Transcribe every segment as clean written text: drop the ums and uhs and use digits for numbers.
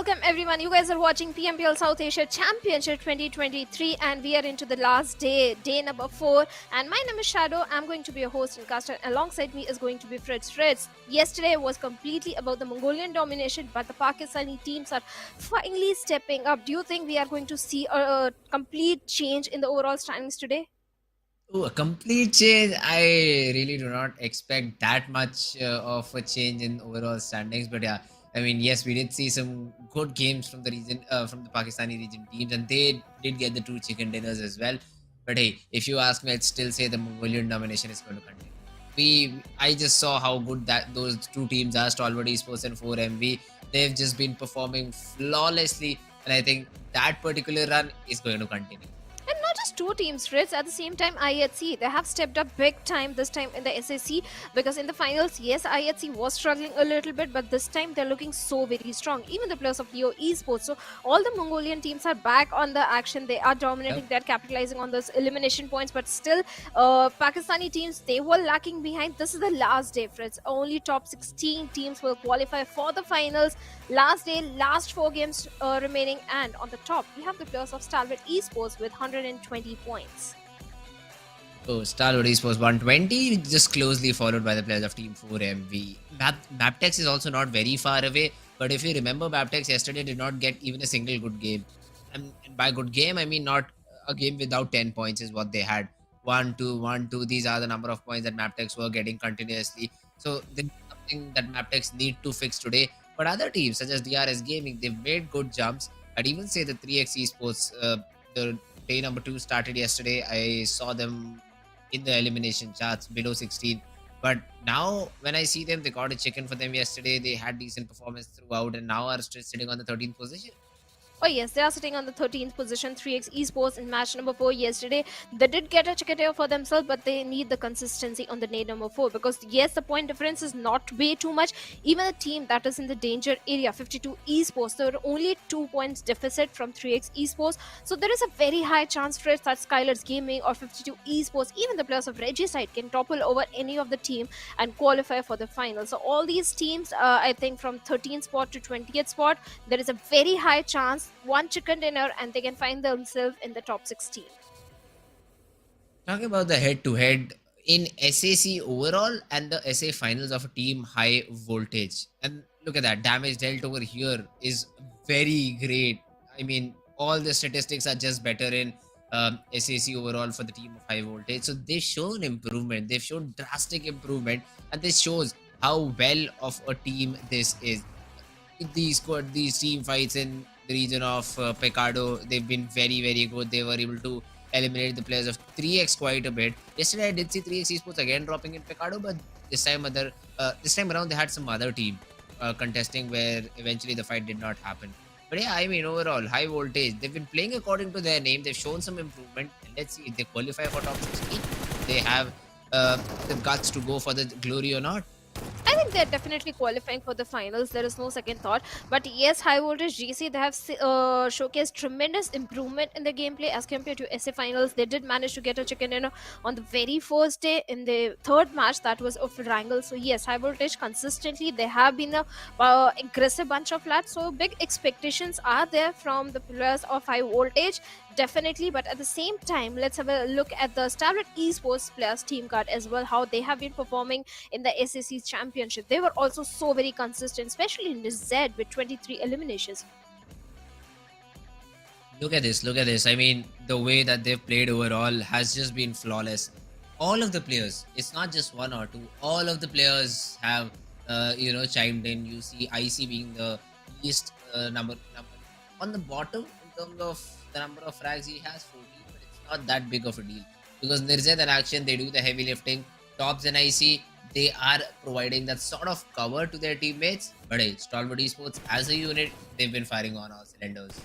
welcome everyone. You guys are watching PMPL South Asia Championship 2023 and we are into the last day, day number 4. And my name is Shadow. I'm going to be your host and caster. Alongside me is going to be Fritz. Fritz, yesterday was completely about the Mongolian domination, but the Pakistani teams are finally stepping up. Do you think we are going to see a complete change in the overall standings today? Oh, a complete change. I really do not expect that much of a change in overall standings. But yeah, I mean, yes, we did see some good games from the region, from the Pakistani region teams, and they did get the two chicken dinners as well. But hey, if you ask me, I'd still say the Mongolian domination is going to continue. I just saw how good that those two teams are, Stalwart Esports and 4MV. They've just been performing flawlessly, and I think that particular run is going to continue. And not just two teams, Fritz. At the same time, IHC, they have stepped up big time this time in the SAC because in the finals, yes, IHC was struggling a little bit, but this time they're looking so very strong. Even the players of Leo Esports. So all the Mongolian teams are back on the action. They are dominating, they're capitalizing on those elimination points, but still, Pakistani teams, they were lacking behind. This is the last day, Fritz. Only top 16 teams will qualify for the finals. Last day, last 4 games remaining, and on the top, we have the players of Stalwart Esports with 120 points. So Stalwart Esports 120, just closely followed by the players of Team 4MV. MABETEX is also not very far away, but if you remember, MABETEX yesterday did not get even a single good game. And by good game, I mean not a game without 10 points is what they had. 1-2, 1-2. These are the number of points that MABETEX were getting continuously. So this is something that MABETEX need to fix today. But other teams such as DRS Gaming, they've made good jumps. I'd even say the 3x Esports, the day number 2 started yesterday. I saw them in the elimination charts below 16. But now when I see them, they got a chicken for them yesterday. They had decent performance throughout and now are still sitting on the 13th position. Oh yes, they are sitting on the 13th position. 3x Esports in match number 4 yesterday. They did get a checketeer for themselves, but they need the consistency on the day number 4 because yes, the point difference is not way too much. Even a team that is in the danger area, 52 Esports, there are only 2 points deficit from 3x Esports. So there is a very high chance for it that SKYLIGHTZ Gaming or 52 Esports, even the players of Regicide, can topple over any of the team and qualify for the final. So all these teams, I think from 13th spot to 20th spot, there is a very high chance one chicken dinner and they can find themselves in the top 16. Talking about the head-to-head in SAC overall and the SA finals of a team high voltage. And look at that, damage dealt over here is very great. I mean, all the statistics are just better in SAC overall for the team of high voltage. So they've shown improvement. They've shown drastic improvement. And this shows how well of a team this is. These team fights in the region of Pecado, they've been very, very good. They were able to eliminate the players of 3x quite a bit. Yesterday, I did see 3x Esports again dropping in Pecado, but this time around they had some other team contesting where eventually the fight did not happen. But yeah, I mean overall high voltage. They've been playing according to their name. They've shown some improvement. And let's see if they qualify for top 16. They have the guts to go for the glory or not. I think they're definitely qualifying for the finals. There is no second thought. But yes, Highvoltage DC, they have showcased tremendous improvement in the gameplay as compared to SA finals. They did manage to get a chicken dinner on the very first day in the third match that was of Erangel. So yes, Highvoltage consistently, they have been a aggressive bunch of lads. So big expectations are there from the players of Highvoltage. Definitely, but at the same time, let's have a look at the Stalwart Esports players team card as well, how they have been performing in the SAC championship. They were also so very consistent, especially in the Z with 23 eliminations. Look at this, look at this. I mean, the way that they've played overall has just been flawless. All of the players, it's not just one or two, all of the players have, chimed in. You see IC being the least number on the bottom in terms of the number of frags he has, 14, but it's not that big of a deal because Nirzad and Action, they do the heavy lifting. Tops and IC, they are providing that sort of cover to their teammates. But hey, Stalwart Esports as a unit, they've been firing on all cylinders.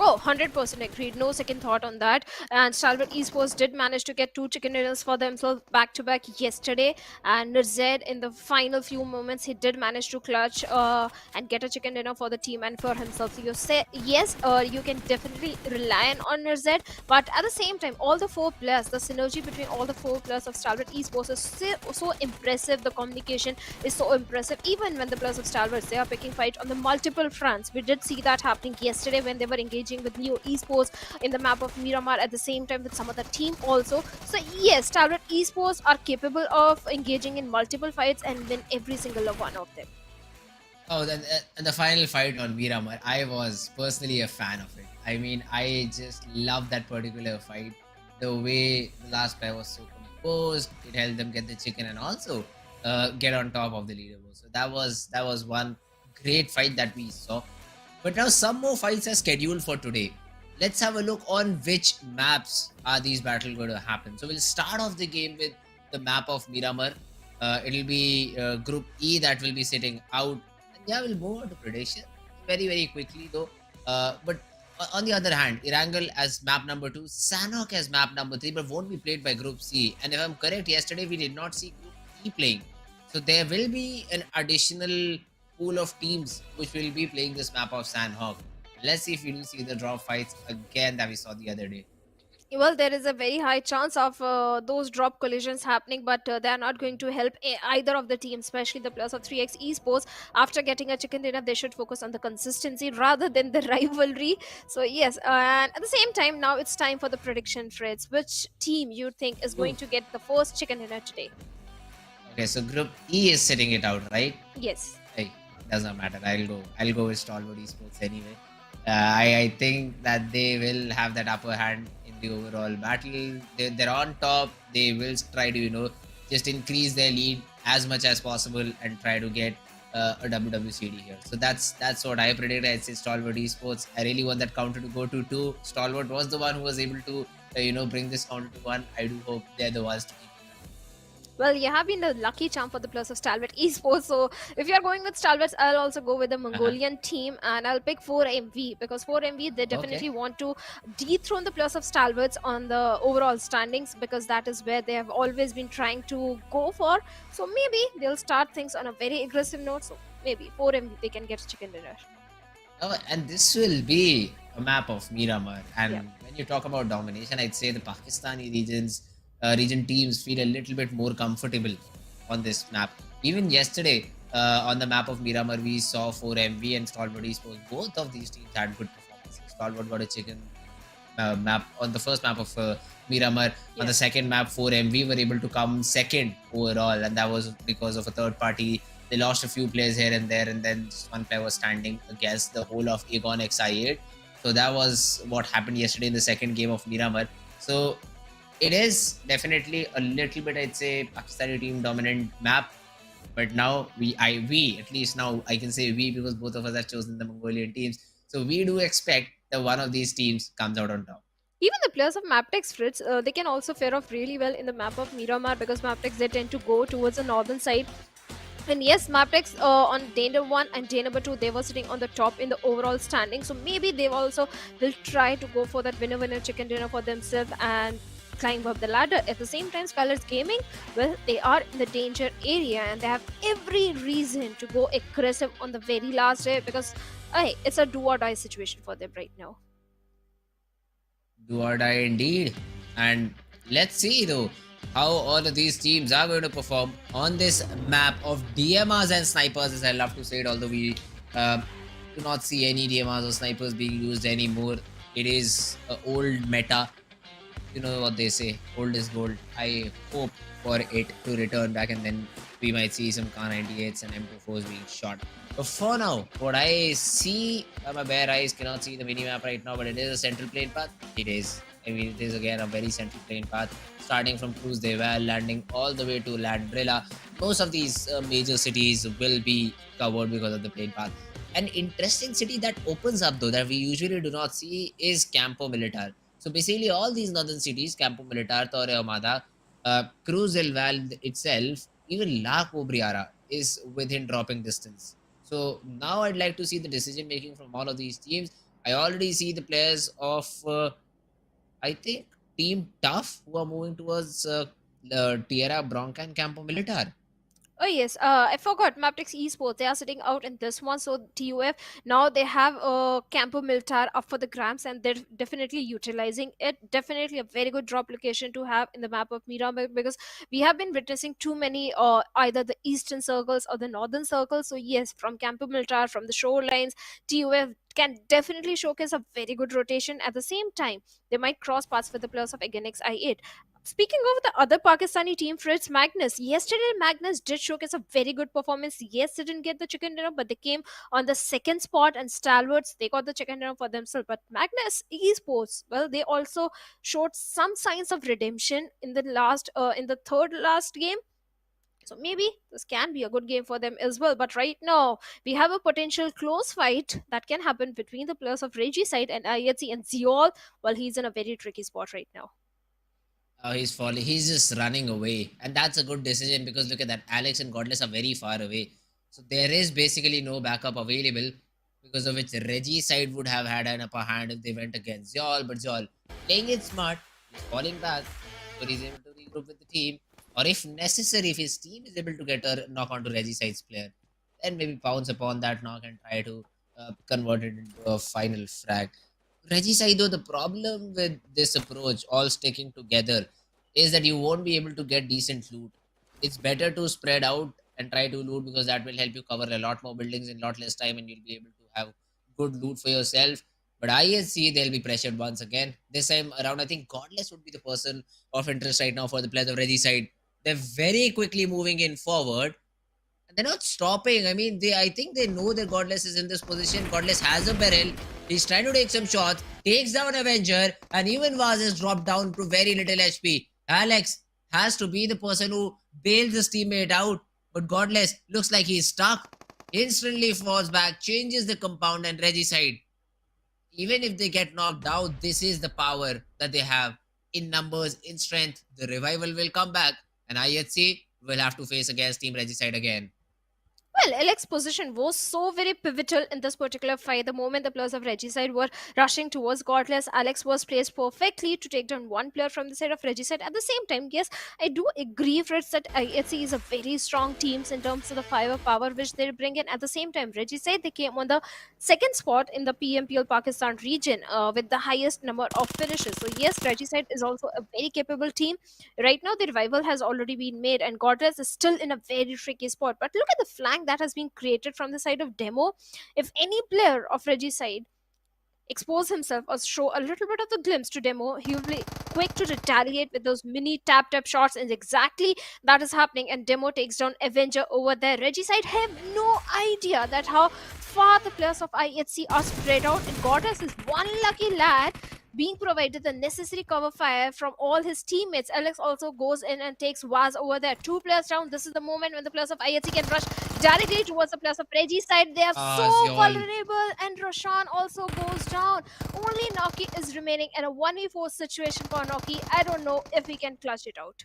Oh, 100% agreed. No second thought on that. And Stalwart Esports did manage to get two chicken dinners for themselves back to back yesterday. And Zed, in the final few moments, he did manage to clutch and get a chicken dinner for the team and for himself. So you say, yes, you can definitely rely on Zed. But at the same time, all the four players, the synergy between all the four players of Stalwart Esports is so impressive. The communication is so impressive. Even when the players of Stalwart, they are picking fight on the multiple fronts. We did see that happening yesterday when they were engaging with Neo Esports in the map of Miramar at the same time with some other team also. So yes, Stalwart Esports are capable of engaging in multiple fights and win every single one of them. Oh, then and the final fight on Miramar, I was personally a fan of it. I mean, I just love that particular fight. The way the last player was so composed, it helped them get the chicken and also get on top of the leaderboard. So that was one great fight that we saw. But now some more fights are scheduled for today. Let's have a look on which maps are these battles going to happen. So we'll start off the game with the map of Miramar. It'll be Group E that will be sitting out. And yeah, we'll move on to prediction very, very quickly though. But on the other hand, Erangel as map number 2, Sanhok as map number 3, but won't be played by Group C. And if I'm correct, yesterday we did not see Group E playing. So there will be an additional pool of teams which will be playing this map of Sanhok. Let's see if we do see the drop fights again that we saw the other day. Well, there is a very high chance of those drop collisions happening, but they are not going to help either of the teams, especially the players of 3x Esports. After getting a chicken dinner, they should focus on the consistency rather than the rivalry. So yes, and at the same time, now it's time for the prediction, Freds. Which team you think is going Oof. to get the first chicken dinner today? Okay, so Group E is sitting it out, right? Yes. Hey, doesn't matter. I'll go with Stalwart Esports anyway. I think that they will have that upper hand in the overall battle. They're on top. They will try to just increase their lead as much as possible and try to get a WWCD here. So that's what I predict. I'd say Stalwart Esports. I really want that counter to go to 2. Stalwart was the one who was able to bring this counter to 1. I do hope they're the ones to keep. Well, you have been the lucky charm for the plus of Stalwart Esports. So, if you're going with Stalwarts, I'll also go with the Uh-huh. Mongolian team and I'll pick 4MV because 4MV they Okay. definitely want to dethrone the plus of Stalwarts on the overall standings because that is where they have always been trying to go for. So, maybe they'll start things on a very aggressive note. So, maybe 4MV they can get chicken dinner. Oh, and this will be a map of Miramar. And Yeah. when you talk about domination, I'd say the Pakistani region teams feel a little bit more comfortable on this map. Even yesterday, on the map of Miramar, we saw 4MV and Stalwart Esports. Both of these teams had good performances. Stalwart got a chicken map on the first map of Miramar. On the Yes. second map, 4MV were able to come second overall, and that was because of a third party. They lost a few players here and there, and then just one player was standing against the whole of Aegon XI8. So that was what happened yesterday in the second game of Miramar. So it is definitely a little bit, I'd say, Pakistani team dominant map. But now we at least now I can say we because both of us have chosen the Mongolian teams. So we do expect that one of these teams comes out on top. Even the players of MABETEX, Fritz, they can also fare off really well in the map of Miramar because MABETEX they tend to go towards the northern side. And yes, MABETEX on day number 1 and day number 2, they were sitting on the top in the overall standing. So maybe they also will try to go for that winner chicken dinner for themselves and climb up the ladder. At the same time, SKYLIGHTZ Gaming, well, they are in the danger area and they have every reason to go aggressive on the very last day because hey, it's a do or die situation for them right now. Do or die indeed. And let's see though how all of these teams are going to perform on this map of DMRs and snipers, as I love to say it, although we do not see any DMRs or snipers being used anymore. It is an old meta. You know what they say, old is gold. I hope for it to return back and then we might see some K98s and M24s being shot. But for now, what I see by my bare eyes, cannot see the mini map right now, but it is a central plane path. It is. I mean, it is again a very central plane path, starting from Cruz de Val, landing all the way to Landrilla. Most of these major cities will be covered because of the plane path. An interesting city that opens up though that we usually do not see is Campo Militar. So basically, all these northern cities, Campo Militar, Torre Ahumada, Cruz del Val itself, even La Cobriara is within dropping distance. So now I'd like to see the decision making from all of these teams. I already see the players of, I think, Team Tough who are moving towards Tierra Bronca and Campo Militar. Oh yes, I forgot MABETEX Esports. They are sitting out in this one. So TUF now they have Campo Militar up for the grabs, and they're definitely utilizing it. Definitely a very good drop location to have in the map of Miramar, because we have been witnessing too many either the eastern circles or the northern circles. So yes, from Campo Militar, from the shorelines, TUF can definitely showcase a very good rotation. At the same time, they might cross paths with the players of Agenix I8. Speaking of the other Pakistani team, Fritz Magnus. Yesterday, Magnus did showcase a very good performance. Yes, they didn't get the chicken dinner, but they came on the second spot, and Stalwarts, they got the chicken dinner for themselves. But Magnus Esports, well, they also showed some signs of redemption in the third last game. So maybe this can be a good game for them as well. But right now, we have a potential close fight that can happen between the players of Regicide and IHC and Ziol. Well, he's in a very tricky spot right now. He's falling. He's just running away, and that's a good decision because look at that. Alex and Godless are very far away, so there is basically no backup available. Because of which Reggie side would have had an upper hand if they went against Zol, but Zol playing it smart, he's falling back, so he's able to regroup with the team, or if necessary, if his team is able to get a knock onto Reggie side's player, then maybe pounce upon that knock and try to convert it into a final frag. Regicide, though, the problem with this approach, all sticking together, is that you won't be able to get decent loot. It's better to spread out and try to loot because that will help you cover a lot more buildings in a lot less time and you'll be able to have good loot for yourself. But ISC, they'll be pressured once again. This time around, I think Godless would be the person of interest right now for the players of Regicide. They're very quickly moving in forward and they're not stopping. I mean, I think they know that Godless is in this position. Godless has a barrel. He's trying to take some shots, takes down Avenger, and even Vaz is dropped down to very little HP. Alex has to be the person who bails his teammate out, but Godless looks like he's stuck. Instantly falls back, changes the compound, and Regicide. Even if they get knocked out, this is the power that they have in numbers, in strength. The revival will come back, and IHC will have to face against Team Regicide again. Well, Alex's position was so very pivotal in this particular fight. The moment the players of Regicide were rushing towards Godless, Alex was placed perfectly to take down one player from the side of Regicide. At the same time, yes, I do agree, Fritz, that IHC is a very strong team in terms of the firepower which they bring in. At the same time, Regicide, they came on the second spot in the PMPL Pakistan region with the highest number of finishes. So yes, Regicide is also a very capable team. Right now, the revival has already been made, and Godless is still in a very tricky spot. But look at the flank that has been created from the side of Demo. If any player of Reggie's side expose himself or show a little bit of the glimpse to Demo, he will be quick to retaliate with those mini tap shots, and exactly that is happening. And Demo takes down Avenger over there. Reggie's side have no idea that how far the players of IHC are spread out, and Goddess is one lucky lad being provided the necessary cover fire from all his teammates. Alex also goes in and takes Vaz over there. Two players down. This is the moment when the players of IHC can rush directly towards the players of Reggie's side. They are so Ziol. vulnerable, and Roshan also goes down. Only Noki is remaining in a 1v4 situation for Noki. I don't know if he can clutch it out.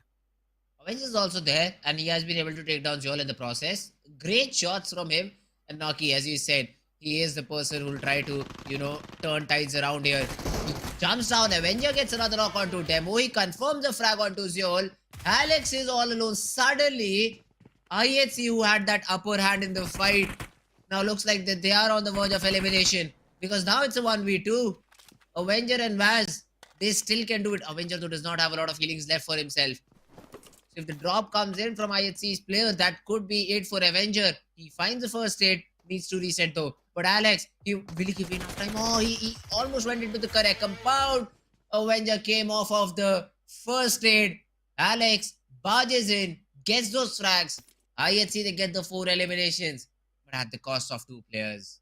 Avenge is also there, and he has been able to take down Joel in the process. Great shots from him. And Naki, as you said, he is the person who will try to, turn tides around here. He jumps down. Avenger gets another knock onto Demo. He confirms the frag onto Joel. Alex is all alone. Suddenly, IHC, who had that upper hand in the fight, now looks like that they are on the verge of elimination. Because now it's a 1v2. Avenger and Vaz, they still can do it. Avenger, though, does not have a lot of healings left for himself. So if the drop comes in from IHC's player, that could be it for Avenger. He finds the first aid, needs to reset though. But Alex, will he give enough time? Oh, he almost went into the correct compound. Avenger came off of the first aid. Alex barges in, gets those frags. IHC, they get the 4 eliminations, but at the cost of 2 players.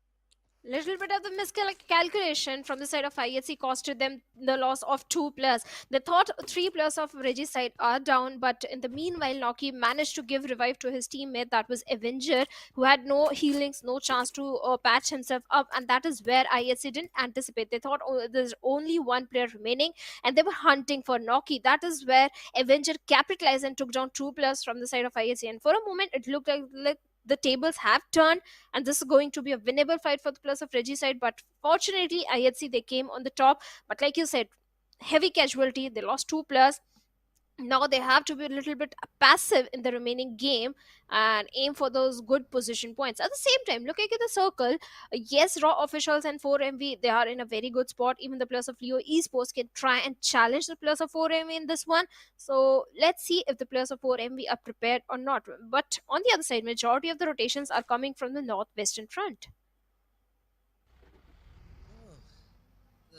Little bit of the miscalculation from the side of IHC costed them the loss of 2 players. They thought 3 players of Reggie's side are down, but in the meanwhile, Noki managed to give revive to his teammate, that was Avenger, who had no healings, no chance to patch himself up, and that is where IHC didn't anticipate. They thought, oh, there's only 1 player remaining, and they were hunting for Noki. That is where Avenger capitalized and took down 2 players from the side of IHC, and for a moment, it looked like the tables have turned, and this is going to be a winnable fight for the players of Reggie side. But fortunately, IHC they came on the top. But like you said, heavy casualty. They lost two players. Now they have to be a little bit passive in the remaining game and aim for those good position points. At the same time, looking at the circle, yes, raw officials and 4MV they are in a very good spot. Even the players of Leo Esports can try and challenge the players of 4MV in this one. So let's see if the players of 4MV are prepared or not. But on the other side, majority of the rotations are coming from the northwestern front.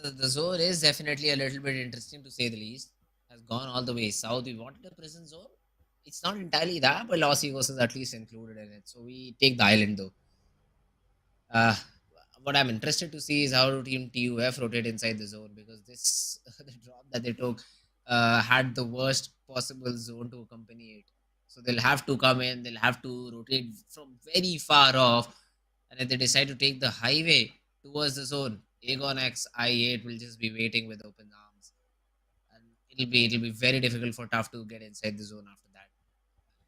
Oh, the zone is definitely a little bit interesting to say the least. Has gone all the way south. We wanted a prison zone. It's not entirely that, but Los Egos is at least included in it. So we take the island though. Uh, what I'm interested to see is how Team TUF rotate inside the zone, because this the drop that they took had the worst possible zone to accompany it. So they'll have to come in, they'll have to rotate from very far off, and if they decide to take the highway towards the zone, Aegon X I8 will just be waiting with open arms, and it'll be very difficult for Tough to get inside the zone after that.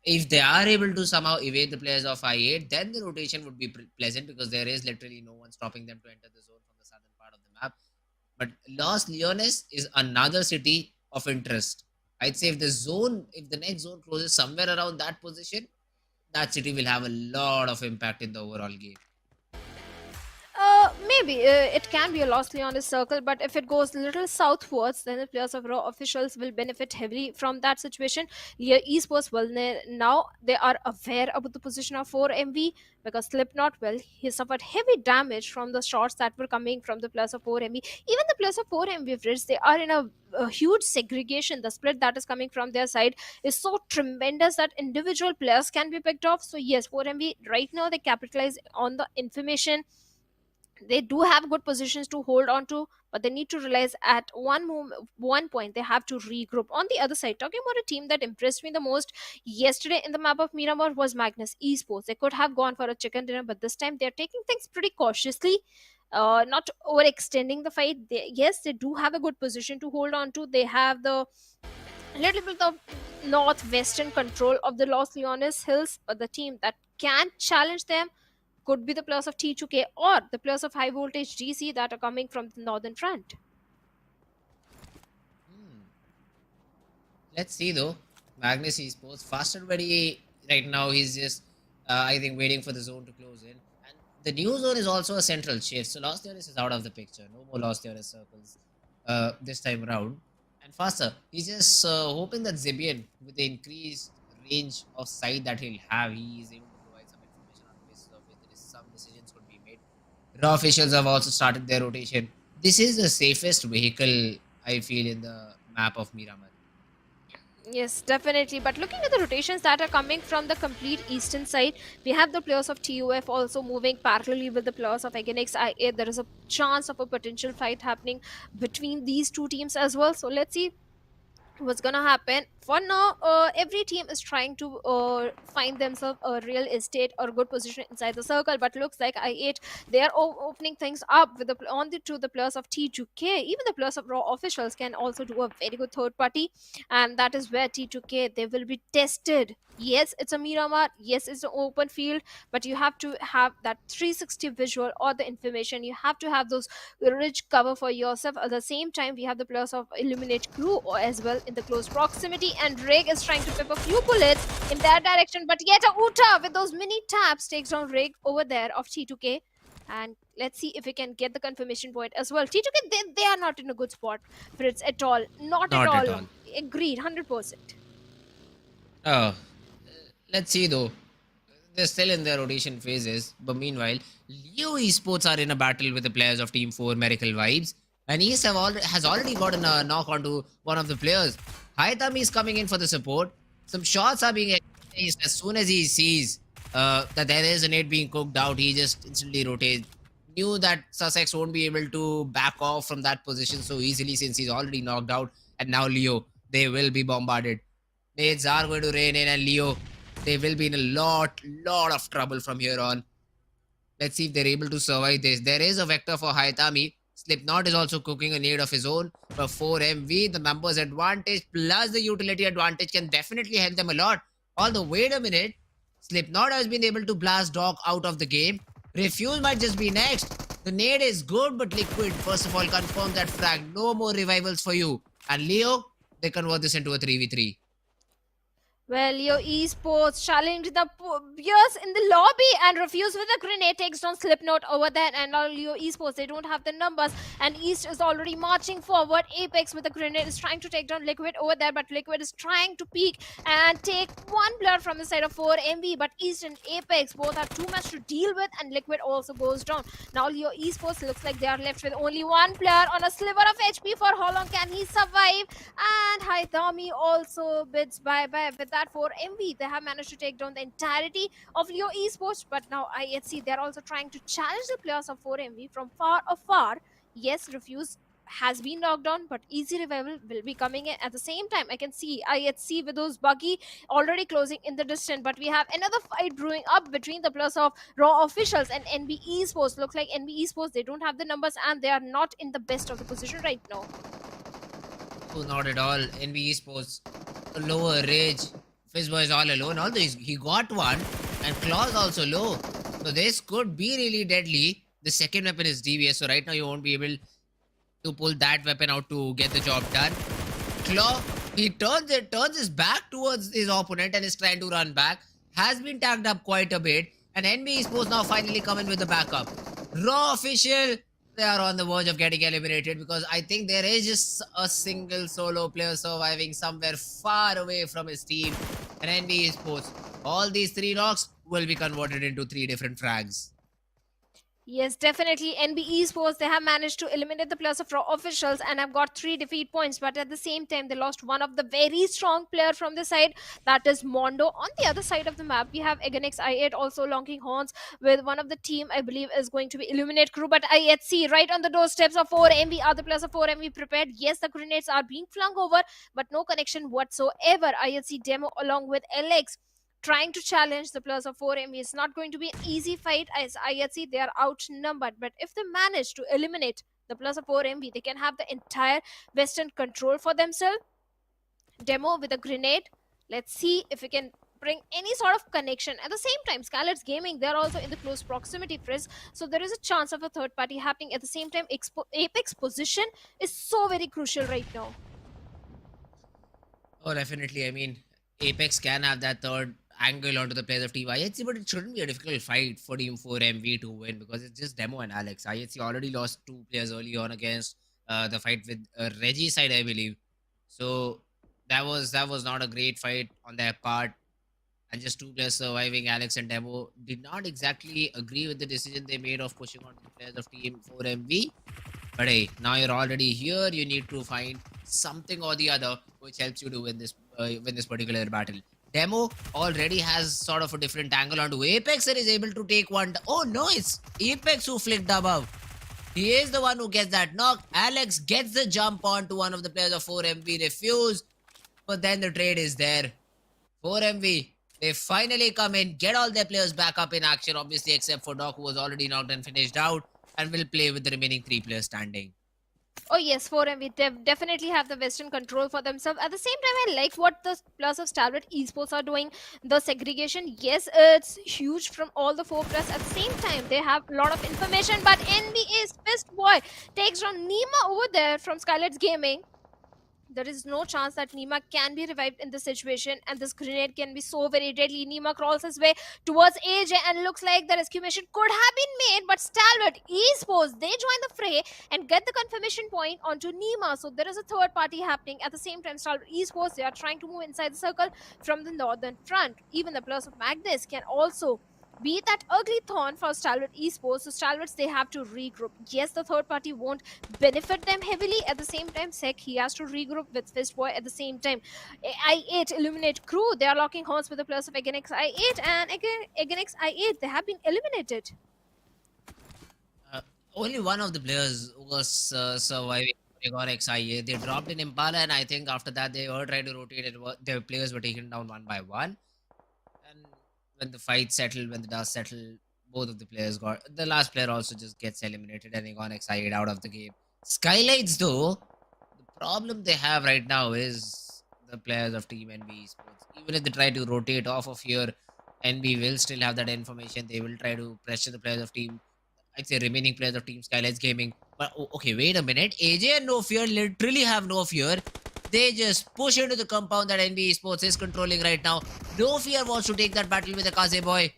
If they are able to somehow evade the players of I8, then the rotation would be pleasant, because there is literally no one stopping them to enter the zone from the southern part of the map. But Los Leones is another city of interest. I'd say if the next zone closes somewhere around that position, that city will have a lot of impact in the overall game. Maybe it can be a lossly on this circle, but if it goes a little southwards, then the players of Raw officials will benefit heavily from that situation. Leo Esports, well, now they are aware about the position of 4MV, because Slipknot, well, he suffered heavy damage from the shots that were coming from the players of 4MV. Even the players of 4MV, Fritz, they are in a huge segregation. The split that is coming from their side is so tremendous that individual players can be picked off. So yes, 4MV right now they capitalize on the information. They do have good positions to hold on to, but they need to realize at one point they have to regroup. On the other side, talking about a team that impressed me the most yesterday in the map of Miramar was Magnus Esports. They could have gone for a chicken dinner, but this time they're taking things pretty cautiously, not overextending the fight. Yes, they do have a good position to hold on to. They have the little bit of northwestern control of the Los Leones Hills, but the team that can challenge them could be the players of T2K or the players of Highvoltage DC that are coming from the northern front. Hmm. Let's see though. Magnus Esports faster very right now. He's just I think waiting for the zone to close in. And the new zone is also a central shift. So Lost Leonis is out of the picture. No more Lost Leonis circles this time around. And faster. He's just hoping that Zibian, with the increased range of sight that he'll have, he is able to provide some information on the basis of which there is some decisions could be made. Raw officials have also started their rotation. This is the safest vehicle, I feel, in the map of Miramar. Yes, definitely. But looking at the rotations that are coming from the complete eastern side, we have the players of TUF also moving parallelly with the players of Agonix IA. There is a chance of a potential fight happening between these two teams as well. So let's see what's gonna happen. For now, every team is trying to find themselves a real estate or good position inside the circle, but looks like I8 they are opening things up with to the players of T2K. Even the players of Raw officials can also do a very good third party, and that is where T2K they will be tested. Yes, it's a Miramar, yes, it's an open field, but you have to have that 360 visual or the information. You have to have those rich cover for yourself. At the same time, we have the players of Illuminate crew as well in the close proximity, and Rig is trying to pip a few bullets in that direction, but yet a Uta with those mini taps takes down Rig over there of T2K. And let's see if we can get the confirmation point as well. T2K, they are not in a good spot, Fritz, at all. Not at Not at all. all. Agreed, 100%. Oh, let's see though. They're still in their rotation phases, but meanwhile, Leo Esports are in a battle with the players of Team 4 Miracle Vibes, and East has already gotten a knock onto one of the players. Haitami is coming in for the support. Some shots are being exchanged. As soon as he sees that there is a nade being cooked out, he just instantly rotates. Knew that Sussex won't be able to back off from that position so easily since he's already knocked out, and now Leo, they will be bombarded. Nades are going to rain in, and Leo, they will be in a lot of trouble from here on. Let's see if they're able to survive this. There is a vector for Haitami. Slipknot is also cooking a nade of his own. But 4MV, the numbers advantage plus the utility advantage can definitely help them a lot. Although, wait a minute. Slipknot has been able to blast Doc out of the game. Refuse might just be next. The nade is good, but Liquid, first of all, confirms that frag. No more revivals for you. And Leo, they convert this into a 3v3. Well, your esports challenged the peers in the lobby and refused with a grenade, takes down Slipknot over there. And all your esports, they don't have the numbers. And East is already marching forward. Apex with a grenade is trying to take down Liquid over there, but Liquid is trying to peek and take one player from the side of 4MV. But East and Apex both have too much to deal with, and Liquid also goes down. Now your esports looks like they are left with only one player on a sliver of HP. For how long can he survive? And Haithami also bids bye-bye with that 4MV. They have managed to take down the entirety of Leo Esports, but now IHC, they're also trying to challenge the players of 4MV from far afar. Yes, Refuse has been knocked down, but easy revival will be coming in. At the same time, I can see IHC with those buggy already closing in the distance, but we have another fight brewing up between the players of Raw officials and NB Esports. Looks like NB Esports, they don't have the numbers and they are not in the best of the position right now. Oh, not at all. NB Esports, lower rage. Fizzboy is all alone. Although he got one, and Claw's also low. So this could be really deadly. The second weapon is DVS, so right now you won't be able to pull that weapon out to get the job done. Claw, he turns his back towards his opponent and is trying to run back. Has been tagged up quite a bit. And NB Esports now finally coming with the backup. Raw official, they are on the verge of getting eliminated because I think there is just a single solo player surviving somewhere far away from his team. And NB Esports, all these 3 knocks will be converted into 3 different frags. Yes, definitely. NB Esports, they have managed to eliminate the players of Raw officials and have got 3 defeat points. But at the same time, they lost one of the very strong player from the side, that is Mondo. On the other side of the map, we have Agonix I8 also longing horns with one of the team, I believe, is going to be Illuminate Crew. But IHC right on the doorsteps of 4MV. Other players of 4MV prepared. Yes, the grenades are being flung over, but no connection whatsoever. IHC demo along with LX trying to challenge the players of 4MV. It's not going to be an easy fight as IHC, they are outnumbered. But if they manage to eliminate the players of 4MV, they can have the entire Western control for themselves. Demo with a grenade. Let's see if we can bring any sort of connection. At the same time, SKYLIGHTZ Gaming, they're also in the close proximity, Frizz. So there is a chance of a third party happening. At the same time, Apex position is so very crucial right now. Oh, definitely. I mean, Apex can have that third angle onto the players of Team IHC, but it shouldn't be a difficult fight for Team 4MV to win because it's just Demo and Alex. IHC already lost 2 players early on against the fight with Reggie side, I believe. So that was not a great fight on their part. And just 2 players surviving, Alex and Demo, did not exactly agree with the decision they made of pushing on the players of Team 4MV. But hey, now you're already here. You need to find something or the other which helps you to win this particular battle. Demo already has sort of a different angle onto Apex and is able to take one. Oh no, it's Apex who flicked above. He is the one who gets that knock. Alex gets the jump onto one of the players of 4MV. Refuse. But then the trade is there. 4MV, they finally come in, get all their players back up in action, obviously except for Doc, who was already knocked and finished out, and will play with the remaining 3 players standing. Oh yes, 4MV, they definitely have the Western control for themselves. At the same time, I like what the players of Stalwart Esports are doing. The segregation, yes, it's huge from all the 4 players. At the same time, they have a lot of information, but NBA's Fist Boy takes on Nima over there from SKYLIGHTZ Gaming. There is no chance that Nima can be revived in this situation, and this grenade can be so very deadly. Nima crawls his way towards AJ and looks like the rescue mission could have been made, but Stalwart Esports, they join the fray and get the confirmation point onto Nima. So there is a third party happening. At the same time, Stalwart Esports, they are trying to move inside the circle from the northern front. Even the players of Magnus can also be that ugly thorn for Stalwart Esports. So Stalwarts, they have to regroup. Yes, the third party won't benefit them heavily. At the same time, Sek, he has to regroup with Fistboy. At the same time, I8 Illuminate Crew, they are locking horns with the players of Agonix I8, and Agonix I8, they have been eliminated. Only one of the players was surviving Agonix IA. They dropped in Impala, and I think after that they were trying to rotate it. Their players were taken down one by one. When the fight settled, when the dust settled, both of the players got. The last player also just gets eliminated and they got excited out of the game. SKYLIGHTZ, though, the problem they have right now is the players of Team NB Esports. Even if they try to rotate off of here, NB will still have that information. They will try to pressure the players of team, I'd say remaining players of team SKYLIGHTZ Gaming. But okay, wait a minute. AJ and No Fear literally have no fear. They just push into the compound that NB Esports is controlling right now. No Fear wants to take that battle with the Kaze boy.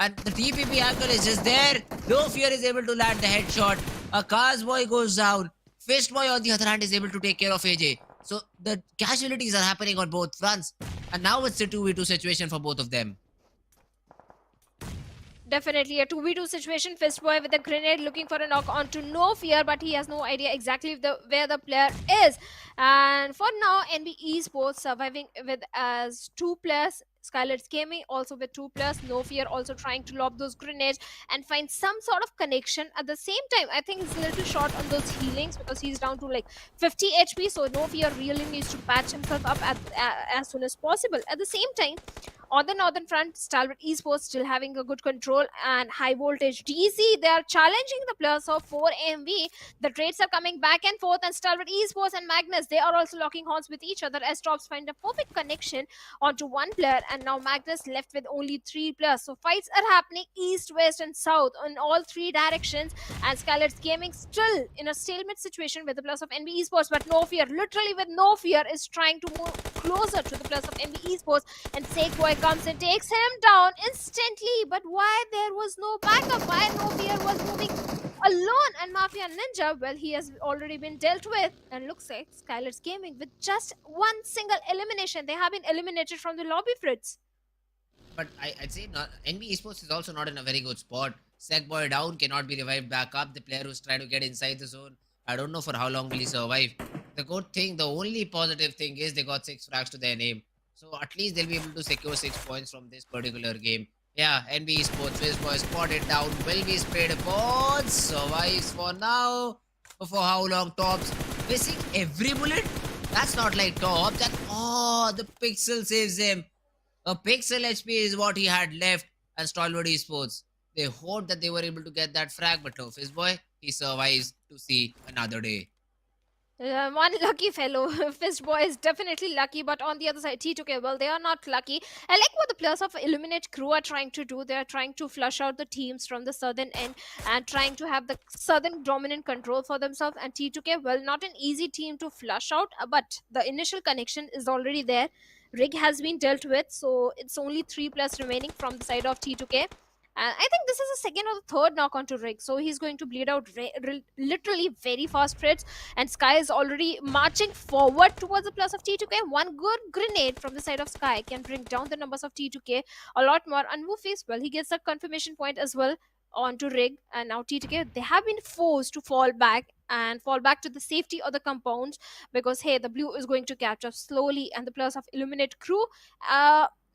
And the TPP angle is just there. No Fear is able to land the headshot. A Kaz boy goes down. Fist boy on the other hand is able to take care of AJ. So the casualties are happening on both fronts. And now it's a 2v2 situation for both of them. Definitely a 2v2 situation. Fistboy with a grenade looking for a knock onto No Fear, but he has no idea exactly where the player is. And for now, NB Esports surviving with as 2 players. SKYLIGHTZ Gaming also with 2 players. No Fear also trying to lob those grenades and find some sort of connection. At the same time, I think he's a little short on those healings because he's down to like 50 HP. So No Fear really needs to patch himself up as soon as possible. At the same time, on the northern front, Stalwart Esports still having a good control, and Highvoltage DC, they are challenging the players of 4MV. The trades are coming back and forth, and Stalwart Esports and Magnus, they are also locking horns with each other as Tops find a perfect connection onto one player, and now Magnus left with only 3 players. So fights are happening east, west, and south in all 3 directions, and SKYLIGHTZ Gaming still in a stalemate situation with the players of NB Esports, but No Fear, literally with No Fear, is trying to move closer to the players of NB Esports, and Boy comes and takes him down instantly. But why there was no backup? Why No Fear was moving alone? And Mafia Ninja, well, he has already been dealt with. And looks like SKYLIGHTZ Gaming with just one single elimination. They have been eliminated from the lobby, Fritz. But I'd say not, NB Esports is also not in a very good spot. Boy down, cannot be revived back up. The player who's trying to get inside the zone, I don't know for how long will he survive. The good thing, the only positive thing is they got 6 frags to their name. So at least they'll be able to secure 6 points from this particular game. Yeah, NB Esports, Boy spotted down, will be sprayed upon, survives for now. For how long? Tops missing every bullet? That's not like Top. That, oh, the pixel saves him. A pixel HP is what he had left, and Stalwart Esports, they hoped that they were able to get that frag, but no, Boy, he survives to see another day. One lucky fellow. Fistboy is definitely lucky, but on the other side, T2K, well, they are not lucky. I like what the players of Illuminate Crew are trying to do. They are trying to flush out the teams from the southern end and trying to have the southern dominant control for themselves. And T2K, well, not an easy team to flush out, but the initial connection is already there. Rig has been dealt with, so it's only 3 players remaining from the side of T2K. And I think this is the second or the third knock onto Rig. So he's going to bleed out literally very fast, Fritz. And Sky is already marching forward towards the plus of T2K. One good grenade from the side of Sky can bring down the numbers of T2K a lot more. And Woofy's, well, he gets a confirmation point as well onto Rig. And now T2K, they have been forced to fall back to the safety of the compounds because, hey, the blue is going to catch up slowly. And the players of Illuminate Crew,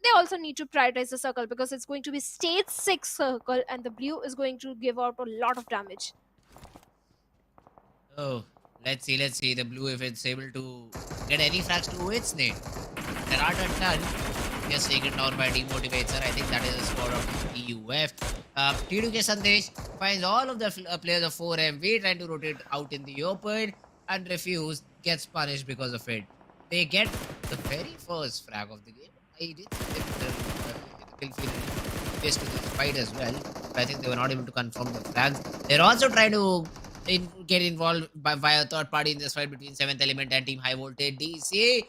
they also need to prioritize the circle because it's going to be stage 6 circle and the blue is going to give out a lot of damage. Oh, let's see the blue if it's able to get any frags to its name. There are done. Just taken down by Demotivator. I think that is a score of EUF. T2K Sandesh finds all of the players of 4MV trying to rotate out in the open and refuse, gets punished because of it. They get the very first frag of the game. I did kill feed this to this fight as well, but I think they were not able to confirm the flags. They're also trying to get involved by a third party in this fight between 7th Element and Team Highvoltage DC,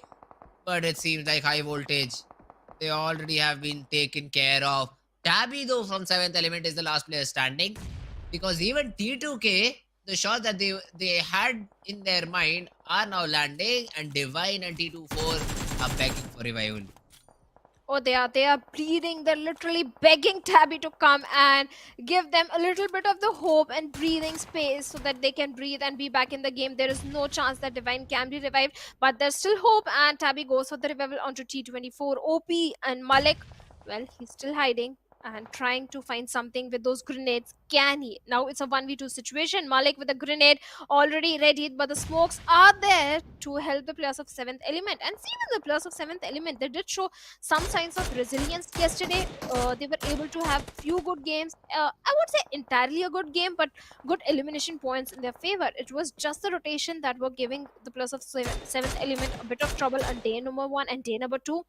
but it seems like Highvoltage, they already have been taken care of. Tabby though from 7th Element is the last player standing, because even T2K, the shots that they had in their mind are now landing, and Divine and T24 are begging for revival. Oh, they are bleeding. They're literally begging Tabby to come and give them a little bit of the hope and breathing space so that they can breathe and be back in the game. There is no chance that Divine can be revived, but there's still hope, and Tabby goes for the revival onto T24. OP and Malik, well, he's still hiding and trying to find something with those grenades. Can he? Now it's a 1v2 situation. Malik with a grenade already ready, but the smokes are there to help the players of 7th Element. And even the players of 7th Element, they did show some signs of resilience yesterday. They were able to have few good games. I would say entirely a good game, but good elimination points in their favor. It was just the rotation that were giving the players of 7th Element a bit of trouble on day number 1 and day number 2.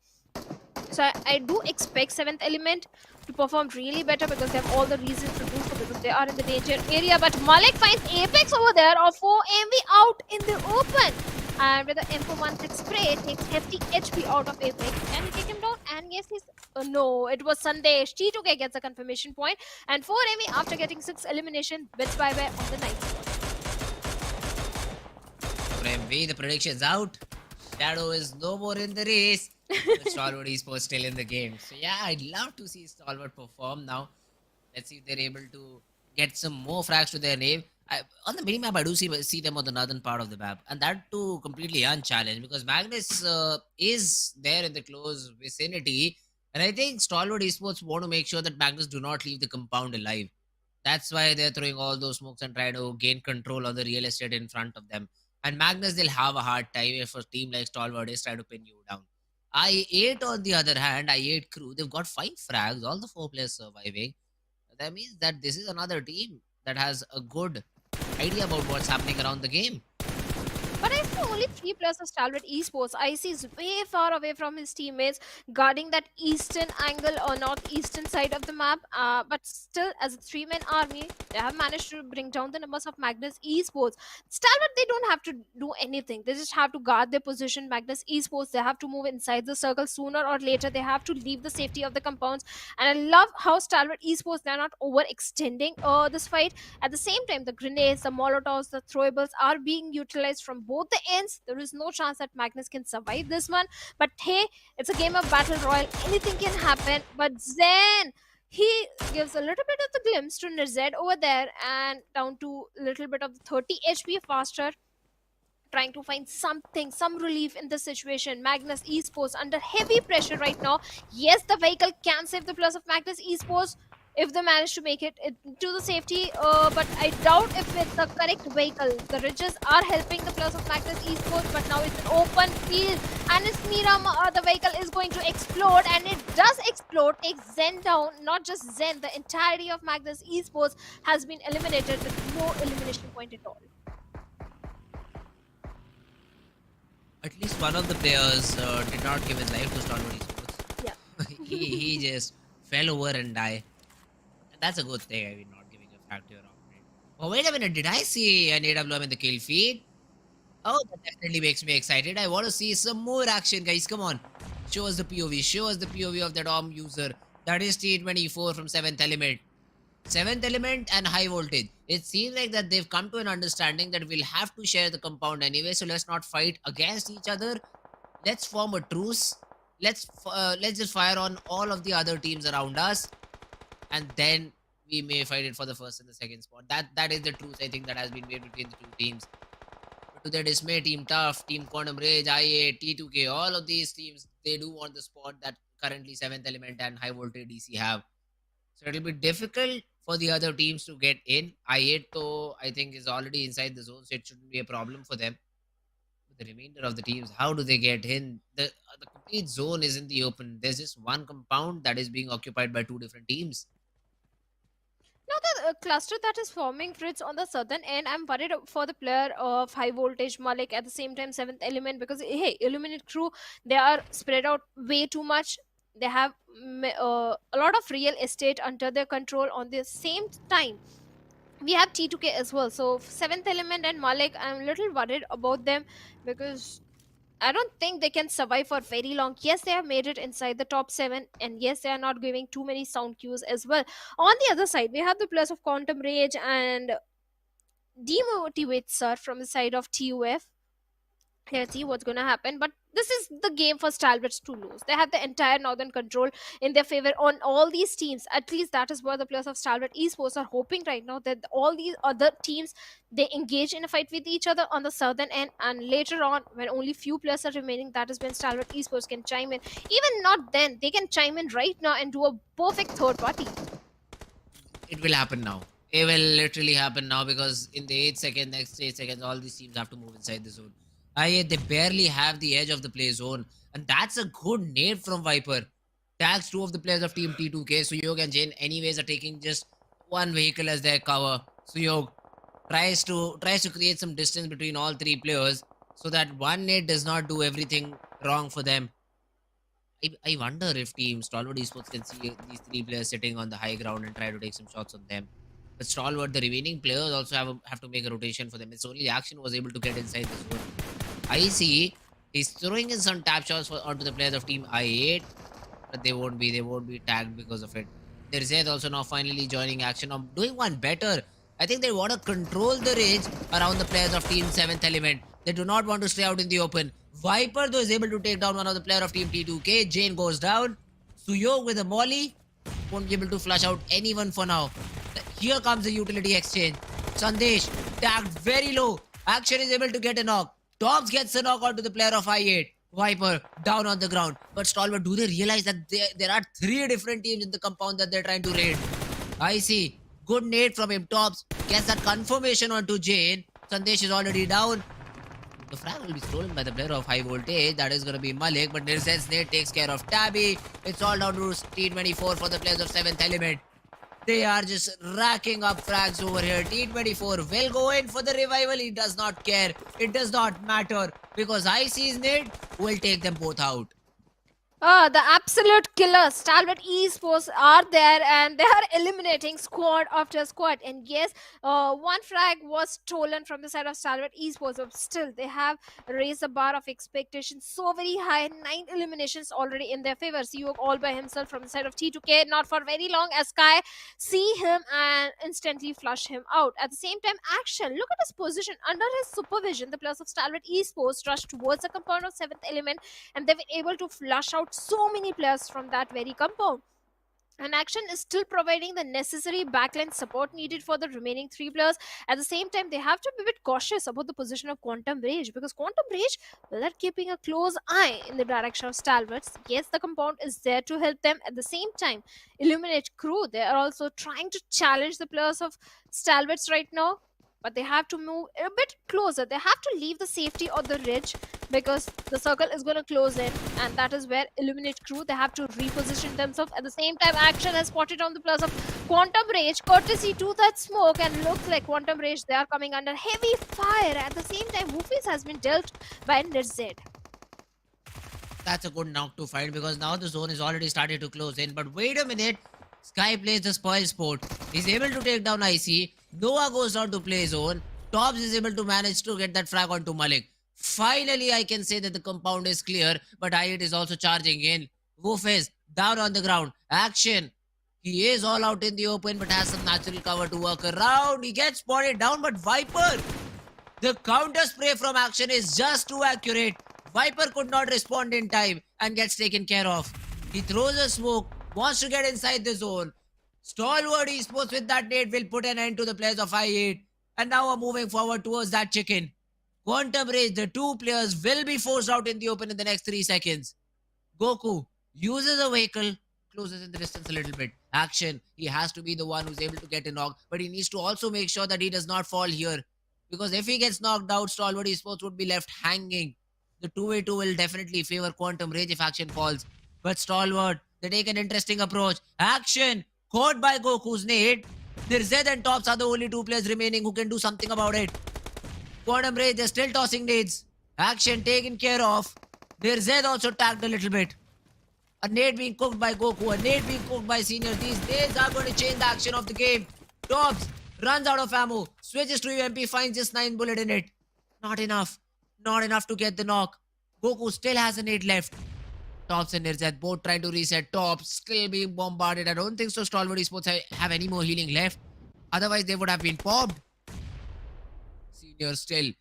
So I do expect 7th Element to perform really better because they have all the reasons to do so because they are in the danger area. But Malik finds Apex over there, or 4 MV out in the open. And with the M416 spray, takes hefty HP out of Apex. Can he take him down? And yes, he's. No, it was Sunday. T2K gets a confirmation point. And 4 MV after getting 6 elimination, bids bye-bye on the 9th spot. For MV, the prediction's out. Shadow is no more in the race. But Stalwart Esports still in the game. So yeah, I'd love to see Stalwart perform now. Let's see if they're able to get some more frags to their name. On the minimap, I do see them on the northern part of the map, and that too completely unchallenged because Magnus is there in the close vicinity, and I think Stalwart Esports want to make sure that Magnus do not leave the compound alive. That's why they're throwing all those smokes and trying to gain control on the real estate in front of them. And Magnus, they'll have a hard time if a team like Stalwart is trying to pin you down. I8, on the other hand, I8 crew, they've got 5 frags, all the 4 players surviving. That means that this is another team that has a good idea about what's happening around the game. But I see only 3 players of Stalwart Esports. Icy is way far away from his teammates, guarding that eastern angle or northeastern side of the map. But still, as a 3-man army, they have managed to bring down the numbers of Magnus Esports. Stalwart, they don't have to do anything. They just have to guard their position. Magnus Esports, they have to move inside the circle sooner or later. They have to leave the safety of the compounds. And I love how Stalwart Esports, they're not overextending this fight. At the same time, the grenades, the molotovs, the throwables are being utilized from both the ends. There is no chance that Magnus can survive this one. But hey, it's a game of battle royal. Anything can happen. But Zen, he gives a little bit of the glimpse to Nized over there and down to a little bit of the 30 HP faster. Trying to find something, some relief in the situation. Magnus Esports under heavy pressure right now. Yes, the vehicle can save the plus of Magnus Esports if they manage to make it to the safety, but I doubt if it's the correct vehicle. The ridges are helping the plus of Magnus Esports, but now it's an open field and it's Miramar. The vehicle is going to explode, and it does explode, takes Zen down. Not just Zen, the entirety of Magnus Esports has been eliminated with no elimination point at all. At least one of the players did not give his life to Stalwart Esports. Yeah. he just fell over and died. And that's a good thing, I mean, not giving a frag to your opponent. Oh, wait a minute, did I see an AWM in the kill feed? Oh, that definitely makes me excited. I want to see some more action, guys. Come on. Show us the POV. Show us the POV of that ARM user. That is T24 from 7th Element. 7th Element and Highvoltage. It seems like that they've come to an understanding that we'll have to share the compound anyway, so let's not fight against each other. Let's form a truce. Let's just fire on all of the other teams around us, and then we may fight it for the first and the second spot. That is the truce, I think, that has been made between the two teams. But to their dismay, Team Tough, Team Quantum Rage, IA, T2K, all of these teams, they do want the spot that currently 7th Element and Highvoltage DC have. So it'll be difficult for the other teams to get in. I8 though, I think, is already inside the zone, so it shouldn't be a problem for them. But the remainder of the teams, how do they get in? The complete zone is in the open. There's just one compound that is being occupied by 2 different teams. Now the cluster that is forming, Fritz, on the southern end, I'm worried for the player of Highvoltage Malik, at the same time 7th Element, because hey, Illuminate crew, they are spread out way too much. They have a lot of real estate under their control. On the same time, we have T2K as well. So 7th Element and Malik, I'm a little worried about them because I don't think they can survive for very long. Yes, they have made it inside the top 7, and yes, they are not giving too many sound cues as well. On the other side, we have the plus of Quantum Rage and Demotivate Sir from the side of TUF. Let's see what's going to happen. But this is the game for Stalwarts to lose. They have the entire northern control in their favor on all these teams. At least that is what the players of Stalwart Esports are hoping right now, that all these other teams, they engage in a fight with each other on the southern end, and later on, when only few players are remaining, that is when Stalwart Esports can chime in. Even not then, they can chime in right now and do a perfect third party. It will happen now. It will literally happen now, because in the 8 seconds, next 8 seconds, all these teams have to move inside the zone. They barely have the edge of the play zone. And that's a good nade from Viper. Tags 2 of the players of Team T2K. Suyog and Jane anyways are taking just one vehicle as their cover. Suyog tries to create some distance between all 3 players, so that one nade does not do everything wrong for them. I wonder if team Stalwart Esports can see these three players sitting on the high ground and try to take some shots on them. But Stalwart, the remaining players also have to make a rotation for them. It's only Action was able to get inside the zone. I see he's throwing in some tap shots onto the players of team I8, but they won't be tagged because of it. There's Zed also now finally joining Action. Now doing one better. I think they want to control the range around the players of Team 7th Element. They do not want to stay out in the open. Viper though is able to take down one of the player of Team T2K. Jane goes down. Suyog with a molly. Won't be able to flush out anyone for now. Here comes the utility exchange. Sandesh tagged very low. Action is able to get a knock. Tops gets a knock onto the player of I8. Viper down on the ground. But Stalwart, do they realize that there are three different teams in the compound that they're trying to raid? I see. Good nade from him. Tops gets that confirmation onto Jane. Sandesh is already down. The frag will be stolen by the player of Highvoltage. That is going to be Malik. But Nirzed's nade takes care of Tabby. It's all down to T24 for the players of 7th Element. They are just racking up frags over here. T24 will go in for the revival. He does not care. It does not matter because IC's nade will take them both out. The absolute killers, Stalwart Esports, are there and they are eliminating squad after squad. And yes, one frag was stolen from the side of Stalwart Esports, but still they have raised the bar of expectations so very high. 9 eliminations already in their favor. Suyog all by himself from the side of T2K, not for very long as Sky see him and instantly flush him out. At the same time, Action, look at his position. Under his supervision, the players of Stalwart Esports rushed towards the compound of 7th Element and they were able to flush out so many players from that very compound. And Action is still providing the necessary backline support needed for the remaining 3 players. At the same time, they have to be a bit cautious about the position of Quantum Rage because Quantum Rage, well, they're keeping a close eye in the direction of Stalwarts. Yes, the compound is there to help them. At the same time, Illuminate Crew, they are also trying to challenge the players of Stalwarts right now. But they have to move a bit closer. They have to leave the safety of the ridge because the circle is going to close in, and that is where Illuminate Crew, they have to reposition themselves. At the same time, Action has spotted on the plus of Quantum Rage courtesy to that smoke, and looks like Quantum Rage, they are coming under heavy fire. At the same time, Woofies has been dealt by Nirzed. That's a good knock to find because now the zone is already started to close in. But wait a minute. Sky plays the spoil sport. He's able to take down IC. Noah goes down to play zone. Tops is able to manage to get that frag onto Malik. Finally, I can say that the compound is clear, but I8 is also charging in. Wolf is down on the ground. Action. He is all out in the open, but has some natural cover to work around. He gets spotted down, but Viper, the counter spray from Action is just too accurate. Viper could not respond in time and gets taken care of. He throws a smoke, wants to get inside the zone. Stalwart Esports with that nade will put an end to the players of I8. And now are moving forward towards that chicken. Quantum Rage, the 2 players will be forced out in the open in the next 3 seconds. Goku uses a vehicle, closes in the distance a little bit. Action, he has to be the one who's able to get a knock, but he needs to also make sure that he does not fall here. Because if he gets knocked out, Stalwart Esports would be left hanging. The 2v2 will definitely favor Quantum Rage if Action falls. But Stalwart, they take an interesting approach. Action, caught by Goku's nade. Nirzed and Tops are the only 2 players remaining who can do something about it. Quantum Rage, they're still tossing nades. Action taken care of. Nirzed also tagged a little bit. A nade being cooked by Goku, a nade being cooked by Senior. These nades are going to change the action of the game. Tops runs out of ammo, switches to UMP, finds just 9 bullets in it. Not enough. Not enough to get the knock. Goku still has a nade left. Tops and Nirzed both trying to reset. Tops still being bombarded. I don't think so Stalwart Esports have any more healing left. Otherwise, they would have been popped. Senior still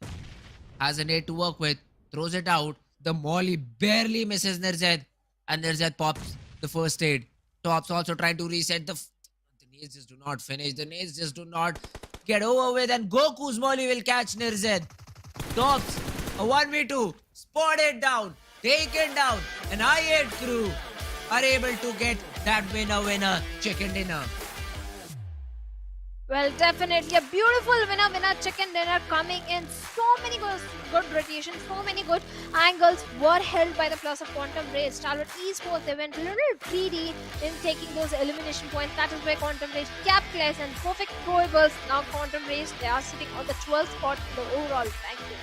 has a nade to work with. Throws it out. The molly barely misses Nirzed. And Nirzed pops the first aid. Tops also trying to reset. The nades just do not finish. The nades just do not get over with. And Goku's molly will catch Nirzed. Tops, a 1v2. Spotted down. Taken down, and I8 crew are able to get that winner chicken dinner. Well, definitely a beautiful winner chicken dinner coming in. So many good rotations, so many good angles were held by the plus of Quantum Rage. Stalwart Esports, they went a little greedy in taking those elimination points. That is where Quantum Rage capitalized and perfect throwables. Now Quantum Rage, they are sitting on the 12th spot in the overall ranking.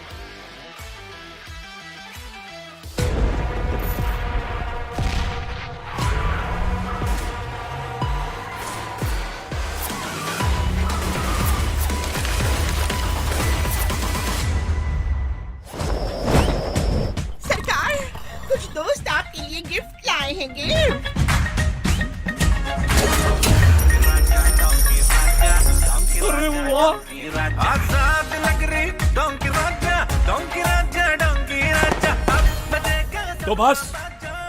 अरे वाह! तो बस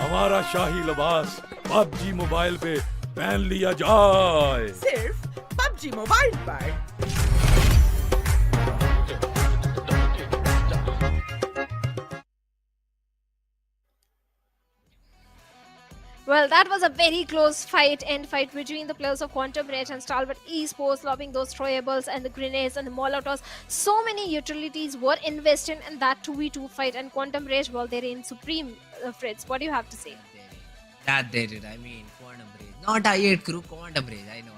हमारा शाही लिबास PUBG mobile पे पहन लिया जाए। सिर्फ पबजी मोबाइल पर। Well, that was a very close end fight between the players of Quantum Rage and Stalwart Esports, lobbing those throwables and the grenades and the molotovs. So many utilities were invested in that 2v2 fight, and Quantum Rage, well, they're in supreme, Fritz. What do you have to say? That they did. I mean, Quantum Rage. Not I8 crew, Quantum Rage. I know.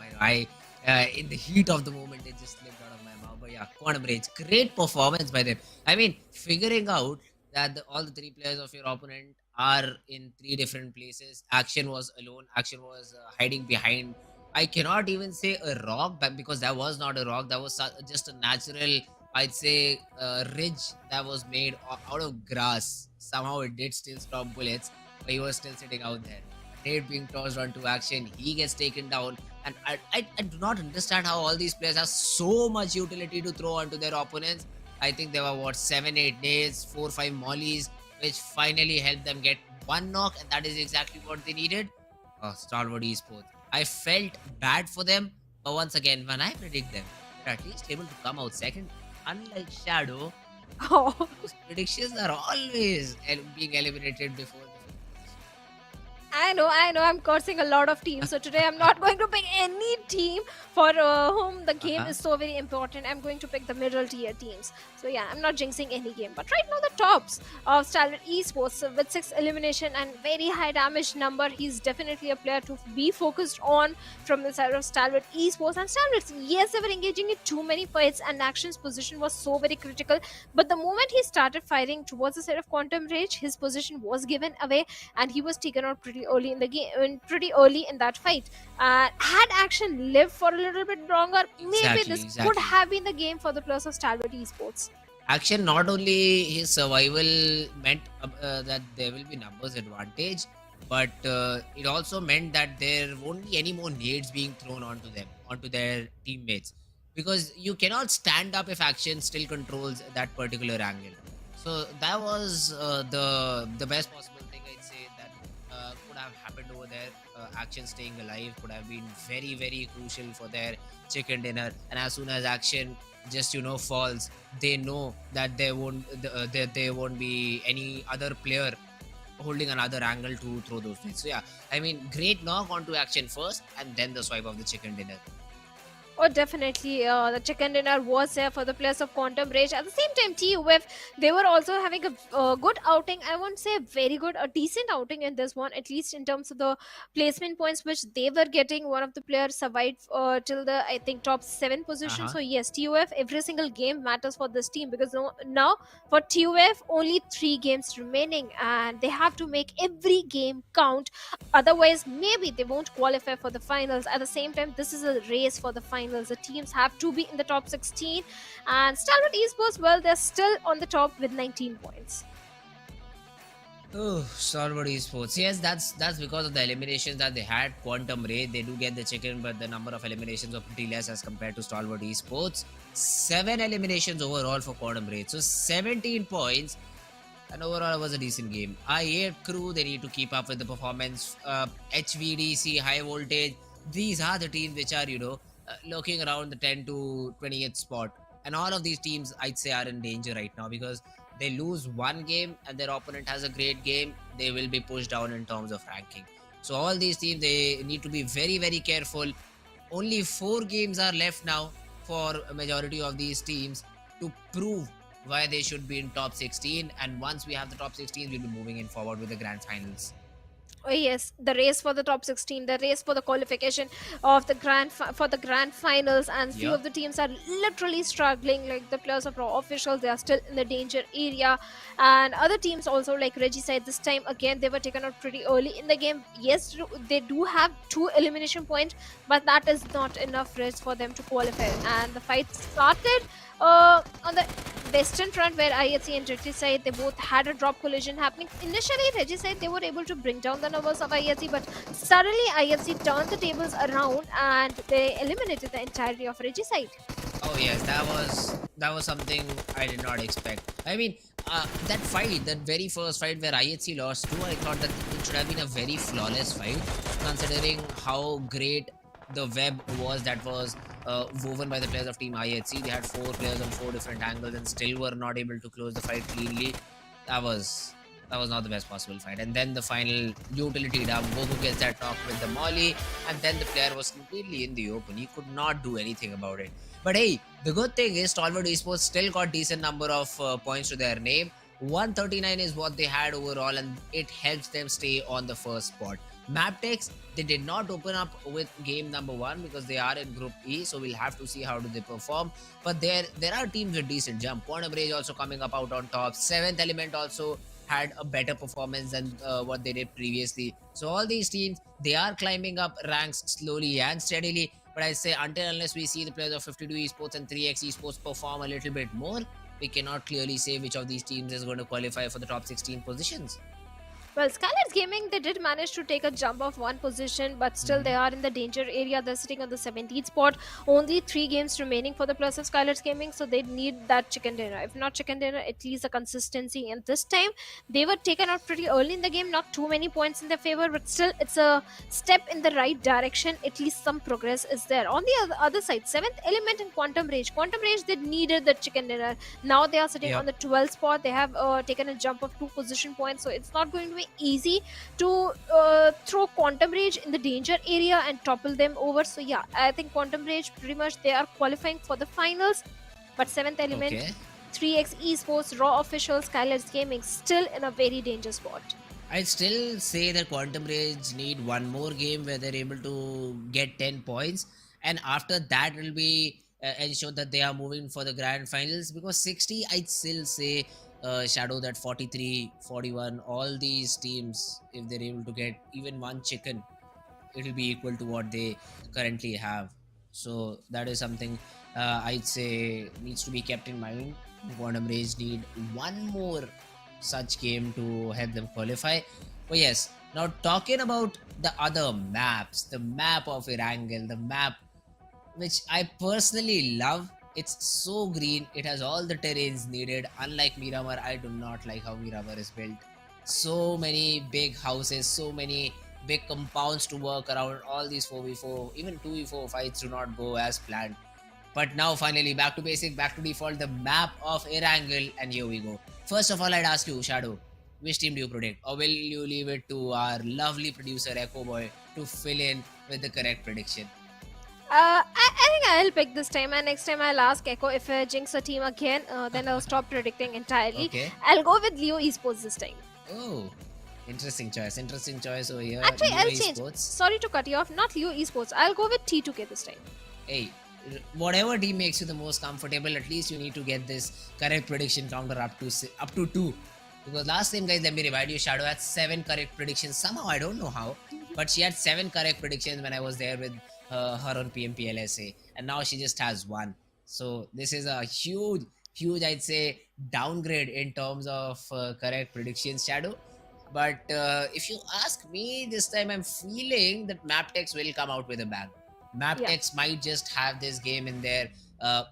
In the heat of the moment, it just slipped out of my mouth. But yeah, Quantum Rage. Great performance by them. I mean, figuring out that all the three players of your opponent are in three different places. Action was alone. Action was hiding behind. I cannot even say a rock, but because that was not a rock. That was just a natural, I'd say, ridge that was made out of grass. Somehow it did still stop bullets, but he was still sitting out there. Nade being tossed onto action, he gets taken down. And I do not understand how all these players have so much utility to throw onto their opponents. I think there were 7, 8 nades, 4, 5 mollies, which finally helped them get one knock, and that is exactly what they needed. Stalwart Esports. I felt bad for them, but once again, when I predict them, they're at least able to come out second. Unlike Shadow, Oh. whose predictions are always being eliminated before. I know, I'm cursing a lot of teams. So today I'm not going to pick any team for whom the game is so very important. I'm going to pick the middle tier teams. So yeah, I'm not jinxing any game. But right now the tops of Stalwart Esports with 6 elimination and very high damage number. He's definitely a player to be focused on from the side of Stalwart Esports. And Stalwart, yes, they were engaging in too many fights and Action's position was so very critical. But the moment he started firing towards the side of Quantum Rage, his position was given away and he was taken out pretty early in the game, pretty early in that fight. Had Action lived for a little bit longer, maybe this could have been the game for the players of Stalwart Esports. Action, not only his survival meant that there will be numbers advantage, but it also meant that there won't be any more nades being thrown onto them, onto their teammates, because you cannot stand up if Action still controls that particular angle. So that was the best possible thing, I'd say, that could have happened over there. Action staying alive could have been very, very crucial for their chicken dinner. And as soon as Action just falls, they know that there won't be any other player holding another angle to throw those things. So yeah, I mean, great knock onto Action first, and then the swipe of the chicken dinner. Oh, definitely. The chicken dinner was there for the players of Quantum Rage. At the same time, TUF, they were also having a good outing. I won't say very good, a decent outing in this one, at least in terms of the placement points which they were getting. One of the players survived till the, I think, top 7 position. So yes, TUF, every single game matters for this team, because now for TUF, only 3 games remaining and they have to make every game count. Otherwise, maybe they won't qualify for the finals. At the same time, this is a race for the finals. The teams have to be in the top 16, and Stalwart Esports, well, they're still on the top with 19 points. Oh, Stalwart Esports. Yes, that's because of the eliminations that they had. Quantum Ray, they do get the chicken, but the number of eliminations are pretty less as compared to Stalwart Esports. 7 eliminations overall for Quantum Ray. So 17 points. And overall, it was a decent game. I8 crew, they need to keep up with the performance. HVDC, Highvoltage, these are the teams which are, lurking around the 10 to 20th spot. And all of these teams, I'd say, are in danger right now, because they lose one game and their opponent has a great game, they will be pushed down in terms of ranking. So all these teams, they need to be very, very careful. Only 4 games are left now for a majority of these teams to prove why they should be in top 16. And once we have the top 16, we'll be moving in forward with the grand finals. Oh yes, the race for the top 16, the race for the qualification of the grand finals, and few of the teams are literally struggling. Like the players of Raw officials, they are still in the danger area, and other teams also, like Regicide, this time again they were taken out pretty early in the game. Yes, they do have 2 elimination points, but that is not enough race for them to qualify. And the fight started on the western front where IHC and Regicide, they both had a drop collision happening. Initially, Regicide, they were able to bring down the numbers of IHC, but suddenly IHC turned the tables around and they eliminated the entirety of Regicide. Oh yes, that was something I did not expect. I mean, that fight, that very first fight where IHC lost too, I thought that it should have been a very flawless fight, considering how great the web was that was woven by the players of Team IHC. They had 4 players on 4 different angles and still were not able to close the fight cleanly. That was not the best possible fight. And then the final utility dump, Goku gets that knock with the molly, and then the player was completely in the open. He could not do anything about it. But hey, the good thing is Stalwart Esports still got decent number of points to their name. 139 is what they had overall, and it helps them stay on the first spot. MABETEX, they did not open up with game number 1 because they are in Group E, so we'll have to see how do they perform. But there are teams with decent jump. Quantum Rage also coming up out on top. 7th Element also had a better performance than what they did previously. So all these teams, they are climbing up ranks slowly and steadily. But I say unless we see the players of 52 Esports and 3x Esports perform a little bit more, we cannot clearly say which of these teams is going to qualify for the top 16 positions. Well, SKYLIGHTZ Gaming, they did manage to take a jump of 1 position, but still they are in the danger area. They're sitting on the 17th spot. Only 3 games remaining for the plus of SKYLIGHTZ Gaming, so they need that chicken dinner. If not chicken dinner, at least a consistency. And this time, they were taken out pretty early in the game. Not too many points in their favor, but still, it's a step in the right direction. At least some progress is there. On the other side, 7th Element and Quantum Rage. Quantum Rage, they needed the chicken dinner. Now they are sitting on the 12th spot. They have taken a jump of 2 position points, so it's not going to be easy to throw Quantum Rage in the danger area and topple them over. So yeah, I think Quantum Rage pretty much they are qualifying for the finals. But 7th Element, 3x Esports, Raw Officials, SKYLIGHTZ Gaming still in a very dangerous spot. I'd still say that Quantum Rage need 1 more game where they're able to get 10 points, and after that it will be ensure that they are moving for the grand finals, because 60 I'd still say Shadow that 43, 41, all these teams, if they're able to get even 1 chicken, it will be equal to what they currently have. So that is something I'd say needs to be kept in mind. Quantum Rage need 1 more such game to help them qualify. But yes, now talking about the other maps, the map of Erangel, the map which I personally love. It's so green, it has all the terrains needed. Unlike Miramar, I do not like how Miramar is built. So many big houses, so many big compounds to work around. All these 4v4, even 2v4 fights do not go as planned. But now finally, back to basic, back to default, the map of Erangel, and here we go. First of all, I'd ask you, Shadow, which team do you predict? Or will you leave it to our lovely producer, Echo Boy, to fill in with the correct prediction? I think I'll pick this time, and next time I'll ask Echo if I jinx a team again, then I'll stop predicting entirely. Okay. I'll go with Leo Esports this time. Oh, interesting choice over here. Actually, Leo I'll change. Esports. Sorry to cut you off, not Leo Esports. I'll go with T2K this time. Hey, whatever team makes you the most comfortable, at least you need to get this correct prediction counter up to 2. Because last time, guys, let me remind you, Shadow had 7 correct predictions. Somehow, I don't know how, but she had 7 correct predictions when I was there with her on PMPL SA, and now she just has 1. So this is a huge, I'd say, downgrade in terms of correct predictions, Shadow. But if you ask me, this time I'm feeling that MABETEX will come out with a bang. MABETEX might just have this game in their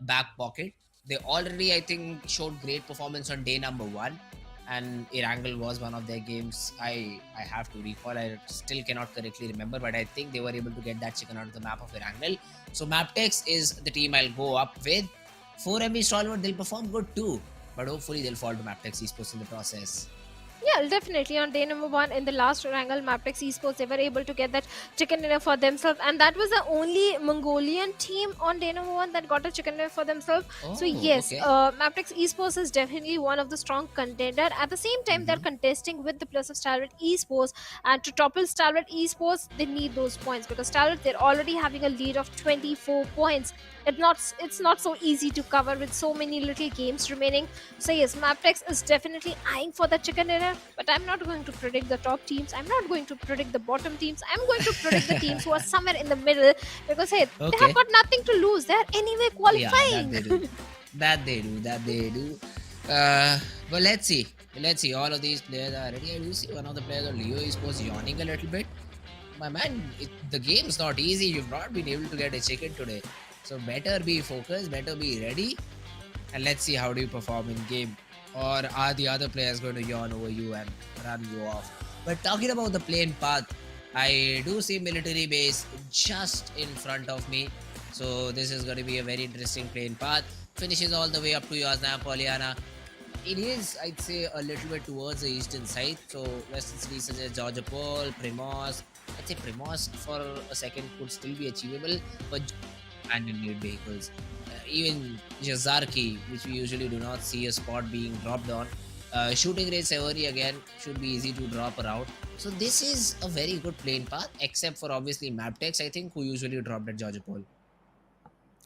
back pocket. They already, I think, showed great performance on day number 1. And Erangel was one of their games. I have to recall, I still cannot correctly remember, but I think they were able to get that chicken out of the map of Erangel. So MABETEX is the team I'll go up with. 4MB Stalwart, they'll perform good too, but hopefully they'll fall to MABETEX Esports in the process. Yeah, definitely. On day number 1 in the last Erangel, MABETEX Esports, they were able to get that chicken dinner for themselves, and that was the only Mongolian team on day number 1 that got a chicken dinner for themselves. So yes, MABETEX Esports is definitely one of the strong contender. At the same time, they're contesting with the plus of Stalwart Esports, and to topple Stalwart Esports, they need those points, because Stalwart, they're already having a lead of 24 points. It's not so easy to cover with so many little games remaining. So yes, MABETEX is definitely eyeing for the chicken dinner, but I'm not going to predict the top teams. I'm not going to predict the bottom teams. I'm going to predict the teams who are somewhere in the middle, because hey, they have got nothing to lose. They're anyway qualifying. Yeah, that they do. That they do. That they do. Uh, but let's see. Let's see. All of these players are ready. I do see one of the players of Leo Esports yawning a little bit. My man, the game's not easy. You've not been able to get a chicken today. So better be focused, better be ready, and let's see how do you perform in game. Or are the other players going to yawn over you and run you off? But talking about the plane path, I do see military base just in front of me. So this is going to be a very interesting plane path. Finishes all the way up to Yasna Poliana. It is, I'd say, a little bit towards the eastern side. So western cities such as Georgia Pole, Primos. I'd say Primos for a second could still be achievable, but companion-made vehicles. Even Jazarki, which we usually do not see a spot being dropped on. Shooting range Severi again should be easy to drop around. So this is a very good plane path, except for obviously MABETEX, I think, who usually dropped at Georgia Pole.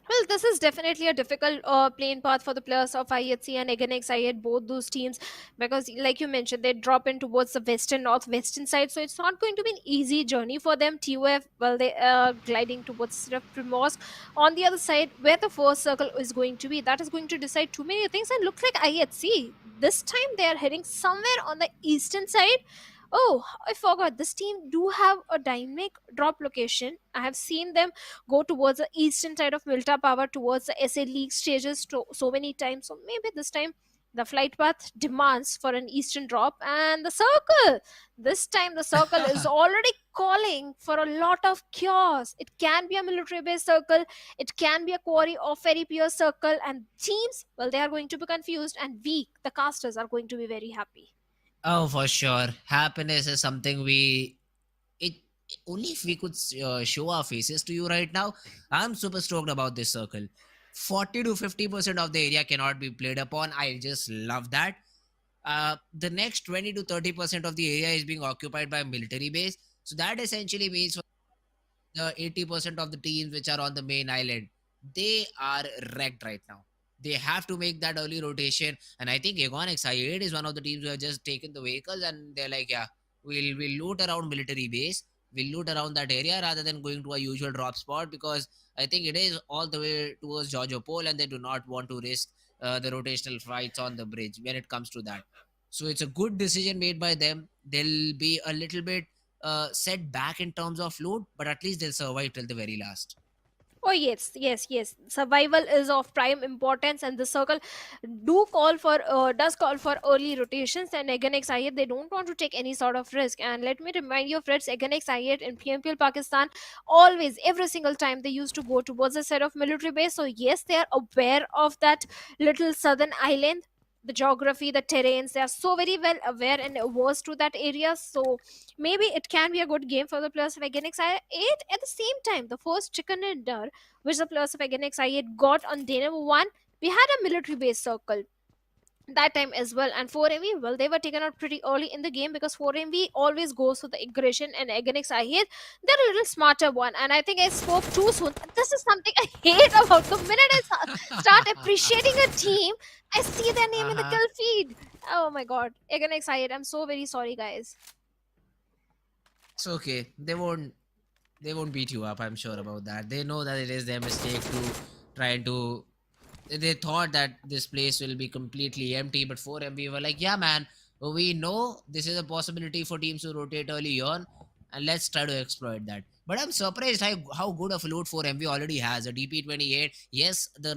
Well, this is definitely a difficult playing path for the players of IHC and Aganex IHC, both those teams, because, like you mentioned, they drop in towards the western, northwestern side, so it's not going to be an easy journey for them. TOF, well, they are gliding towards sort of Primorsk. On the other side, where the first circle is going to be, that is going to decide too many things, and looks like IHC. This time they are heading somewhere on the eastern side. Oh, I forgot. This team do have a dynamic drop location. I have seen them go towards the eastern side of Milta Power towards the SA League stages so many times. So maybe this time the flight path demands for an eastern drop, and the circle. This time the circle is already calling for a lot of chaos. It can be a military base circle, it can be a quarry or ferry pier circle, and teams, well, they are going to be confused, and we, the casters, are going to be very happy. Oh, for sure. Happiness is something it only if we could show our faces to you right now. I'm super stoked about this circle. 40 to 50% of the area cannot be played upon. I just love that. The next 20 to 30% of the area is being occupied by military base. So that essentially means for the 80% of the teams which are on the main island, they are wrecked right now. They have to make that early rotation. And I think Aegon X8 is one of the teams who have just taken the vehicles and they're like, yeah, we'll loot around military base. We'll loot around that area rather than going to a usual drop spot, because I think it is all the way towards Georgia Pole and they do not want to risk the rotational fights on the bridge when it comes to that. So it's a good decision made by them. They'll be a little bit set back in terms of loot, but at least they'll survive till the very last. Oh yes, yes, yes. Survival is of prime importance, and the circle does call for early rotations. And Aganex IHC, they don't want to take any sort of risk. And let me remind you, friends, Aganex IHC in PMPL Pakistan, always every single time they used to go towards a set of military base. So yes, they are aware of that little southern island, the geography, the terrains. They are so very well aware and averse to that area. So maybe it can be a good game for the players of Aganex I8. At the same time, the first chicken dinner which the players of Aganex I8 got on day number 1, we had a military base circle that time as well. And 4MV, well, they were taken out pretty early in the game, because 4MV always goes for the aggression, and Aganex I8, they're a little smarter one. And I think I spoke too soon. This is something I hate about the minute I start appreciating a team, I see their name in the kill feed. Oh my god, Aganex I8, I'm so very sorry, guys. It's okay. They won't beat you up, I'm sure about that. They know that it is their mistake to try to. They thought that this place will be completely empty, but 4MB were like, yeah, man, we know this is a possibility for teams to rotate early on, and let's try to exploit that. But I'm surprised how good of a load 4MB already has. A DP28, yes, the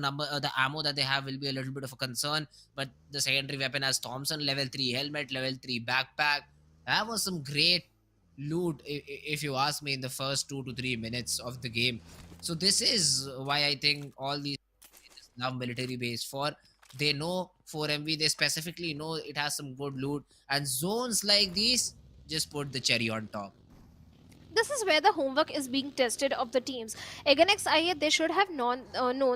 ammo that they have will be a little bit of a concern, but the secondary weapon has Thompson, level 3 helmet, level 3 backpack. That was some great loot, if you ask me, in the first 2 to 3 minutes of the game. So this is why I think all these love military base for. They know 4MV, they specifically know it has some good loot, and zones like these just put the cherry on top. This is where the homework is being tested of the teams. Against IA, they should have known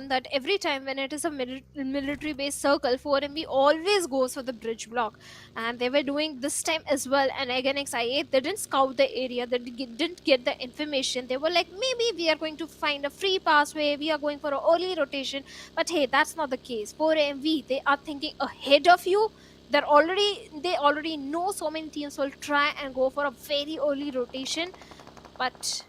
that every time when it is a military based circle, 4MB always goes for the bridge block. And they were doing this time as well. And against IA, they didn't scout the area, they didn't get the information. They were like, maybe we are going to find a free passway, we are going for an early rotation. But hey, that's not the case. 4MV, they are thinking ahead of you. They already know so many teams will try and go for a very early rotation. But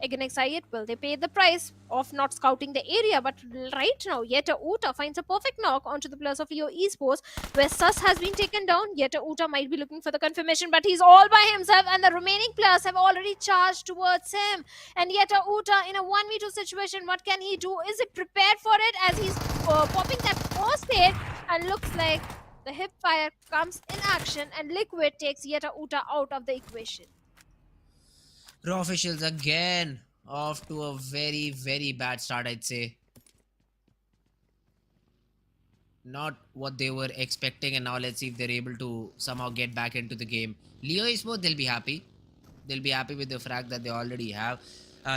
Again, excited, will they pay the price of not scouting the area? But right now, Yeta Uta finds a perfect knock onto the players of Leo Esports, where Sus has been taken down. Yeta Uta might be looking for the confirmation, but he's all by himself, and the remaining players have already charged towards him. And Yeta Uta in a 1v2 situation, what can he do? Is he prepared for it as he's popping that first hit? And looks like the hip fire comes in action, and Liquid takes Yeta Uta out of the equation. Raw officials again off to a very bad start, I'd say. Not what they were expecting, and now let's see if they're able to somehow get back into the game. Leo Esports, they'll be happy. They'll be happy with the fact that they already have.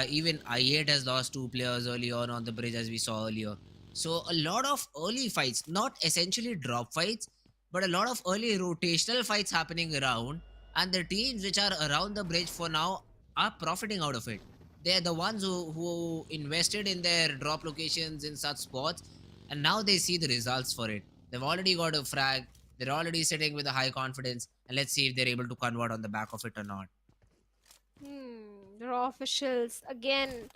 Even i8 has lost 2 players early on the bridge, as we saw earlier. So a lot of early fights, not essentially drop fights, but a lot of early rotational fights happening around, and the teams which are around the bridge for now are profiting out of it. They're the ones who invested in their drop locations in such spots, and now they see the results for it. They've already got a frag, they're already sitting with a high confidence, and let's see if they're able to convert on the back of it or not. Raw officials again.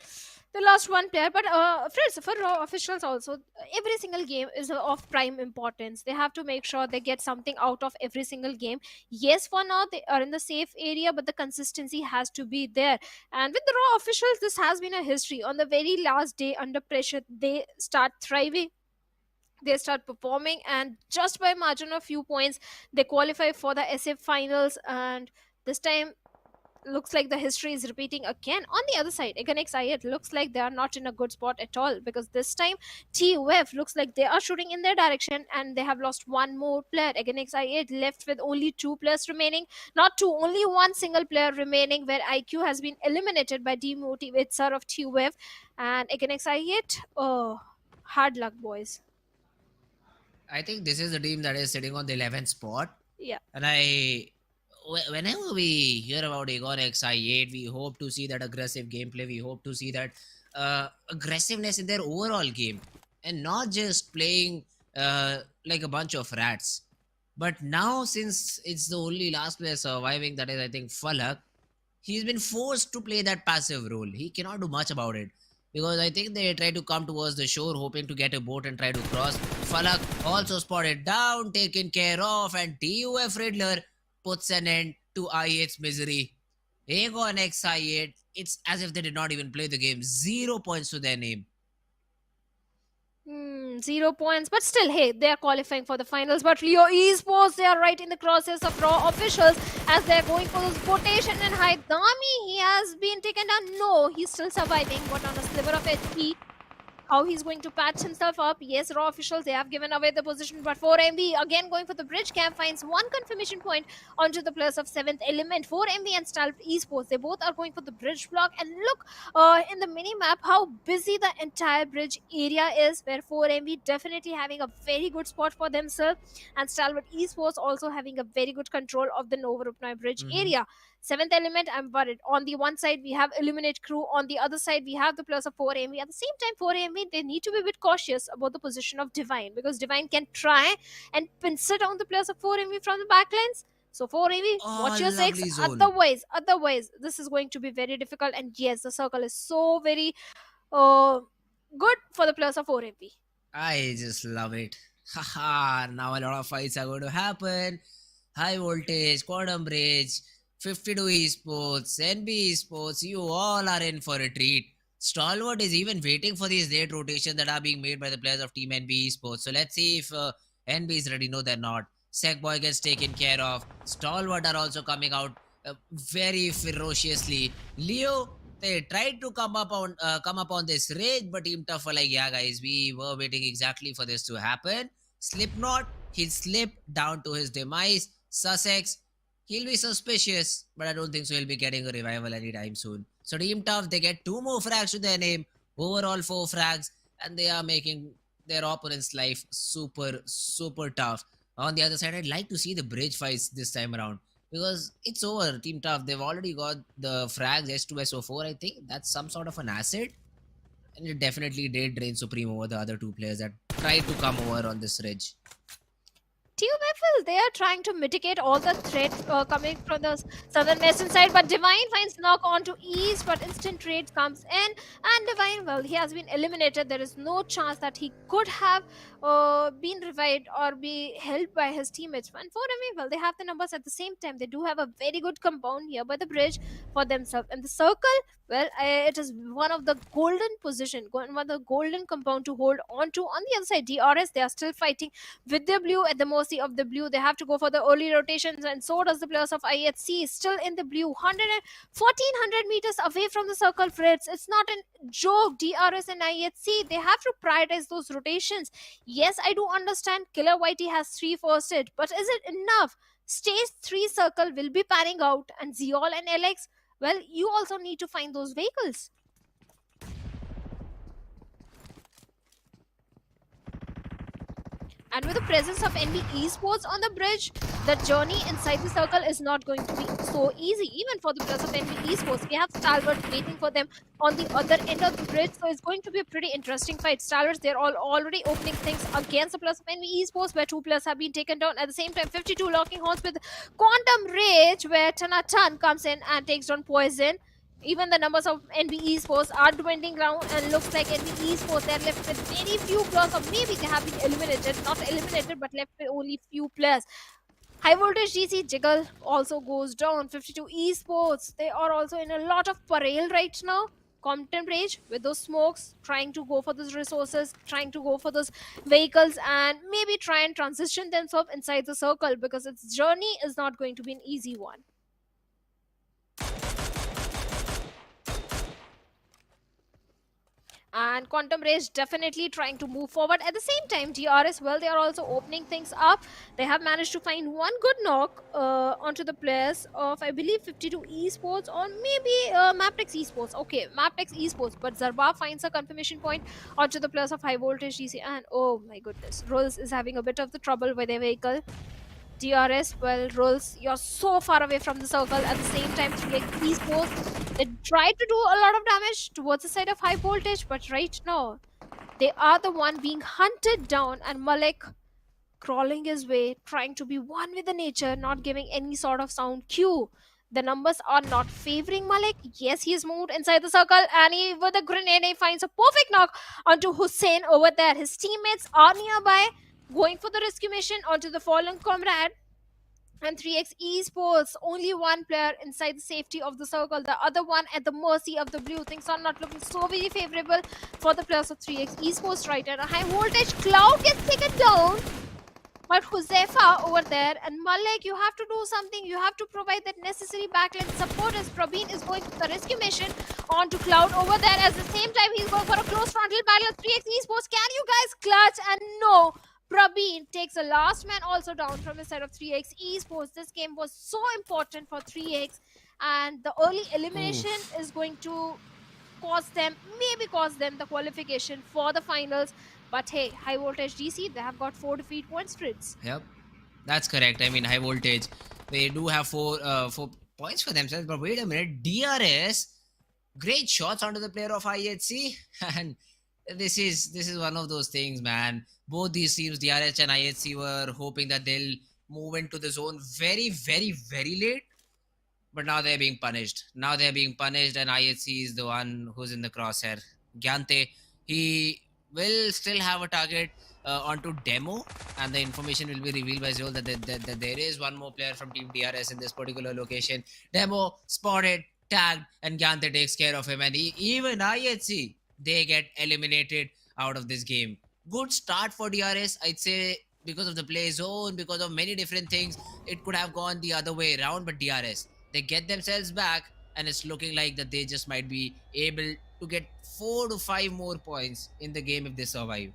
They lost one player, but friends, for raw officials also, every single game is of prime importance. They have to make sure they get something out of every single game. Yes, for now they are in the safe area, but the consistency has to be there. And with the raw officials, this has been a history. On the very last day under pressure, they start thriving, they start performing, and just by margin of few points they qualify for the SF finals. And this time looks like the history is repeating again. On the other side, again it looks like they are not in a good spot at all, because this time TUF looks like they are shooting in their direction, and they have lost one more player. Again, it left with only 2 players remaining, not 2, only one single player remaining, where IQ has been eliminated by Demotivator of TUF. And again, oh, hard luck, boys. I think this is the team that is sitting on the 11th spot. Yeah. And whenever we hear about Aegon XI8, we hope to see that aggressive gameplay. We hope to see that aggressiveness in their overall game, and not just playing like a bunch of rats. But now, since it's the only last player surviving, that is, I think, Falak, he's been forced to play that passive role. He cannot do much about it, because I think they try to come towards the shore hoping to get a boat and try to cross. Falak also spotted down, taken care of, and TUF Riddler puts an end to i8's misery. Aegon XI8, it's as if they did not even play the game. 0 points to their name. 0 points, but still, hey, they are qualifying for the finals. But Leo Esports, they are right in the crosshairs of raw officials as they're going for this quotation. And Haidami, he has been taken down. No, he's still surviving, but on a sliver of HP. How he's going to patch himself up? Yes, raw officials, they have given away the position, but 4MV again going for the bridge camp finds one confirmation point onto the players of 7th element. 4MV and Stalwart Esports, they both are going for the bridge block. And look in the mini map how busy the entire bridge area is, where 4MV definitely having a very good spot for themselves, and Stalwart Esports also having a very good control of the Novorupnoy bridge area. 7th element, I'm worried. On the one side, we have Illuminate crew. On the other side, we have the players of 4MV. At the same time, 4MV, they need to be a bit cautious about the position of Divine, because Divine can try and pincer down the players of 4MV from the backlines. So 4MV, watch your six. Otherwise, this is going to be very difficult. And yes, the circle is so very good for the players of 4MV. I just love it. Haha, now a lot of fights are going to happen. High voltage, Quantum Bridge, 52 Esports, NB Esports, you all are in for a treat. Stalwart is even waiting for these late rotations that are being made by the players of Team NB Esports. So let's see if NB is ready. No, they're not. Sekboy gets taken care of. Stalwart are also coming out very ferociously. Leo, they tried to come up on this rage, but Team Tough were like, yeah guys, we were waiting exactly for this to happen. Slipknot, he'll slip down to his demise. Sussex, he'll be suspicious, but I don't think so he'll be getting a revival anytime soon. So Team Tough, they get 2 more frags to their name, overall 4 frags, and they are making their opponent's life super, super tough. On the other side, I'd like to see the bridge fights this time around, because it's over. Team Tough, they've already got the frags S2, SO4, I think. That's some sort of an asset. And it definitely did drain Supreme over the other 2 players that tried to come over on this ridge. TUBFL, they are trying to mitigate all the threats coming from the southern western side, but Divine finds knock on to east, but instant trade comes in, and Divine, well, he has been eliminated. There is no chance that he could have been revived or be helped by his teammates. And for Remy, well, they have the numbers at the same time. They do have a very good compound here by the bridge for themselves. And the circle, well, it is one of the golden position, one of the golden compound to hold on to. On the other side, DRS, they are still fighting with the blue at the mercy of the blue. They have to go for the early rotations, and so does the players of IHC. Still in the blue, 1400 meters away from the circle, Fritz. It's not a joke. DRS and IHC, they have to prioritize those rotations. Yes, I do understand Killer Whitey has 3 first hit, but is it enough? Stage 3 circle will be panning out, and Zeol and LX, well, you also need to find those vehicles. And with the presence of NB Esports on the bridge, the journey inside the circle is not going to be so easy. Even for the players of NB Esports, we have Stalwart waiting for them on the other end of the bridge. So it's going to be a pretty interesting fight. Stalwarts, they're all already opening things against the players of NB Esports, where 2 players have been taken down. At the same time, 52 locking horns with Quantum Rage, where Tanatan comes in and takes down Poison. Even the numbers of NB Esports are dwindling down, and looks like NB Esports, they're left with very few players, or maybe they have been eliminated, not eliminated, but left with only few players. Highvoltage DC Jiggle also goes down. 52 Esports, they are also in a lot of parallel right now. Compton Rage with those smokes, trying to go for those resources, trying to go for those vehicles, and maybe try and transition themselves inside the circle, because its journey is not going to be an easy one. And Quantum Rage definitely trying to move forward. At the same time, DRS, well, they are also opening things up. They have managed to find one good knock onto the players of, I believe, 52 Esports, or maybe MABETEX Esports. Okay, MABETEX Esports. But Zarba finds a confirmation point onto the players of Highvoltage DC. And oh my goodness, Rolls is having a bit of the trouble with their vehicle. DRS, well, Rolls, you're so far away from the circle. At the same time, 3x Esports, they tried to do a lot of damage towards the side of Highvoltage, but right now, they are the one being hunted down, and Malik crawling his way, trying to be one with the nature, not giving any sort of sound cue. The numbers are not favoring Malik. Yes, he is moved inside the circle, and he, with a grenade, he finds a perfect knock onto Hussein over there. His teammates are nearby, going for the rescue mission onto the fallen comrade. And 3x Esports, only one player inside the safety of the circle, the other one at the mercy of the blue. Things are not looking so very favorable for the players of 3x Esports right now. Highvoltage Cloud gets taken down, but Josefa over there, and Malik, you have to do something. You have to provide that necessary backline support, as Praveen is going for the rescue mission onto Cloud over there. At the same time, he's going for a close frontal battle. 3x Esports, can you guys clutch? And no, Praveen takes the last man also down from the side of 3x Esports. This game was so important for 3x, and the early elimination is going to maybe cause them the qualification for the finals. But hey, Highvoltage DC, they have got 4 defeat points, Fritz. Yep, that's correct. I mean, Highvoltage, they do have 4 points for themselves. But wait a minute, DRS, great shots onto the player of IHC, and this is one of those things, man. Both these teams, DRS and IHC, were hoping that they'll move into the zone very, very, very late. But now they're being punished. And IHC is the one who's in the crosshair. Gyante, he will still have a target onto Demo, and the information will be revealed by Zol that there is one more player from Team DRS in this particular location. Demo spotted, tagged, and Gyante takes care of him. And even IHC, they get eliminated out of this game. Good start for DRS, I'd say, because of the play zone, because of many different things. It could have gone the other way around, but DRS, they get themselves back, and it's looking like that they just might be able to get 4 to 5 more points in the game if they survive.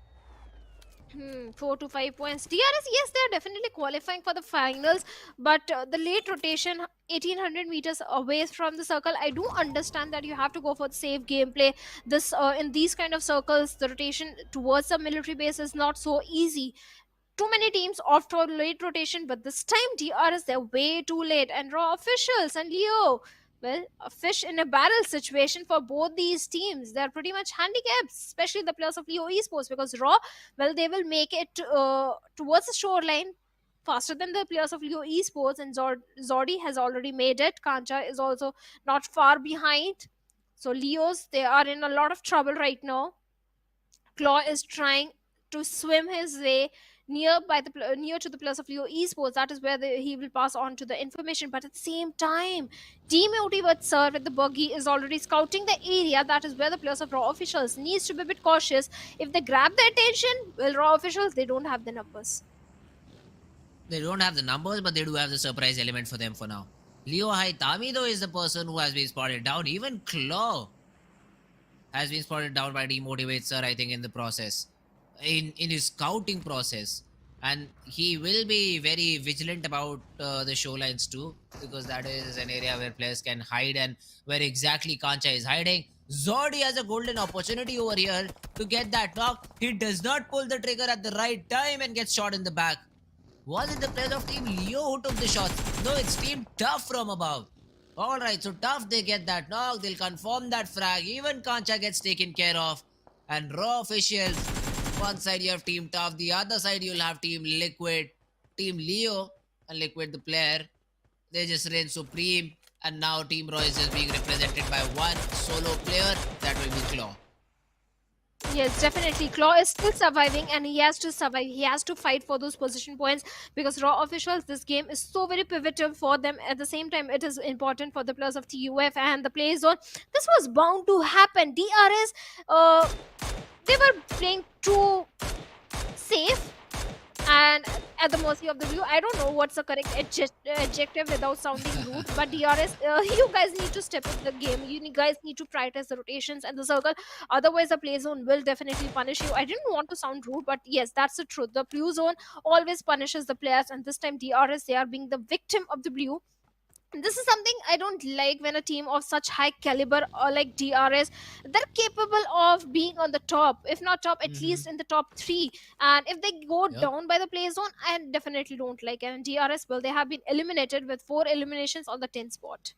4 to 5 points. DRS, yes, they're definitely qualifying for the finals, but the late rotation, 1800 meters away from the circle, I do understand that you have to go for the safe gameplay. This in these kind of circles, the rotation towards the military base is not so easy. Too many teams opt for late rotation, but this time DRS, they're way too late. And Raw officials and Leo, well, a fish in a barrel situation for both these teams. They're pretty much handicapped, especially the players of Leo Esports, because Raw, well, they will make it towards the shoreline, faster than the players of Leo Esports, and Zordi has already made it. Kancha is also not far behind. So Leos, they are in a lot of trouble right now. Claw is trying to swim his way near to the players of Leo Esports. That is where he will pass on to the information. But at the same time, Team Motivate Sir with the buggy is already scouting the area. That is where the players of Raw officials needs to be a bit cautious. If they grab the attention, well, Raw officials, they don't have the numbers. They don't have the numbers, but they do have the surprise element for them for now. Leo Haitami, though, is the person who has been spotted down. Even Claw has been spotted down by Demotivate Sir, I think, in the process. In his scouting process. And he will be very vigilant about the showlines too, because that is an area where players can hide and where exactly Kancha is hiding. Zordi has a golden opportunity over here to get that knock. He does not pull the trigger at the right time and gets shot in the back. Was it the players of Team Leo who took the shots? No, it's Team Tough from above. Alright, so Tough, they get that knock. They'll confirm that frag. Even Kancha gets taken care of. And Raw officials, one side you have Team Tough, the other side you'll have Team Liquid, Team Leo, and Liquid the player. They just reign supreme. And now Team Raw is just being represented by one solo player. That will be Claw. Yes, definitely. Claw is still surviving and he has to survive. He has to fight for those position points because Raw officials, this game is so very pivotal for them. At the same time, it is important for the players of TUF and the play zone. This was bound to happen. DRS, they were playing too safe and at the mercy of the view. I don't know what's the correct adjective without sounding rude, but DRS, you guys need to step up the game. You guys need to prioritize the rotations and the circle. Otherwise, the play zone will definitely punish you. I didn't want to sound rude, but yes, that's the truth. The blue zone always punishes the players, and this time DRS, they are being the victim of the blue. This is something I don't like when a team of such high caliber or like DRS, they're capable of being on the top, if not top, at least in the top 3. And if they go down by the play zone, I definitely don't like it. And DRS, well, they have been eliminated with 4 eliminations on the 10th spot.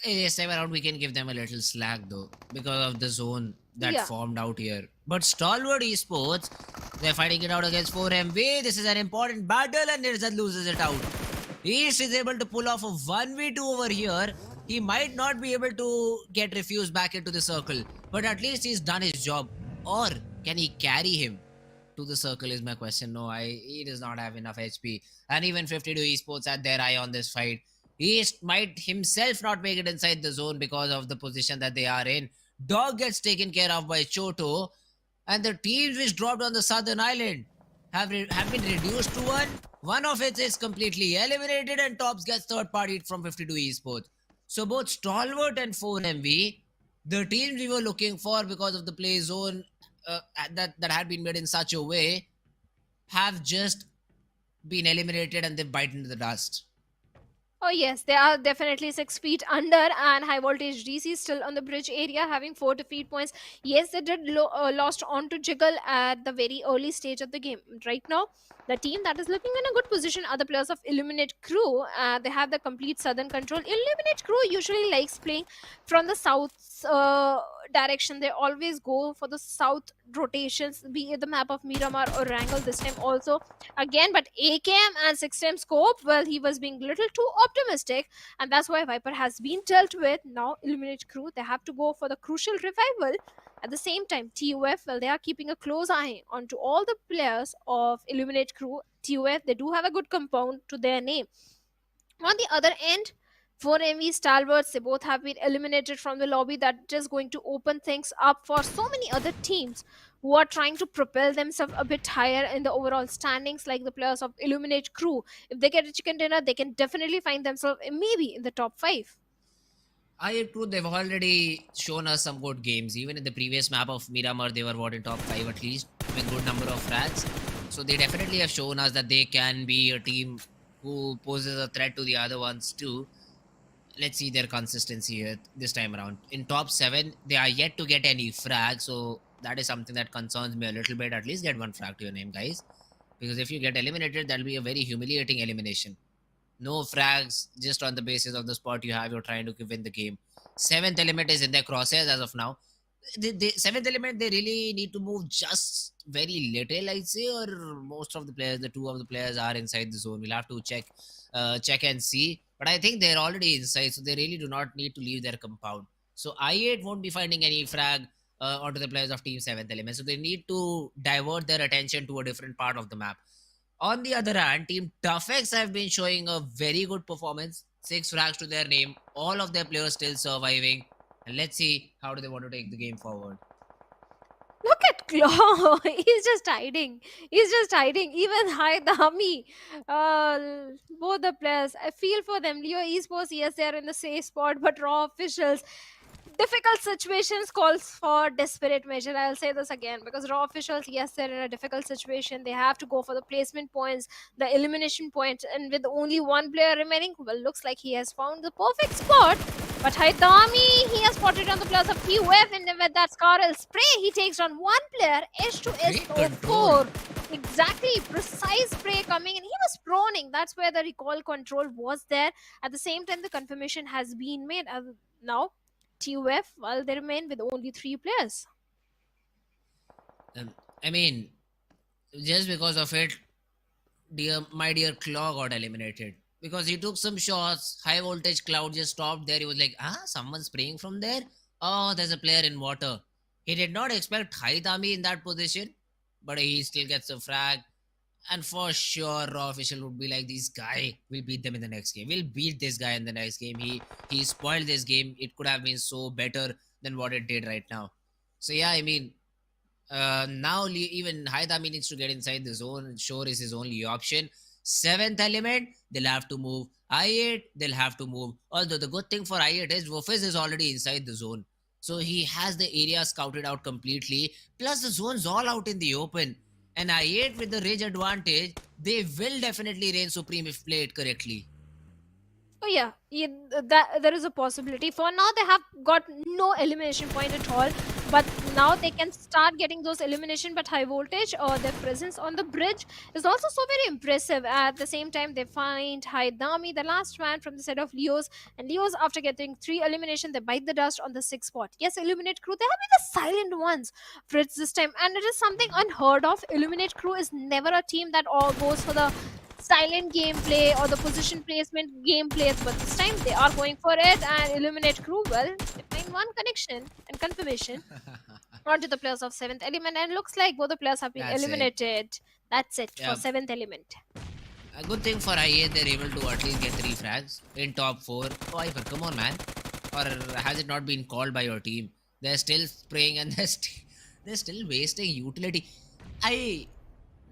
This time around, we can give them a little slack though, because of the zone that formed out here. But Stalwart Esports, they're fighting it out against 4MV. This is an important battle, and Nirzad loses it out. East is able to pull off a 1v2 over here. He might not be able to get refused back into the circle, but at least he's done his job. Or can he carry him to the circle is my question. No, he does not have enough HP. And even 52 Esports had their eye on this fight. East might himself not make it inside the zone because of the position that they are in. Dog gets taken care of by Choto. And the teams which dropped on the southern island have been reduced to one. One of it is completely eliminated and Tops gets third party from 52 Esports. So both Stalwart and 4MV, the teams we were looking for because of the play zone that had been made in such a way, have just been eliminated and they've bitten into the dust. Oh yes, they are definitely 6 feet under, and Highvoltage DC still on the bridge area having 4 defeat points. Yes, they did lost on to Jiggle at the very early stage of the game. Right now, the team that is looking in a good position are the players of Illuminate Crew. They have the complete southern control. Illuminate Crew usually likes playing from the south direction. They always go for the south rotations, be it the map of Miramar or Erangel this time also. Again, but AKM and 6M Scope, well, he was being a little too optimistic, and that's why Viper has been dealt with. Now, Illuminate Crew, they have to go for the crucial revival. At the same time, TUF, well, they are keeping a close eye onto all the players of Illuminate Crew. TUF, they do have a good compound to their name. On the other end, 4MV Stalwarts, they both have been eliminated from the lobby. That is going to open things up for so many other teams who are trying to propel themselves a bit higher in the overall standings, like the players of Illuminate Crew. If they get a chicken dinner, they can definitely find themselves maybe in the top 5. True, they've already shown us some good games. Even in the previous map of Miramar, they were in top 5 at least, with good number of frags. So they definitely have shown us that they can be a team who poses a threat to the other ones too. Let's see their consistency here this time around. In top 7, they are yet to get any frag, so that is something that concerns me a little bit. At least get 1 frag to your name, guys. Because if you get eliminated, that'll be a very humiliating elimination. No frags, just on the basis of the spot you have, you're trying to win the game. 7th element is in their crosshairs as of now. The seventh element, they really need to move just very little, I'd say, or most of the players, the two of the players are inside the zone. We'll have to check and see. But I think they're already inside, so they really do not need to leave their compound. So I8 won't be finding any frag onto the players of Team 7th Element. So they need to divert their attention to a different part of the map. On the other hand, Team ToughX have been showing a very good performance. 6 frags to their name. All of their players still surviving. And let's see how do they want to take the game forward. Look at Claw. He's just hiding. He's just hiding. Even Haidami. Both the players. I feel for them. Leo Esports, yes, they're in the safe spot, but Raw officials. Difficult situations calls for desperate measure. I'll say this again because Raw officials, yes, they're in a difficult situation. They have to go for the placement points, the elimination points, and with only one player remaining, well, looks like he has found the perfect spot. But Haitami, he has spotted on the players of PUF, and then with that Scarlet spray, he takes on one player, Great control. S2S04. Exactly, precise spray coming, and he was proning. That's where the recoil control was there. At the same time, the confirmation has been made. Now, TUF, well, they remain with only 3 players. I mean, just because of it, my dear Claw got eliminated. Because he took some shots, high voltage cloud just stopped there. He was like, someone's spraying from there? Oh, there's a player in water. He did not expect Haitami in that position, but he still gets a frag. And for sure, Raw official would be like, this guy will beat them in the next game. We'll beat this guy in the next game. He spoiled this game. It could have been so better than what it did right now. So yeah, I mean, now even Haidami needs to get inside the zone. Shore is his only option. 7th element, they'll have to move. I8, they'll have to move. Although the good thing for I8 is Wofis is already inside the zone. So he has the area scouted out completely. Plus the zone's all out in the open. And I8 with the rage advantage, they will definitely reign supreme if played correctly. Oh yeah, that there is a possibility. For now, they have got no elimination point at all. But now they can start getting those elimination. But high voltage or their presence on the bridge is also so very impressive. At the same time, they find Haidami, the last man from the set of Leos. And Leos, after getting 3 elimination, they bite the dust on the 6th spot. Yes, eliminate crew. They have been the silent ones for it this time, and it is something unheard of. Eliminate crew is never a team that all goes for the silent gameplay or the position placement gameplays, but this time they are going for it and eliminate crew. Well, they find one connection and confirmation onto the players of 7th element, and looks like both the players have been That's it. eliminated. That's it Yeah. for 7th element. A good thing for I8, they're able to at least get 3 frags in top 4. Oh, Iper, come on, man. Or has it not been called by your team? They're still spraying and they're still wasting utility.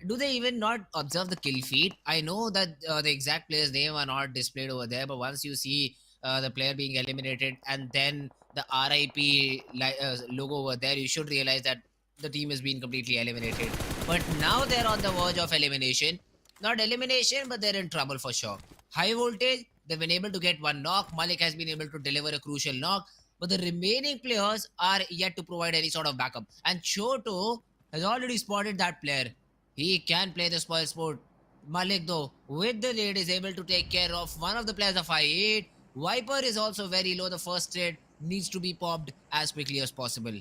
Do they even not observe the kill feed? I know that the exact player's name are not displayed over there, but once you see the player being eliminated and then the RIP logo over there, you should realize that the team has been completely eliminated. But now they're on the verge of elimination. Not elimination, but they're in trouble for sure. High voltage, they've been able to get 1 knock. Malik has been able to deliver a crucial knock. But the remaining players are yet to provide any sort of backup. And Choto has already spotted that player. He can play the spoil sport. Malik, though, with the raid, is able to take care of one of the players of I8. Viper is also very low. The first trade needs to be popped as quickly as possible.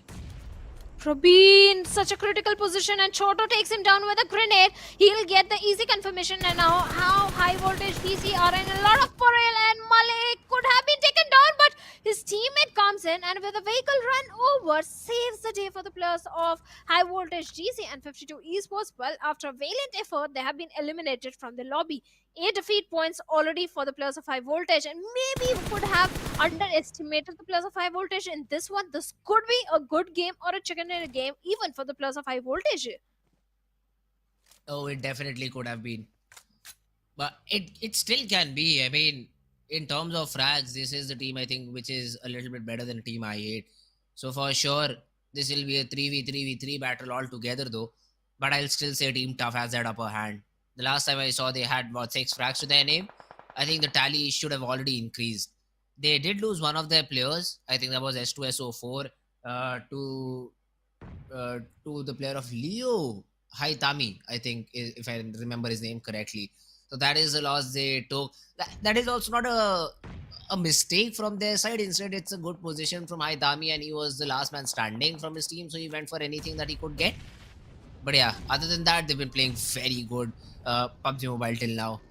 Probeen, such a critical position, and Choto takes him down with a grenade. He'll get the easy confirmation, and now how high voltage DC are in a lot of peril, and Malik could have been taken down, but his teammate comes in and with a vehicle run over, saves the day for the players of high voltage DC and 52 Esports. Well, after valiant effort, they have been eliminated from the lobby. 8 defeat points already for the players of high voltage, and maybe we could have underestimated the players of high voltage in this one. This could be a good game or a chicken dinner game even for the players of high voltage. Oh, it definitely could have been. But it still can be. I mean, in terms of frags, this is the team I think which is a little bit better than Team I8. So for sure, this will be a 3v3v3 battle altogether though. But I'll still say Team Tough has that upper hand. The last time I saw they had about 6 frags to their name. I think the tally should have already increased. They did lose one of their players. I think that was S2S04 to the player of Leo Haitami, I think, if I remember his name correctly. So that is a loss they took. That is also not a mistake from their side. Instead, it's a good position from Haidami, and he was the last man standing from his team, so he went for anything that he could get. But yeah, other than that, they've been playing very good PUBG Mobile till now.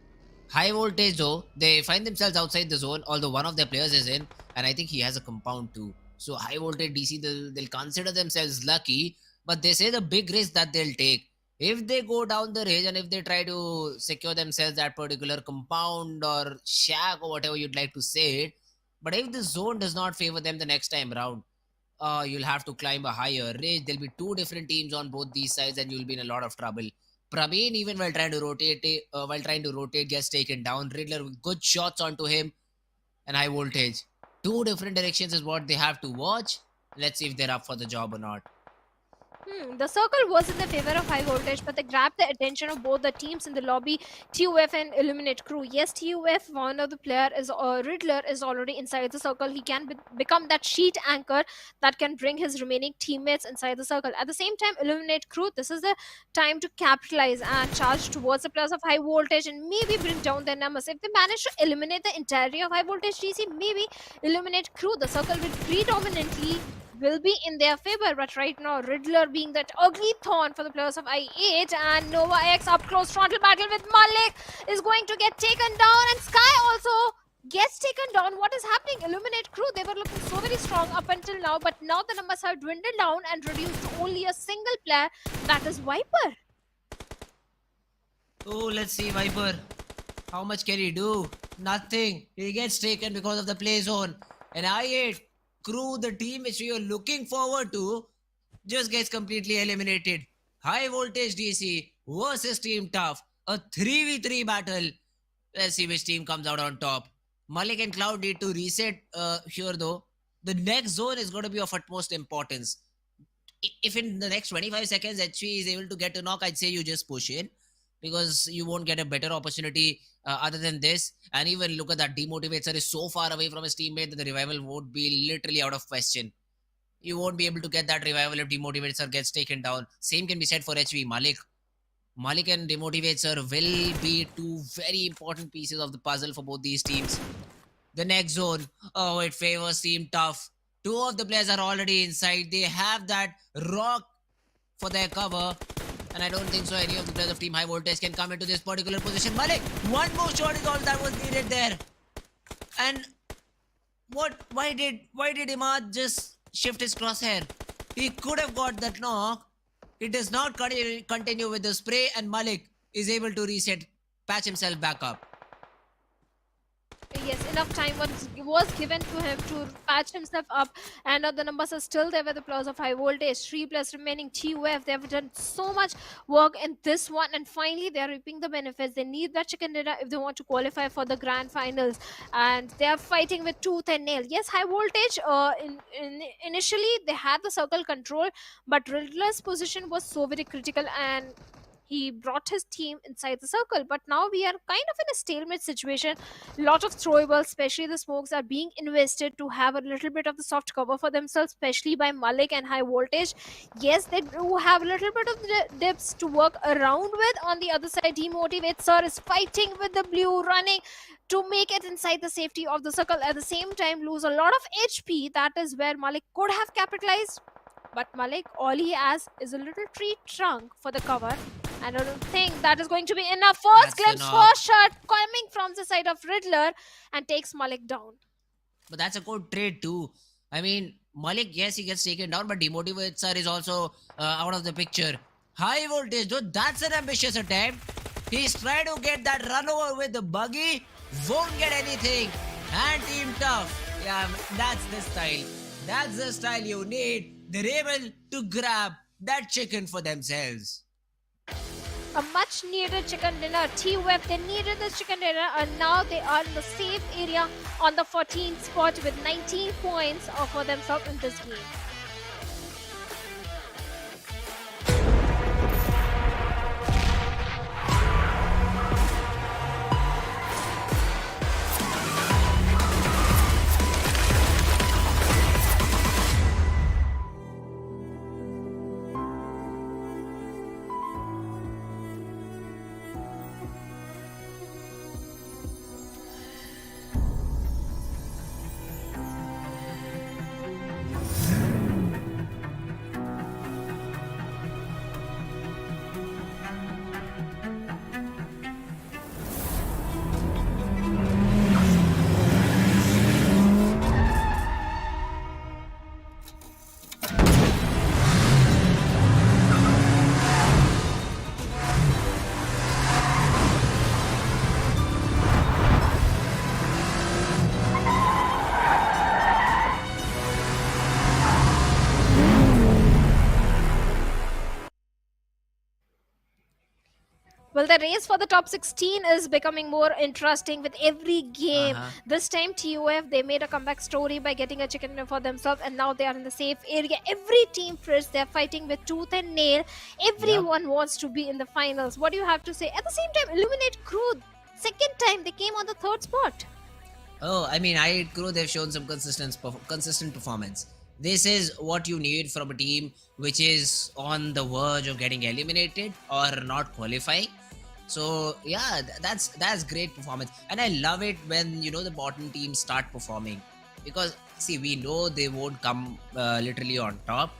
Highvoltage though, they find themselves outside the zone, although one of their players is in, and I think he has a compound too. So Highvoltage DC, they'll consider themselves lucky, but they say the big risk that they'll take. If they go down the range and if they try to secure themselves that particular compound or shack or whatever you'd like to say it, but if the zone does not favor them the next time round, you'll have to climb a higher ridge. There'll be two different teams on both these sides, and you'll be in a lot of trouble. Praveen, even while trying to rotate, gets taken down. Riddler with good shots onto him, and Highvoltage. Two different directions is what they have to watch. Let's see if they're up for the job or not. The circle was in the favor of Highvoltage, but they grabbed the attention of both the teams in the lobby, TUF and Illuminate Crew. Yes, TUF, one of the player is Riddler is already inside the circle. He can become that sheet anchor that can bring his remaining teammates inside the circle. At the same time, Illuminate Crew, this is the time to capitalize and charge towards the players of Highvoltage and maybe bring down their numbers. If they manage to eliminate the entirety of Highvoltage DC, maybe Illuminate Crew, the circle will predominantly will be in their favor, but right now Riddler being that ugly thorn for the players of I8, and Nova X up close frontal battle with Malik is going to get taken down, and Sky also gets taken down. What is happening? Illuminate Crew, they were looking so very strong up until now, but now the numbers have dwindled down and reduced to only a single player, that is Viper. Oh, let's see Viper. How much can he do? Nothing. He gets taken because of the play zone. And I8 Crew, the team which we are looking forward to, just gets completely eliminated. Highvoltage DC versus Team Tough. A 3v3 battle. Let's see which team comes out on top. Malik and Cloud need to reset here though. The next zone is going to be of utmost importance. If in the next 25 seconds HV is able to get a knock, I'd say you just push in, because you won't get a better opportunity other than this. And even look at that, Demotivator is so far away from his teammate that the revival would be literally out of question. You won't be able to get that revival if Demotivator gets taken down. Same can be said for HV. Malik and Demotivator will be two very important pieces of the puzzle for both these teams. The next zone, oh, it favors Team Tough. Two of the players are already inside. They have that rock for their cover. And I don't think so any of the players of Team Highvoltage can come into this particular position. Malik, one more shot is all that was needed there. And why did Imad just shift his crosshair? He could have got that knock. He does not continue with the spray, and Malik is able to reset, patch himself back up. Yes, enough time was given to him to patch himself up, and the numbers are still there with the players of Highvoltage. 3 plus remaining TUF. They have done so much work in this one, and finally they are reaping the benefits. They need that chicken dinner if they want to qualify for the grand finals, and they are fighting with tooth and nail. Yes, Highvoltage initially they had the circle control, but Riddler's position was so very critical, and he brought his team inside the circle. But now we are kind of in a stalemate situation. Lot of throwables, especially the smokes, are being invested to have a little bit of the soft cover for themselves, especially by Malik and Highvoltage. Yes, they do have a little bit of the dips to work around with. On the other side, Demotivator is fighting with the blue, running to make it inside the safety of the circle. At the same time, lose a lot of HP. That is where Malik could have capitalized. But Malik, all he has is a little tree trunk for the cover. And I don't think that is going to be enough. First glimpse, first shot coming from the side of Riddler and takes Malik down. But that's a good trade too. I mean, Malik, yes, he gets taken down, but Demotivator is also out of the picture. Highvoltage, though, that's an ambitious attempt. He's trying to get that run over with the buggy. Won't get anything. And Team Tough. Yeah, that's the style. That's the style you need. They're able to grab that chicken for themselves. A much needed chicken dinner. TUF, they needed this chicken dinner, and now they are in the safe area on the 14th spot with 19 points for themselves in this game. Well, the race for the top 16 is becoming more interesting with every game. Uh-huh. This time, TUF, they made a comeback story by getting a chicken dinner for themselves, and now they are in the safe area. Every team, Fritz, they're fighting with tooth and nail. Yep. Everyone wants to be in the finals. What do you have to say? At the same time, Illuminate Crew, second time, they came on the third spot. Oh, I mean, I Crew, they've shown some consistent performance. This is what you need from a team which is on the verge of getting eliminated or not qualifying. So yeah, that's great performance, and I love it when the bottom teams start performing, because see, we know they won't come literally on top,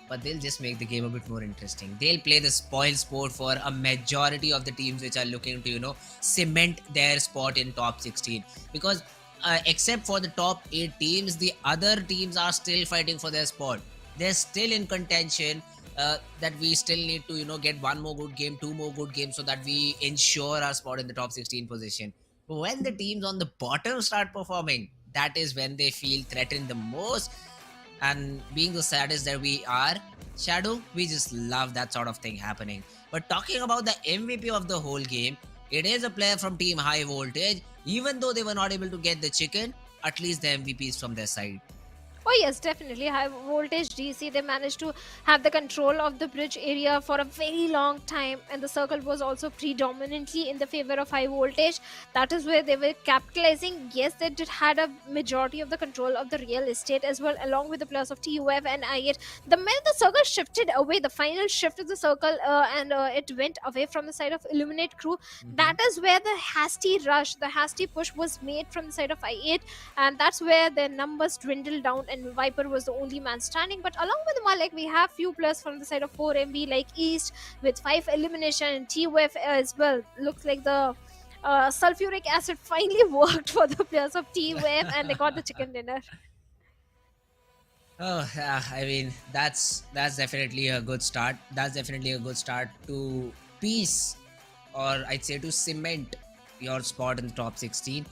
but they'll just make the game a bit more interesting. They'll play the spoil sport for a majority of the teams which are looking to cement their spot in top 16, because except for the top 8 teams, the other teams are still fighting for their spot. They're still in contention. That we still need to get one more good game, two more good games, so that we ensure our spot in the top 16 position. But when the teams on the bottom start performing, that is when they feel threatened the most. And being the saddest that we are, Shadow, we just love that sort of thing happening. But talking about the MVP of the whole game, it is a player from Team Highvoltage. Even though they were not able to get the chicken, at least the MVP is from their side. Oh yes, definitely. Highvoltage DC, they managed to have the control of the bridge area for a very long time, and the circle was also predominantly in the favor of Highvoltage. That is where they were capitalizing. Yes, they did had a majority of the control of the real estate as well, along with the players of TUF and I8. The minute the circle shifted away, the final shift of the circle, and it went away from the side of Illuminate Crew. That is where the hasty rush, the hasty push was made from the side of I8, and that's where their numbers dwindled down, and Viper was the only man standing. But along with Malik, we have few players from the side of 4MB like East with 5 elimination, and TUF as well. Looks like the sulfuric acid finally worked for the players of TUF, and they got the chicken dinner. Oh, yeah, I mean, that's definitely a good start. That's definitely a good start to piece, or I'd say to cement your spot in the top 16.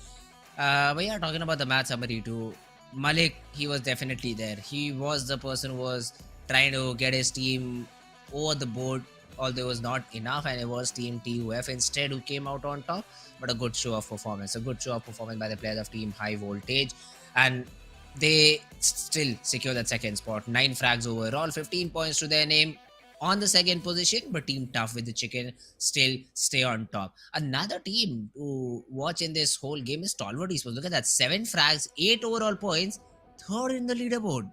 But yeah, talking about the match summary too, Malik, he was definitely there. He was the person who was trying to get his team over the board, although it was not enough, and it was Team TUF instead who came out on top. But a good show of performance, by the players of Team Highvoltage, and they still secure that second spot. 9 frags overall, 15 points to their name on the second position, but Team Tough with the chicken still stay on top. Another team to watch in this whole game is Stalwart Esports. Look at that, 7 frags, 8 overall points, third in the leaderboard.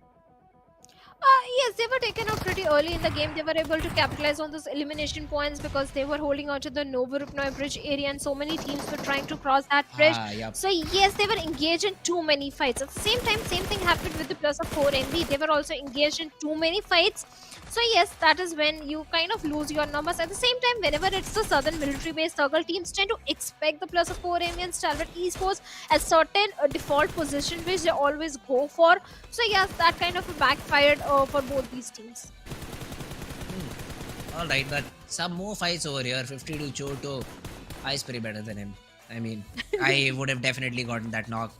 Yes, they were taken out pretty early in the game. They were able to capitalize on those elimination points because they were holding on to the Novorupnoy bridge area, and so many teams were trying to cross that bridge. Yep. So yes, they were engaged in too many fights. At the same time, same thing happened with the players of 4MB. They were also engaged in too many fights. So yes, that is when you kind of lose your numbers. At the same time, whenever it's the southern military-based circle, teams tend to expect the players of 4MB and Stalwart Esports as certain default position which they always go for. So yes, that kind of backfired for both these teams. Alright, but some more fights over here. 52 Choto. I's pretty better than him. I mean, I would have definitely gotten that knock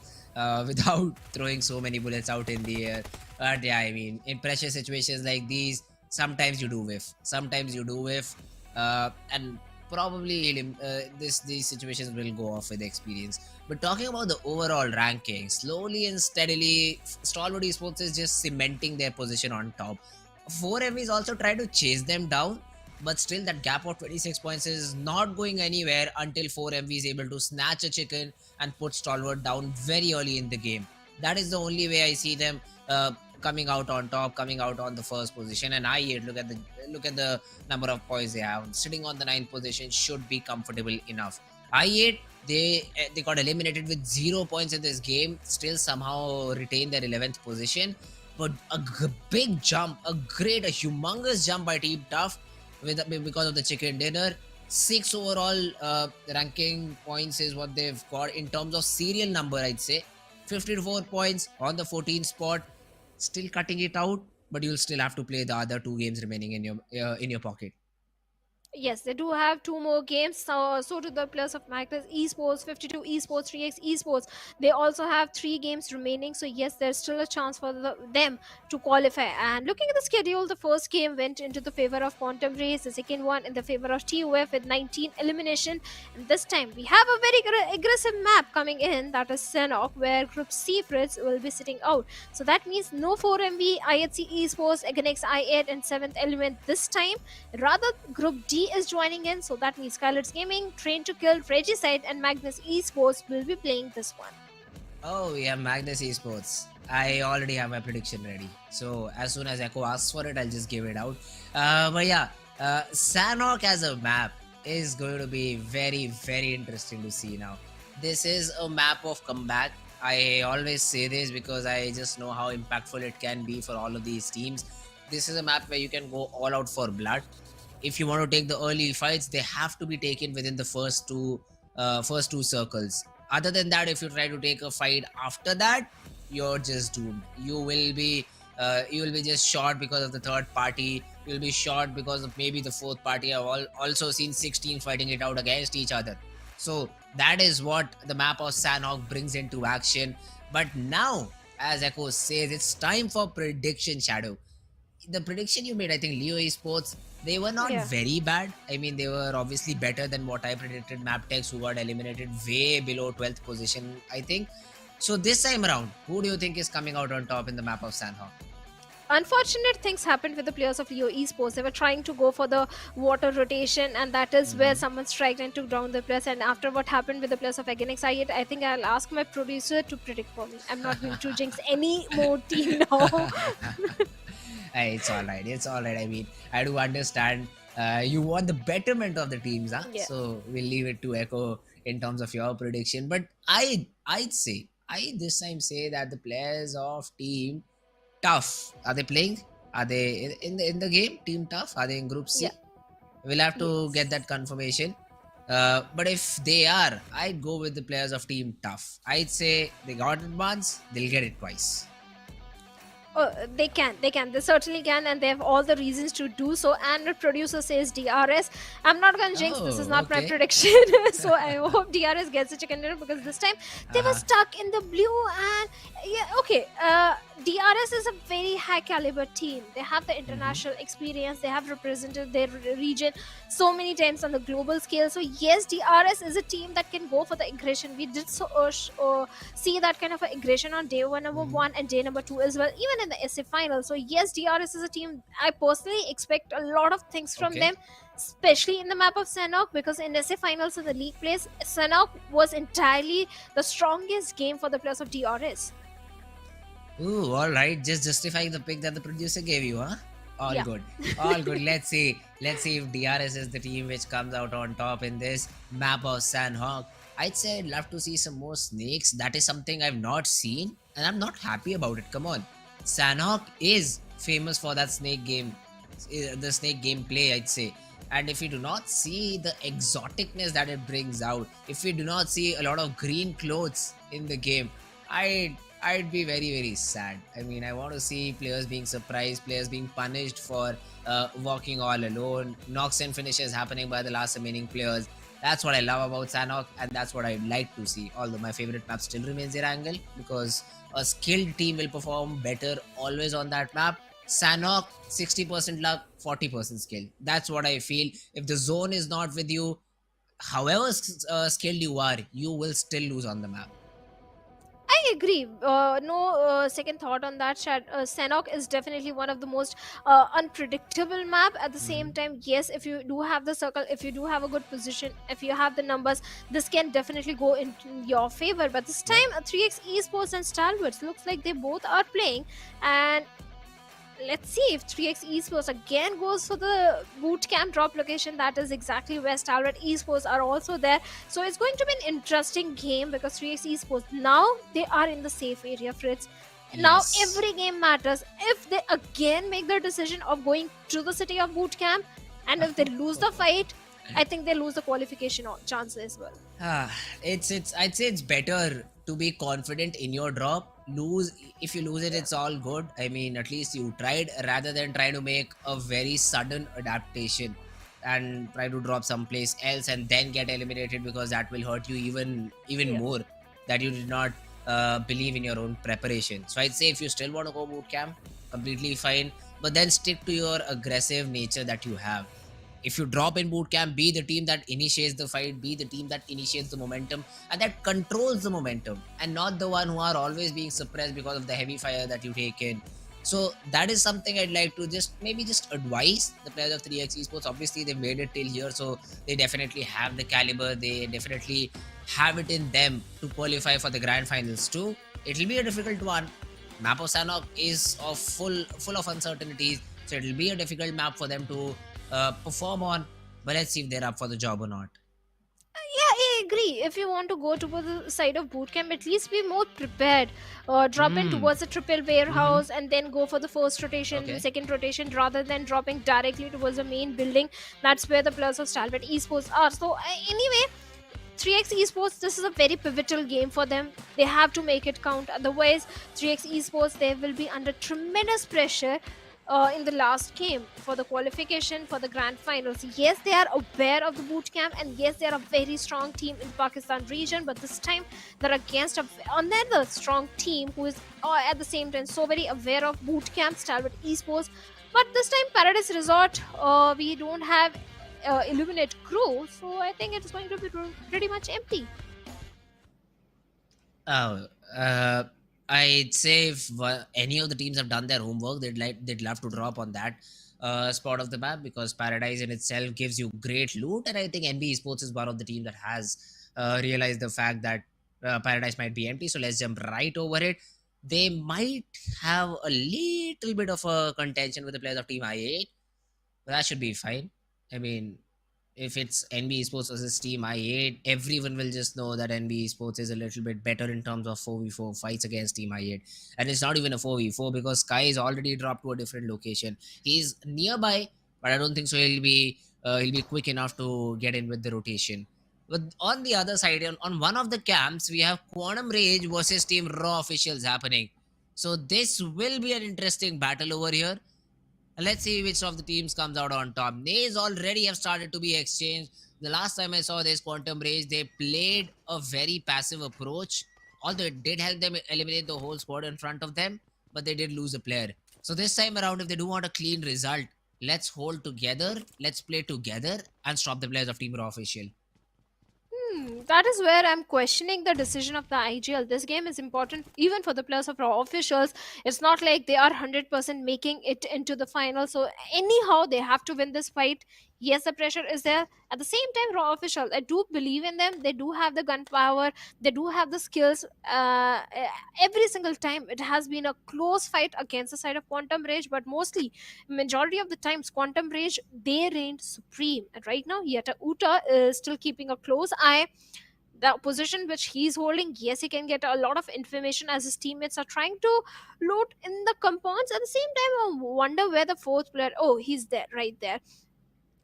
without throwing so many bullets out in the air. But yeah, I mean, in pressure situations like these, sometimes you do whiff. And probably these situations will go off with experience. But talking about the overall ranking, slowly and steadily, Stalwart Esports is just cementing their position on top. 4MV is also trying to chase them down, but still that gap of 26 points is not going anywhere until 4MV is able to snatch a chicken and put Stalwart down very early in the game. That is the only way I see them coming out on top, coming out on the first position. And I8, look at the number of points they have. Sitting on the 9th position should be comfortable enough. I8, they got eliminated with 0 points in this game, still somehow retain their 11th position. But a big jump, a humongous jump by Team Tough because of the chicken dinner. 6 overall ranking points is what they've got in terms of serial number, I'd say. 54 points on the 14th spot, still cutting it out, but you'll still have to play the other 2 games remaining in your pocket. Yes, they do have two more games. So do the players of Magnus Esports, 52 Esports, 3x Esports. They also have three games remaining. So yes, there's still a chance for them to qualify. And looking at the schedule, the first game went into the favor of Quantum Race. The second one in the favor of TUF with 19 elimination. And this time we have a very aggressive map coming in. That is Sanhok, where Group C Fritz will be sitting out. So that means no 4MV, IHC Esports, Aganex I8, and 7th Element this time. Rather, Group D is joining in, so that means SKYLIGHTZ Gaming, Train to Kill, Regicide, and Magnus Esports will be playing this one. Oh, we have Magnus Esports. I already have my prediction ready. So as soon as Echo asks for it, I'll just give it out. But yeah, Sanhok as a map is going to be very, very interesting to see now. This is a map of comeback. I always say this because I just know how impactful it can be for all of these teams. This is a map where you can go all out for blood. If you want to take the early fights, they have to be taken within the first two circles. Other than that, if you try to take a fight after that, you're just doomed. You will be just shot because of the third party. You'll be shot because of maybe the fourth party. I've also seen 16 fighting it out against each other. So that is what the map of Sanhok brings into action. But now, as Echo says, it's time for prediction, Shadow. The prediction you made, I think Leo Esports, they were not Yeah. very bad. I mean, they were obviously better than what I predicted. MABETEX, who got eliminated way below 12th position, I think. So this time around, who do you think is coming out on top in the map of Sanhok? Unfortunate things happened with the players of Leo Esports. They were trying to go for the water rotation, and that is where someone struck and took down the players. And after what happened with the players of Aganex I think I'll ask my producer to predict for me. I'm not going to jinx any more team now. Hey, it's all right. It's all right. I mean, I do understand. You want the betterment of the teams, huh? Yeah. So we'll leave it to Echo in terms of your prediction. But I'd say I this time say that the players of team tough, are they playing? Are they in the game? Team tough? Are they in Group C? Yeah. We'll have to Yes. get that confirmation. But if they are, I'd go with the players of team tough. I'd say they got advance. They'll get it twice. They can, they certainly can, and they have all the reasons to do so. And the producer says DRS. I'm not gonna jinx. This is Oh, not my okay. prediction. So I hope DRS gets a chicken dinner, because this time they were Uh-huh. stuck in the blue. And yeah, okay. DRS is a very high caliber team. They have the international experience. They have represented their region so many times on the global scale. So yes, DRS is a team that can go for the aggression. We did see that kind of aggression on day one, number one, and day number two as well, even in the SA final. So yes, DRS is a team I personally expect a lot of things from Okay. them, especially in the map of Sanhok, because in SA finals in the league plays, Sanhok was entirely the strongest game for the players of DRS. Ooh, all right. Just justifying the pick that the producer gave you, huh? All Yeah. good. All good. Let's see. Let's see if DRS is the team which comes out on top in this map of Sanhok. I'd say I'd love to see some more snakes. That is something I've not seen, and I'm not happy about it. Come on. Sanhok is famous for that snake game, the snake gameplay, I'd say. And if we do not see the exoticness that it brings out, if we do not see a lot of green clothes in the game, I'd be very, very sad. I mean, I want to see players being surprised, players being punished for walking all alone, knocks and finishes happening by the last remaining players. That's what I love about Sanhok, and that's what I'd like to see. Although my favorite map still remains Erangel, because a skilled team will perform better always on that map. Sanhok, 60% luck, 40% skill. That's what I feel. If the zone is not with you, however skilled you are, you will still lose on the map. I agree. No second thought on that. Sanhok is definitely one of the most unpredictable map. At the same time, yes, if you do have the circle, if you do have a good position, if you have the numbers, this can definitely go in your favor. But this Yeah. time, 3x Esports and Stalwart looks like they both are playing. And let's see if 3x Esports again goes for the boot camp drop location. That is exactly where Stalwart Esports are also there. So it's going to be an interesting game, because 3x Esports now they are in the safe area, Fritz. Now Yes. every game matters. If they again make the decision of going to the city of boot camp, and if they lose the fight, I think they lose the qualification chance as well. It's I'd say it's better to be confident in your drop. Lose If you lose it, it's all good. I mean, at least you tried, rather than trying to make a very sudden adaptation. and try to drop someplace else and then get eliminated, because that will hurt you even Yeah. more, that you did not believe in your own preparation. So I'd say if you still want to go boot camp, completely fine, but then stick to your aggressive nature that you have. If you drop in boot camp, be the team that initiates the fight, be the team that initiates the momentum and that controls the momentum, and not the one who are always being suppressed because of the heavy fire that you take in. So that is something I'd like to just advise the players of 3x Esports. Obviously, they made it till here, so they definitely have the caliber. They definitely have it in them to qualify for the grand finals too. It'll be a difficult one. Map of Sanhok is of full of uncertainties, so it'll be a difficult map for them to perform on. But let's see if they're up for the job or not. Yeah, I agree. If you want to go towards the side of bootcamp, at least be more prepared. Drop in Hmm. towards the triple warehouse and then go for the first rotation, the Okay. second rotation, rather than dropping directly towards the main building. That's where the players of Stalwart Esports are. So, anyway, 3x Esports, this is a very pivotal game for them. They have to make it count. Otherwise, 3x Esports, they will be under tremendous pressure in the last game for the qualification for the grand finals. Yes, they are aware of the boot camp, and yes, they are a very strong team in Pakistan region, but this time they're against another strong team who is at the same time so very aware of boot camp, Stalwart Esports. But this time, Paradise Resort, we don't have Illuminate crew, so I think it's going to be pretty much empty. Oh, I'd say if any of the teams have done their homework, they'd love to drop on that spot of the map, because Paradise in itself gives you great loot, and I think NB Esports is one of the teams that has realized the fact that Paradise might be empty. So let's jump right over it. They might have a little bit of a contention with the players of Team I8, but that should be fine. I mean, if it's NB Esports versus Team I8, everyone will just know that NB Esports is a little bit better in terms of 4v4 fights against Team I8. And it's not even a 4v4, because Sky is already dropped to a different location. He's nearby, but I don't think so he'll be quick enough to get in with the rotation. But on the other side, on one of the camps, we have Quantum Rage versus Team Raw officials happening. So this will be an interesting battle over here. And let's see which of the teams comes out on top. Nays already have started to be exchanged. The last time I saw this Quantum Rage, they played a very passive approach. Although it did help them eliminate the whole squad in front of them, but they did lose a player. So this time around, if they do want a clean result, let's hold together, let's play together, and stop the players of Team Raw official. That is where I'm questioning the decision of the IGL. This game is important even for the players of Raw officials. It's not like they are 100% making it into the final. So anyhow, they have to win this fight. Yes, the pressure is there. At the same time, Raw officials, I do believe in them. They do have the gunpowder. They do have the skills. Every single time, it has been a close fight against the side of Quantum Rage, but mostly, majority of the times, Quantum Rage, they reigned supreme. And right now, Yeta Uta is still keeping a close eye. The position which he's holding, yes, he can get a lot of information as his teammates are trying to loot in the compounds. At the same time, I wonder where the fourth player, oh, he's there, right there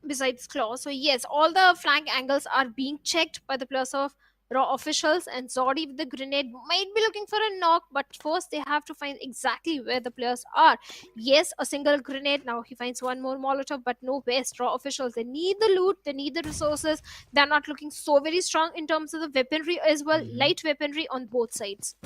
besides Claw. So yes, all the flank angles are being checked by the players of Raw officials, and Zodi with the grenade might be looking for a knock, but first they have to find exactly where the players are. Yes, a single grenade. Now he finds one more Molotov, but no waste. Raw officials, they need the loot, they need the resources. They're not looking so very strong in terms of the weaponry as well. Light weaponry on both sides.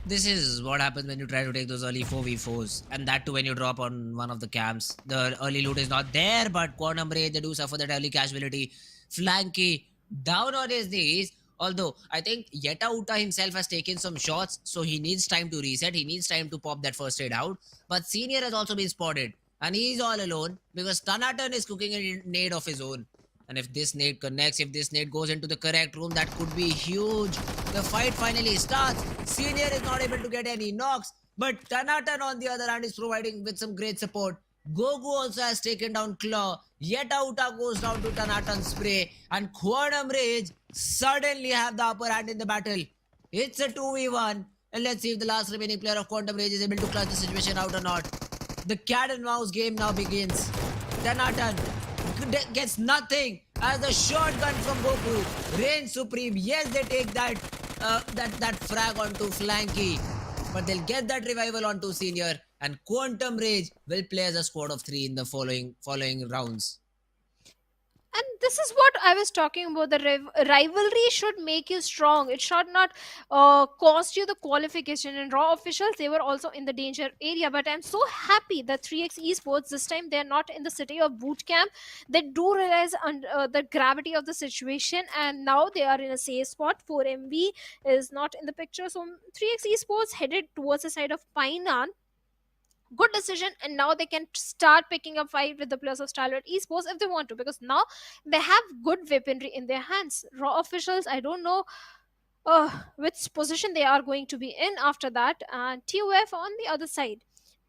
This is what happens when you try to take those early 4v4s, and that too when you drop on one of the camps. The early loot is not there, but Quantum Ray, they do suffer that early casualty. Flanky down on his knees. Although I think Yeta Uta himself has taken some shots, so he needs time to reset. He needs time to pop that first aid out. But Senior has also been spotted, and he's all alone because Tanatan is cooking a nade of his own. And if this nade connects, if this nade goes into the correct room, that could be huge. The fight finally starts. Senior is not able to get any knocks, but Tanatan on the other hand is providing with some great support. Gogu also has taken down Claw. Yeta Uta goes down to Tanatan's spray, and Quantum Rage suddenly have the upper hand in the battle. It's a 2v1, and let's see if the last remaining player of Quantum Rage is able to clutch the situation out or not. The cat and mouse game now begins. Tanatan gets nothing as the shotgun from Goku reigns supreme. Yes, they take that frag onto Flanky, but they'll get that revival onto Senior, and Quantum Rage will play as a squad of 3 in the following rounds. And this is what I was talking about. The rivalry should make you strong. It should not cost you the qualification. And Raw officials, they were also in the danger area. But I'm so happy that 3x Esports, this time they're not in the city of boot camp. They do realize the gravity of the situation. And now they are in a safe spot. 4MB is not in the picture. So 3x Esports headed towards the side of Painan. Good decision, and now they can start picking up fight with the players of Stalwart Esports if they want to, because now they have good weaponry in their hands. Raw officials, I don't know which position they are going to be in after that, and TUF on the other side,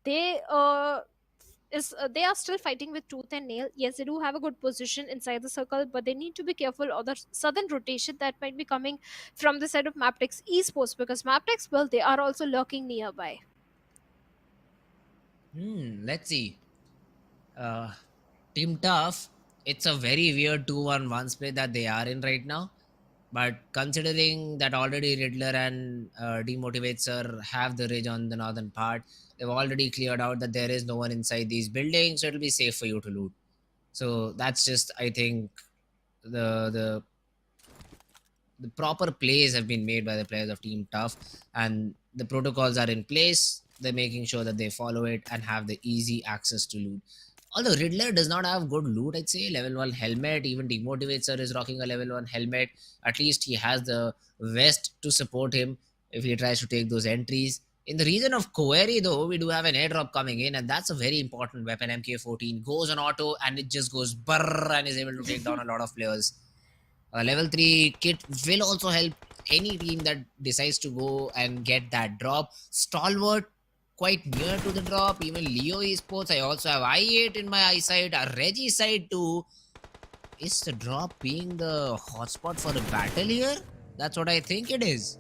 they they are still fighting with tooth and nail. Yes, they do have a good position inside the circle, but they need to be careful of the sudden rotation that might be coming from the side of MABETEX Esports, because MABETEX, well, they are also lurking nearby. Let's see. Team Tough, it's a very weird 2-1-1 split that they are in right now. But considering that already Riddler and Demotivator have the ridge on the northern part, they've already cleared out that there is no one inside these buildings, so it'll be safe for you to loot. So that's just, I think, the proper plays have been made by the players of Team Tough, and the protocols are in place. They're making sure that they follow it and have the easy access to loot. Although Riddler does not have good loot, I'd say level 1 helmet, even Demotivator is rocking a level 1 helmet. At least he has the vest to support him if he tries to take those entries. In the region of Koeri, though, we do have an airdrop coming in, and that's a very important weapon. MK14 goes on auto, and it just goes brrr and is able to take down a lot of players. Level 3 kit will also help any team that decides to go and get that drop. Stalwart, quite near to the drop. Even Leo Esports, I also have I8 in my eyesight. Reggie side too. Is the drop being the hotspot for a battle here? That's what I think it is.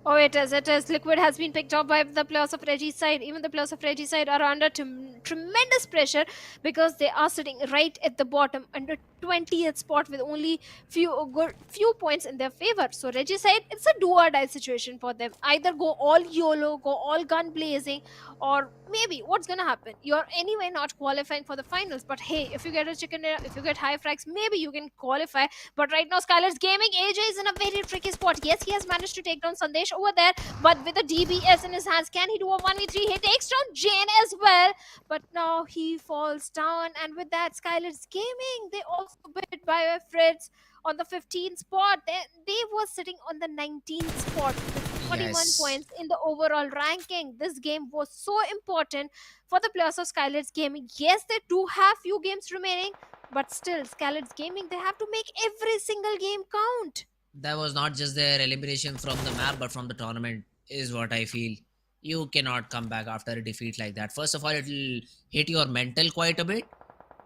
Oh, it is. It is. Liquid has been picked up by the players of Reggie's side. Even the players of Reggie's side are under tremendous pressure, because they are sitting right at the bottom under 20th spot with only few points in their favor. So Reggie's side, it's a do or die situation for them. Either go all YOLO, go all gun blazing, or maybe what's gonna happen? You're anyway not qualifying for the finals. But hey, if you get a chicken dinner, if you get high frags, maybe you can qualify. But right now, SKYLIGHTZ Gaming, AJ is in a very tricky spot. Yes, he has managed to take down Sandesh over there, but with a DBS in his hands, can he do a 1v3? He takes down Jane as well, but now he falls down. And with that, SKYLIGHTZ Gaming, they also bit by Fritz on the 15th spot. They were sitting on the 19th spot with 41 Yes. points in the overall ranking. This game was so important for the players of SKYLIGHTZ Gaming. Yes, they do have few games remaining, but still, SKYLIGHTZ Gaming, they have to make every single game count. That was not just their elimination from the map, but from the tournament, is what I feel. You cannot come back after a defeat like that. First of all, it'll hit your mental quite a bit.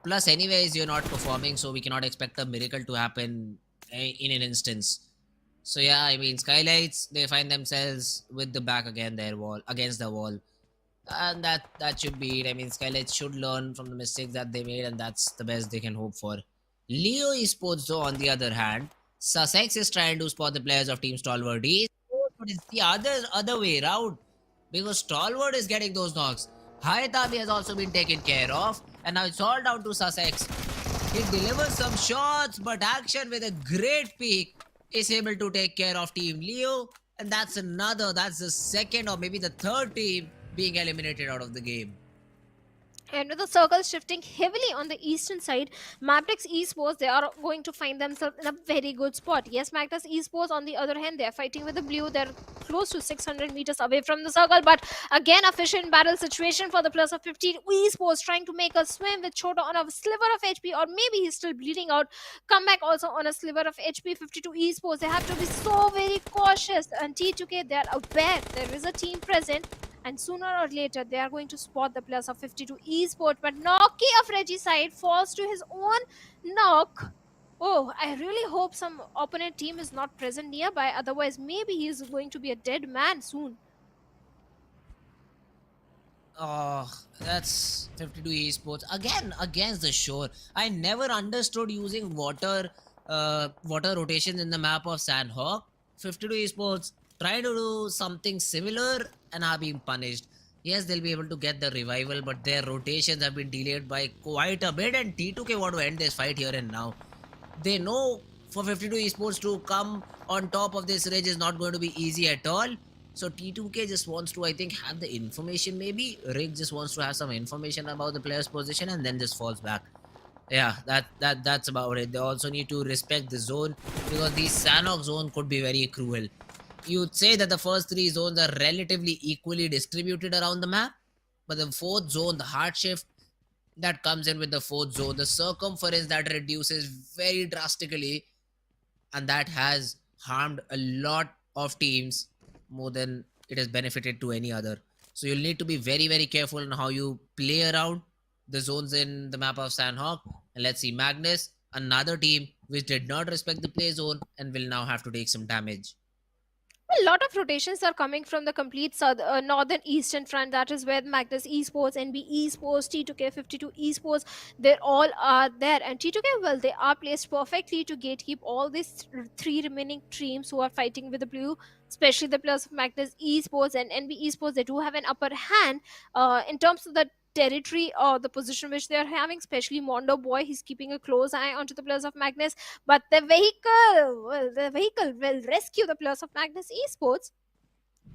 Plus, anyways, you're not performing, so we cannot expect a miracle to happen in an instance. So yeah, I mean, SKYLIGHTZ, they find themselves with the back against the wall, and that should be it. I mean, SKYLIGHTZ should learn from the mistakes that they made, and that's the best they can hope for. Leo Esports, though, on the other hand, Sussex is trying to spot the players of Team Stalwart Esports, but it's the other way around, because Stalwart is getting those knocks. Haitami has also been taken care of, and now it's all down to Sussex. He delivers some shots, but Action with a great peek is able to take care of Team Leo, and that's the second or maybe the third team being eliminated out of the game. And with the circle shifting heavily on the eastern side, MABETEX Esports, they are going to find themselves in a very good spot. Yes, Magnus Esports, on the other hand, they are fighting with the blue. They're close to 600 meters away from the circle. But again, a fish in battle situation for the plus of 15. Esports trying to make a swim with Chota on a sliver of HP, or maybe he's still bleeding out. Comeback also on a sliver of HP. 52 Esports, they have to be so very cautious. And T2K, they are aware there is a team present, and sooner or later they are going to spot the players of 52 Esports. But Noki of Reggie's side falls to his own knock. Oh, I really hope some opponent team is not present nearby, otherwise maybe he is going to be a dead man soon. Oh, that's 52 Esports again against the shore. I never understood using water rotations in the map of Sanhok. 52 Esports trying to do something similar and are being punished. Yes, they'll be able to get the revival, but their rotations have been delayed by quite a bit, and T2K want to end this fight here and now. They know for 52 Esports to come on top of this ridge is not going to be easy at all. So T2K just wants to, I think, have the information maybe. Rig just wants to have some information about the player's position and then just falls back. Yeah, that's about it. They also need to respect the zone because the Sanhok zone could be very cruel. You'd say that the first three zones are relatively equally distributed around the map, but the fourth zone, the hard shift that comes in with the fourth zone, the circumference that reduces very drastically, and that has harmed a lot of teams more than it has benefited to any other. So you'll need to be very, very careful on how you play around the zones in the map of Sanhok. And let's see, Magnus, another team which did not respect the play zone and will now have to take some damage. A lot of rotations are coming from the complete northern eastern front. That is where Magnus Esports, NB Esports, T2K 52 Esports, they all are there. And T2K, well, they are placed perfectly to gatekeep all these three remaining teams who are fighting with the blue, especially the players of Magnus Esports and NB Esports. They do have an upper hand in terms of the territory or the position which they are having, especially Mondo Boy. He's keeping a close eye onto the players of Magnus, but the vehicle will rescue the players of Magnus Esports.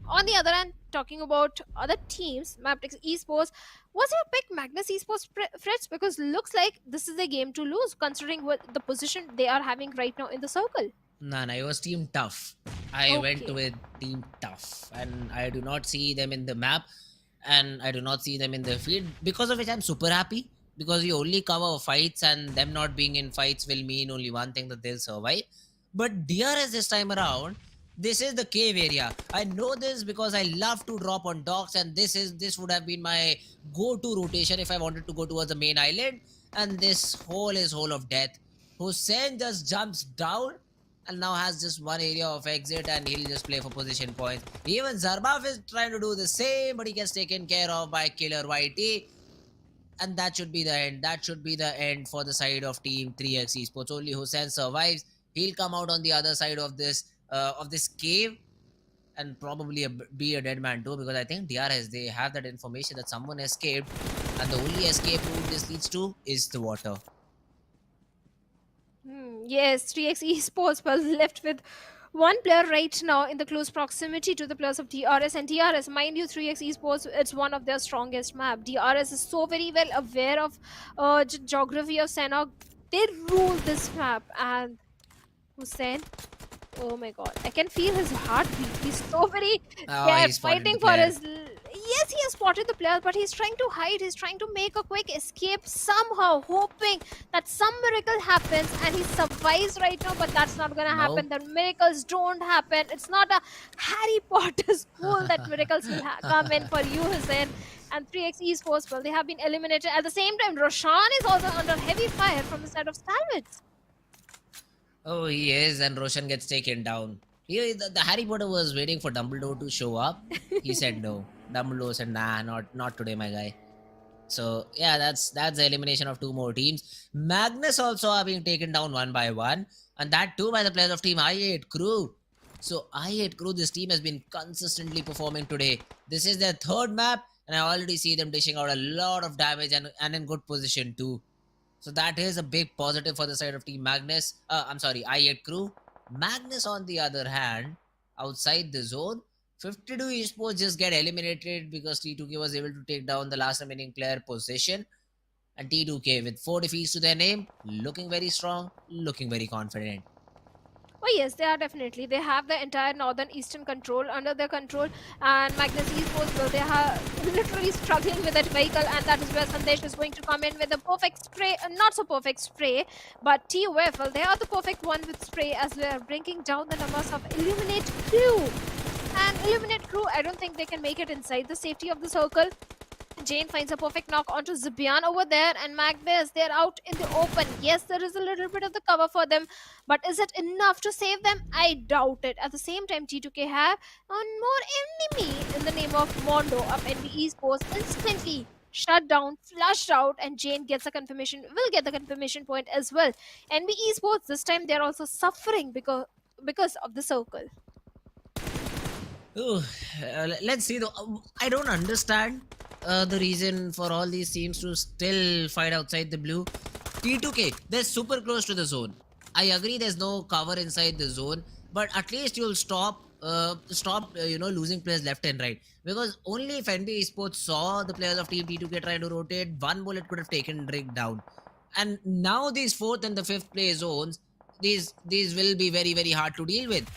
On the other hand, talking about other teams, MABETEX Esports, was your pick Magnus Esports, Fritz? Because looks like this is a game to lose, considering what the position they are having right now in the circle. Nah, it was Team Tough. I went with Team Tough, and I do not see them in the map, and I do not see them in the field, because of which I'm super happy. Because we only cover fights, and them not being in fights will mean only one thing, that they'll survive. But DRS this time around, this is the cave area. I know this because I love to drop on docks, and this would have been my go-to rotation if I wanted to go towards the main island. And this hole is hole of death. Hussein just jumps down and now has just one area of exit, and he'll just play for position points. Even Zarbaf is trying to do the same, but he gets taken care of by Killer YT. And that should be the end. That should be the end for the side of Team 3x Esports. Only Hussein survives. He'll come out on the other side of this cave and probably be a dead man too, because I think DRS, they have that information that someone escaped, and the only escape route this leads to is the water. Yes, 3x Esports was left with one player right now in the close proximity to the players of DRS. And DRS, mind you, 3x Esports, it's one of their strongest map. DRS is so very well aware of geography of Sanhok. They rule this map. And Hussein, oh my god, I can feel his heartbeat. He's so very fighting for his... Yes, he has spotted the player, but he's trying to hide. He's trying to make a quick escape somehow, hoping that some miracle happens and he survives right now, but that's not going to happen. The miracles don't happen. It's not a Harry Potter school that miracles will come in for you, Hussein. And 3x Esports, well, they have been eliminated. At the same time, Roshan is also under heavy fire from the side of SKYLIGHTZ. Oh, he is, and Roshan gets taken down. The Harry Potter was waiting for Dumbledore to show up. He said no. Dumbledore said, nah, not today, my guy. So yeah, that's the elimination of two more teams. Magnus also are being taken down one by one, and that too by the players of Team I8 Crew. So I8 Crew, this team has been consistently performing today. This is their third map, and I already see them dishing out a lot of damage and in good position too. So that is a big positive for the side of Team Magnus. I8 Crew. Magnus, on the other hand, outside the zone, 52 Esports just get eliminated because T2K was able to take down the last remaining player position. And T2K, with 4 defeats to their name, looking very strong, looking very confident. Oh yes, they are definitely. They have the entire northern eastern control under their control, and Magnus Esports, well, they are literally struggling with that vehicle, and that is where Sandesh is going to come in with a perfect spray, not so perfect spray, but TOF, well, they are the perfect one with spray as they are bringing down the numbers of Illuminate Crew. And Illuminate Crew, I don't think they can make it inside the safety of the circle. Jane finds a perfect knock onto Zibian over there, and Magnus, they're out in the open. Yes, there is a little bit of the cover for them, but is it enough to save them? I doubt it. At the same time, T2K have one more enemy in the name of Mondo of NB Esports, instantly shut down, flushed out, and Jane gets a confirmation, will get the confirmation point as well. NB Esports, this time they're also suffering because of the circle. Ooh, let's see though. I don't understand the reason for all these teams to still fight outside the blue. T2K, they're super close to the zone. I agree there's no cover inside the zone, but at least you'll stop losing players left and right. Because only if NB Esports saw the players of Team T2K trying to rotate, one bullet could have taken Drake down. And now these fourth and the fifth place zones, these will be very very hard to deal with.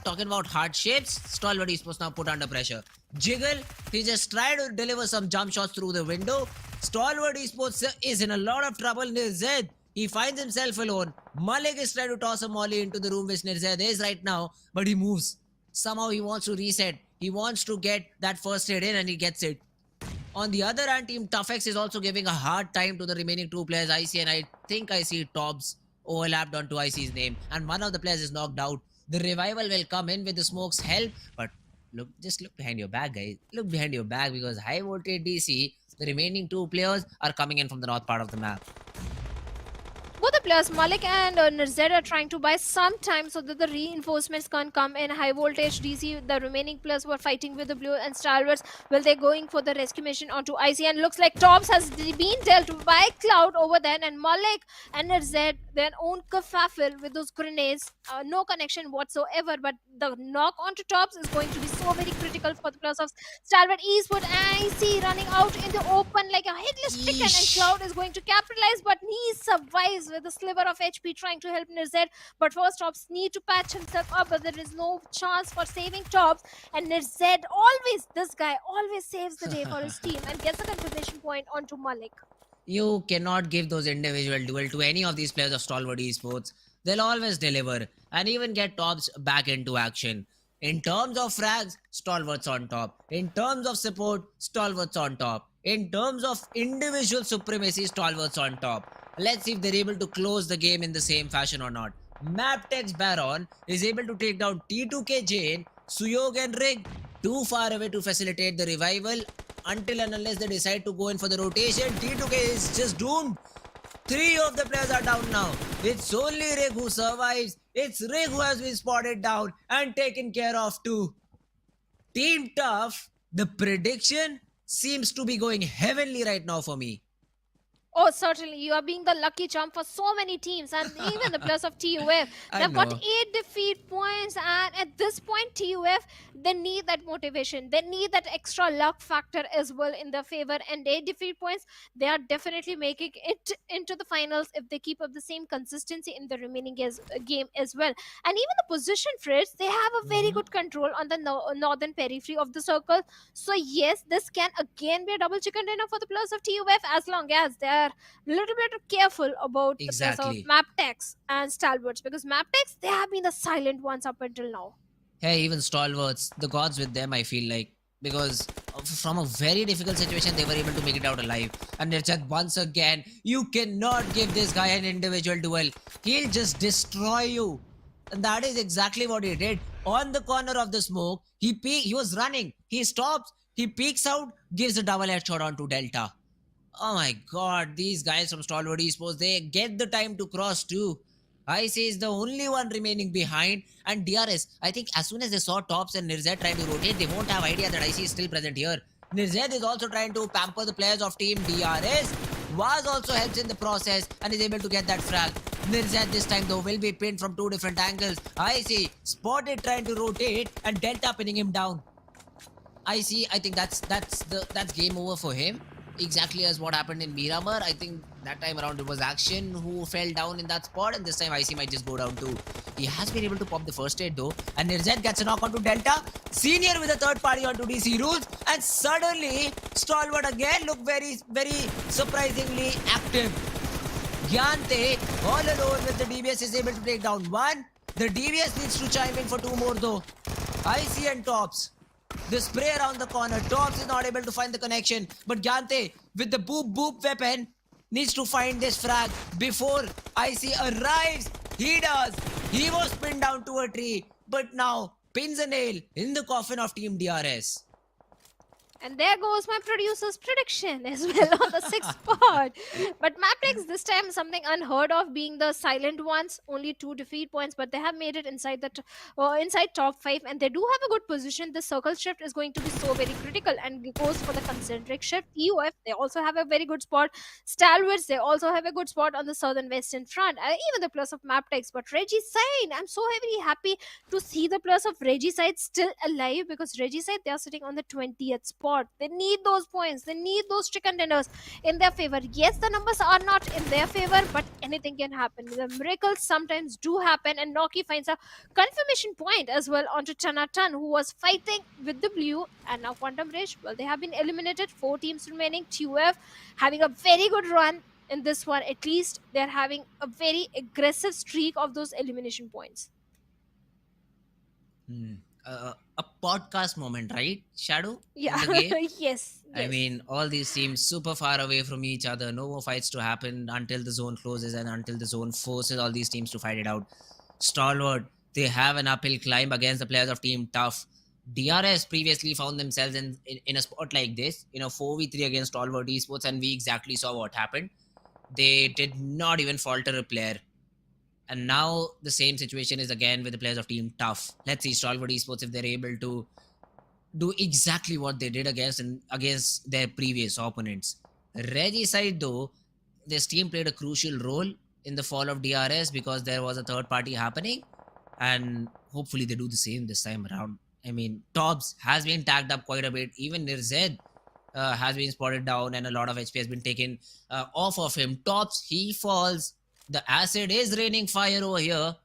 Talking about hardships, Stalwart Esports now put under pressure. Jiggle, he just tried to deliver some jump shots through the window. Stalwart Esports is in a lot of trouble. Nirzed, he finds himself alone. Malik is trying to toss a molly into the room which Nirzed is right now, but he moves. Somehow he wants to reset. He wants to get that first hit in and he gets it. On the other hand, Team ToughX is also giving a hard time to the remaining two players, IC, and I think I see Tobbs overlapped onto IC's name, and one of the players is knocked out. The revival will come in with the smoke's help, but just look behind your back, guys. Look behind your back because Highvoltage DC, the remaining two players are coming in from the north part of the map. Both the players, Malik and Nirzed, are trying to buy some time so that the reinforcements can come in. Highvoltage DC, the remaining players were fighting with the blue and Stalwarts. Well, they're going for the rescue mission onto IC, and looks like Tops has been dealt by Cloud over there, and Malik and Nirzed, their own kerfuffle with those grenades. No connection whatsoever, but the knock onto Tops is going to be so very critical for the players of Stalwart Eastwood. IC running out in the open like a headless chicken, and Cloud is going to capitalize, but he survives with a sliver of HP trying to help Nirzed. But first, Tops need to patch himself up, but there is no chance for saving Tops. And Nirzed this guy always saves the day for his team and gets a confirmation point onto Malik. You cannot give those individual duel to any of these players of Stalwart Esports. They'll always deliver and even get Tops back into action. In terms of frags, Stalwart's on top. In terms of support, Stalwart's on top. In terms of individual supremacy, Stalwart's on top. Let's see if they're able to close the game in the same fashion or not. MABETEX Baron is able to take down T2K Jane, Suyog and Rig too far away to facilitate the revival until and unless they decide to go in for the rotation. T2K is just doomed. 3 of the players are down now. It's only Rig who survives. It's Rig who has been spotted down and taken care of too. Team Tough, the prediction seems to be going heavenly right now for me. Oh, certainly. You are being the lucky charm for so many teams, and even the players of TUF. They've got 8 defeat points, and at this point, TUF, they need that motivation. They need that extra luck factor as well in their favor. And 8 defeat points, they are definitely making it into the finals if they keep up the same consistency in the remaining game as well. And even the position, Fritz, they have a very good control on the northern periphery of the circle. So yes, this can again be a double chicken dinner for the players of TUF as long as they are a little bit careful about the players of MABETEX and Stalwarts, because MABETEX, they have been the silent ones up until now. Hey, even Stalwarts, the gods with them, I feel like, because from a very difficult situation, they were able to make it out alive. And Nirchad, once again, you cannot give this guy an individual duel. He'll just destroy you. And that is exactly what he did. On the corner of the smoke, he was running. He stops, he peeks out, gives a double headshot onto Delta. Oh my god, these guys from Stalwart Esports, they get the time to cross too. IC is the only one remaining behind, and DRS, I think as soon as they saw Tops and Nirzed trying to rotate, they won't have idea that IC is still present here. Nirzed is also trying to pamper the players of Team DRS. Vaz also helps in the process and is able to get that frag. Nirzed this time though will be pinned from 2 different angles. IC spotted trying to rotate and Delta pinning him down. IC, I think that's game over for him. Exactly as what happened in Miramar. I think that time around it was Action who fell down in that spot, and this time IC might just go down too. He has been able to pop the first aid though, and Nirzed gets a knock onto Delta. Senior with a third party onto DC rules, and suddenly Stalwart again look very, very surprisingly active. Gyante all alone with the DBS is able to take down 1. The DBS needs to chime in for 2 more though. IC and Tops. The spray around the corner. Tops is not able to find the connection. But Gyante, with the boop weapon, needs to find this frag before IC arrives. He does. He was pinned down to a tree. But now, pins a nail in the coffin of Team DRS. And there goes my producer's prediction as well on the 6th spot. But MABETEX MABETEX this time something unheard of, being the silent ones, only 2 defeat points, but they have made it inside inside top 5, and they do have a good position. The circle shift is going to be so very critical, and it goes for the concentric shift. EOF, they also have a very good spot. Stalwarts, they also have a good spot on the southern western front. Even the plus of MABETEX, but Regicide, I'm so very happy to see the plus of Regicide still alive, because Regicide, they are sitting on the 20th spot. They need those points. They need those chicken dinners in their favor. Yes, the numbers are not in their favor, but anything can happen. The miracles sometimes do happen, and Noki finds a confirmation point as well onto Tanatan, who was fighting with the blue, and now Quantum Rage, well, they have been eliminated. 4 teams remaining. TUF having a very good run in this one. At least they're having a very aggressive streak of those elimination points. A podcast moment, right, Shadow? Yeah. In the game? Yes. I mean, all these teams super far away from each other. No more fights to happen until the zone closes and until the zone forces all these teams to fight it out. Stalwart, they have an uphill climb against the players of Team Tough. DRS previously found themselves in a spot like this, 4v3 against Stalwart Esports, and we exactly saw what happened. They did not even falter a player. And now the same situation is again with the players of Team Tough. Let's see Stalwart Esports if they're able to do exactly what they did against their previous opponents. Regicide, though, this team played a crucial role in the fall of DRS because there was a third party happening, and hopefully they do the same this time around. I mean, Tobbs has been tagged up quite a bit. Even Nirzed has been spotted down, and a lot of HP has been taken off of him. Tobbs, he falls. The acid is raining fire over here.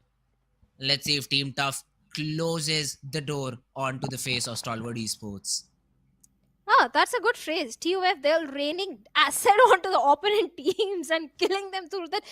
Let's see if Team Tough closes the door onto the face of Stalwart Esports. That's a good phrase. TUF, they're raining acid onto the opponent teams and killing them through that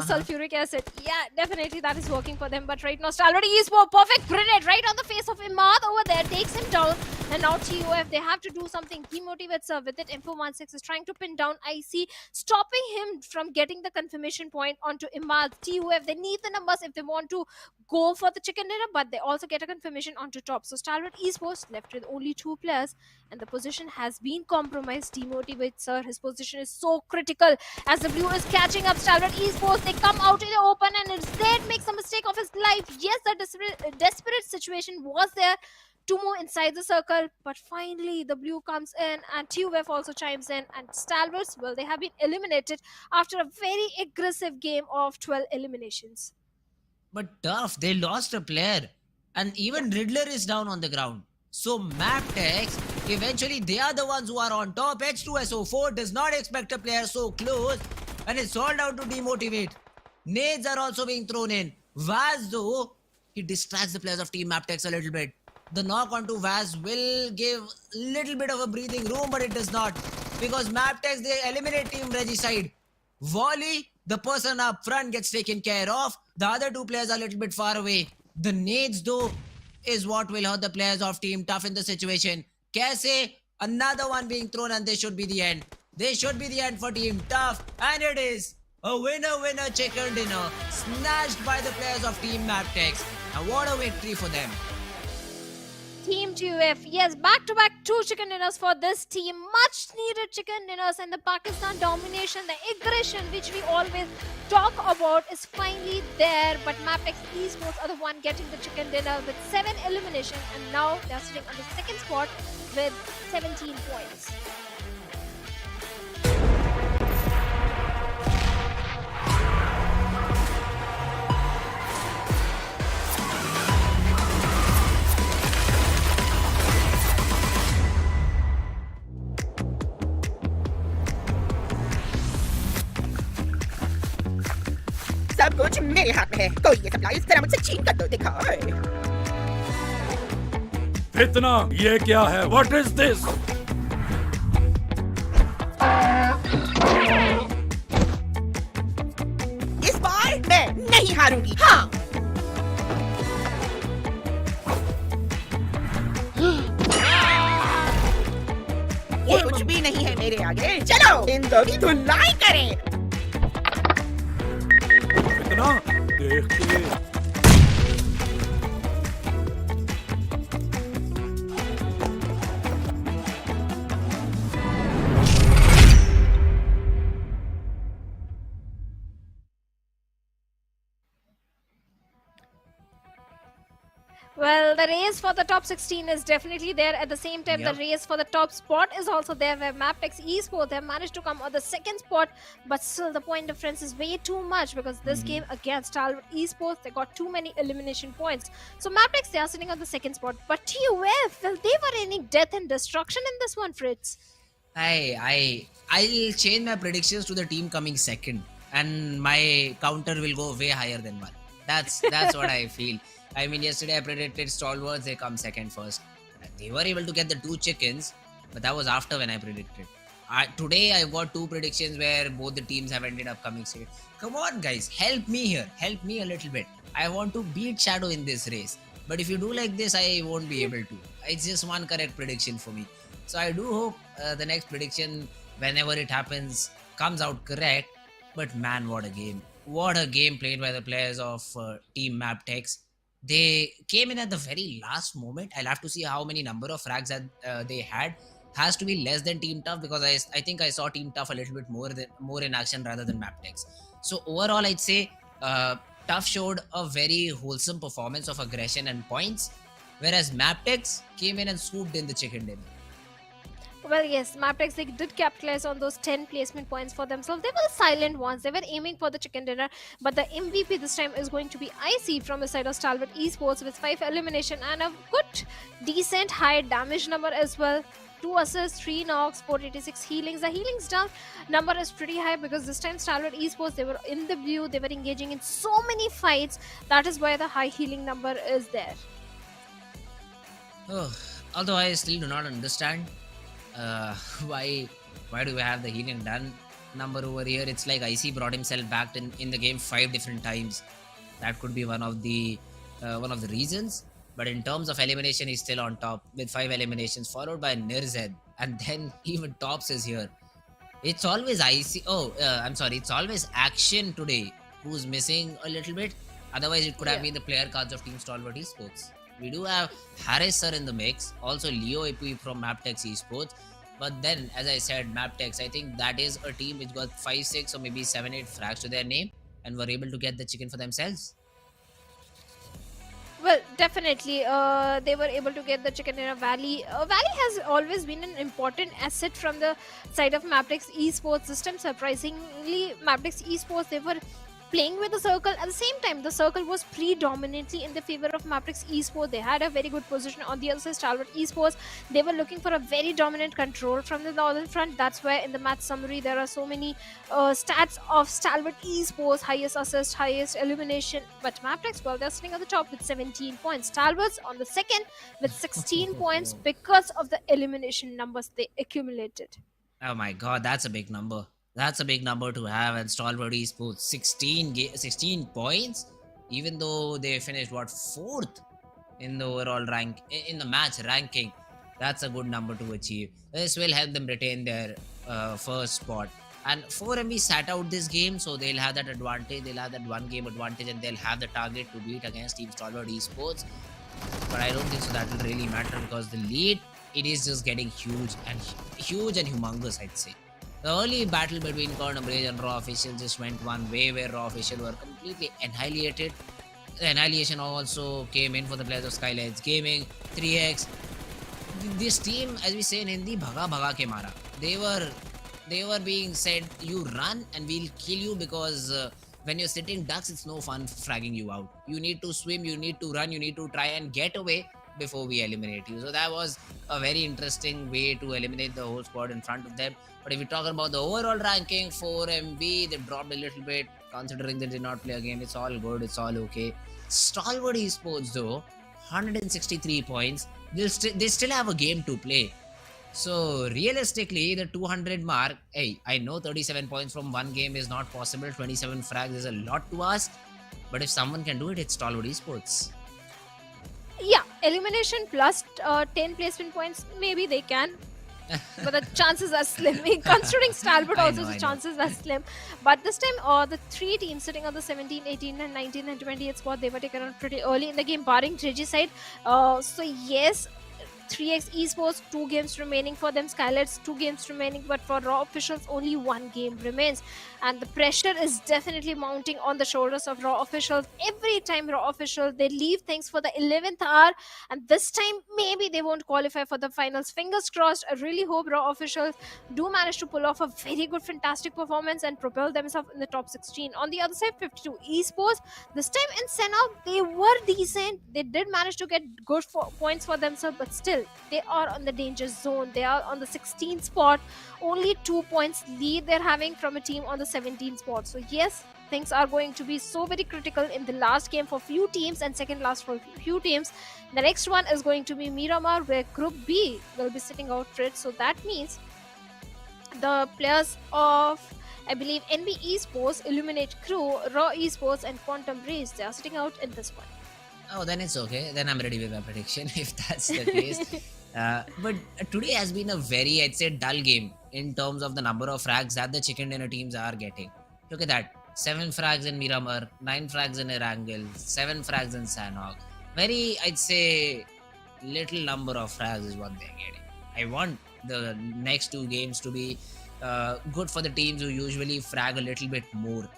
sulfuric acid. Yeah, definitely that is working for them. But right now, Stalwart Esports, perfect grenade right on the face of Imad over there, takes him down. And now TUF, they have to do something. Demotivates with it. Info16 is trying to pin down IC, stopping him from getting the confirmation point onto Imad. TUF, they need the numbers if they want to go for the chicken dinner, but they also get a confirmation onto top. So Stalwart Esports left with only 2 players, and the position has been compromised. Demotivates, his position is so critical as the blue is catching up. Stalwart Esports, they come out in the open, and instead makes a mistake of his life. Yes, the desperate situation was there to move inside the circle, but finally the blue comes in, and TUF also chimes in, and Stalwarts, well, they have been eliminated after a very aggressive game of 12 eliminations. But Tough, they lost a player, and even Riddler is down on the ground. So MABETEX, eventually they are the ones who are on top. H2SO4 does not expect a player so close, and it's all down to demotivate. Nades are also being thrown in. Vaz, though, he distracts the players of Team MABETEX a little bit. The knock onto Vaz will give a little bit of a breathing room, but it does not, because MABETEX, they eliminate Team Regicide. Volley, the person up front, gets taken care of. The other 2 players are a little bit far away. The nades, though, is what will hurt the players of Team Tough in the situation. Kaise, another one being thrown, and this should be the end. This should be the end for Team Tough, and it is a winner chicken dinner snatched by the players of Team MABETEX. And what a victory for them. Team TUF, yes, back-to-back 2 chicken dinners for this team. Much needed chicken dinners, and the Pakistan domination, the aggression which we always talk about is finally there. But MABETEX Esports are the one getting the chicken dinner with 7 eliminations, and now they're sitting on the 2nd spot with 17 points. सब कुछ मेरे हाथ में है कोई ये supply इस तरह मुझसे छीन कर तो दिखाए इतना ये क्या है व्हाट इज दिस इस बार मैं नहीं हारूंगी हाँ ये कुछ भी नहीं है मेरे आगे चलो इन दो की धुलाई करें इतना देख के Well, the race for the top 16 is definitely there. At the same time, the Yep. race for the top spot is also there, where MABETEX Esports have managed to come on the second spot, but still the point difference is way too much because this Mhm. game against Stalwart Esports, they got too many elimination points. So MABETEX, they are sitting on the second spot, but TUF, well, they were raining death and destruction in this one, Fritz. I'll change my predictions to the team coming second, and my counter will go way higher than one. That's what I feel. I mean, yesterday I predicted Stalwarts, they come second first. They were able to get the 2 chickens, but that was after when I predicted. Today I've got 2 predictions where both the teams have ended up coming second. Come on, guys, help me here. Help me a little bit. I want to beat Shadow in this race. But if you do like this, I won't be able to. It's just one correct prediction for me. So I do hope the next prediction, whenever it happens, comes out correct. But man, what a game! What a game played by the players of Team MABETEX. They came in at the very last moment. I'll have to see how many number of frags that they had. Has to be less than Team Tough because I think I saw Team Tough a little bit more in action rather than MABETEX. So overall, I'd say Tough showed a very wholesome performance of aggression and points, whereas MABETEX came in and swooped in the chicken dinner. Well, yes, MABETEX, they did capitalize on those 10 placement points for themselves. They were the silent ones. They were aiming for the chicken dinner. But the MVP this time is going to be IC from the side of Stalwart Esports with 5 elimination and a good, decent high damage number as well. 2 assists, 3 knocks, 486 healings. The healings down number is pretty high because this time Stalwart Esports, they were in the blue. They were engaging in so many fights. That is why the high healing number is there. Oh, although I still do not understand uh, why do we have the healing done number over here. It's like IC brought himself back in the game 5 different times. That could be one of the reasons. But in terms of elimination, he's still on top with 5 eliminations, followed by Nirzed, and then even Tops is here. It's always IC. Oh, I'm sorry. It's always Action today who's missing a little bit. Otherwise, it could have Yeah. been the player cards of Team Stalwart Esports. We do have Harris sir in the mix, also Leo AP from MABETEX Esports. But then, as I said, MABETEX, I think that is a team which got 5, 6, or maybe 7, 8 frags to their name and were able to get the chicken for themselves. Well, definitely, they were able to get the chicken in a valley. Valley has always been an important asset from the side of MABETEX Esports system. Surprisingly, MABETEX Esports, they were playing with the circle. At the same time, the circle was predominantly in the favor of MABETEX Esports. They had a very good position. On the other side, Stalwart Esports, they were looking for a very dominant control from the northern front. That's why in the match summary, there are so many stats of Stalwart Esports: highest assist, highest elimination. But MABETEX, well, they're sitting at the top with 17 points. Stalwart's on the second with 16 points because of the elimination numbers they accumulated. Oh my god, that's a big number. That's a big number to have. And Stalwart Esports 16 points, even though they finished what, fourth in the overall rank in the match ranking. That's a good number to achieve. This will help them retain their first spot. And 4MB sat out this game, so they'll have that advantage. They'll have that 1 game advantage, and they'll have the target to beat against Team Stalwart Esports. But I don't think so that will really matter because the lead, it is just getting huge and humongous, I'd say. The early battle between Corner Bridge and Raw Official just went one way, where Raw Official were completely annihilated. The annihilation also came in for the players of SKYLIGHTZ Gaming, 3x. This team, as we say in Hindi, bhaga bhaga ke mara. They were being said, you run and we'll kill you, because when you're sitting ducks, it's no fun fragging you out. You need to swim, you need to run, you need to try and get away before we eliminate you. So that was a very interesting way to eliminate the whole squad in front of them. But if we talk about the overall ranking, 4MB, they dropped a little bit considering they did not play a game. It's all good, it's all okay. Stalwart Esports though, 163 points. They still have a game to play. So realistically, the 200 mark, hey, I know 37 points from 1 game is not possible. 27 frags is a lot to ask. But if someone can do it, it's Stalwart Esports. Yeah, elimination plus 10 placement points, maybe they can. But the chances are slim. Considering Stalwart I also, know, the I know. chances are slim. But this time, the 3 teams sitting on the 17, 18, and 19 and 20th spot, they were taken out pretty early in the game, barring Trigi side. So yes, 3x Esports, 2 games remaining for them. SKYLIGHTZ, 2 games remaining. But for Raw Officials, only 1 game remains. and the pressure is definitely mounting on the shoulders of Raw officials. Every time Raw officials, they leave things for the 11th hour, and this time maybe they won't qualify for the finals. Fingers crossed. I really hope Raw officials do manage to pull off a very good, fantastic performance and propel themselves in the top 16. On the other side, 52 Esports, this time in Sanhok, they were decent. They did manage to get good points for themselves, but still, they are on the danger zone. They are on the 16th spot. Only 2 points lead they're having from a team on the 17th spot. So yes, things are going to be so very critical in the last game for few teams and second last for few teams. The next one is going to be Miramar, where Group B will be sitting out for it. So that means the players of, I believe, NB Esports, Illuminate Crew, Raw Esports, and Quantum Race, they are sitting out in this one. Oh, then it's okay. Then I'm ready with my prediction if that's the case. But today has been a very, I'd say, dull game in terms of the number of frags that the chicken dinner teams are getting. Look at that. 7 frags in Miramar, 9 frags in Erangel, 7 frags in Sanhok. Very, I'd say, little number of frags is what they're getting. I want the next 2 games to be good for the teams who usually frag a little bit more.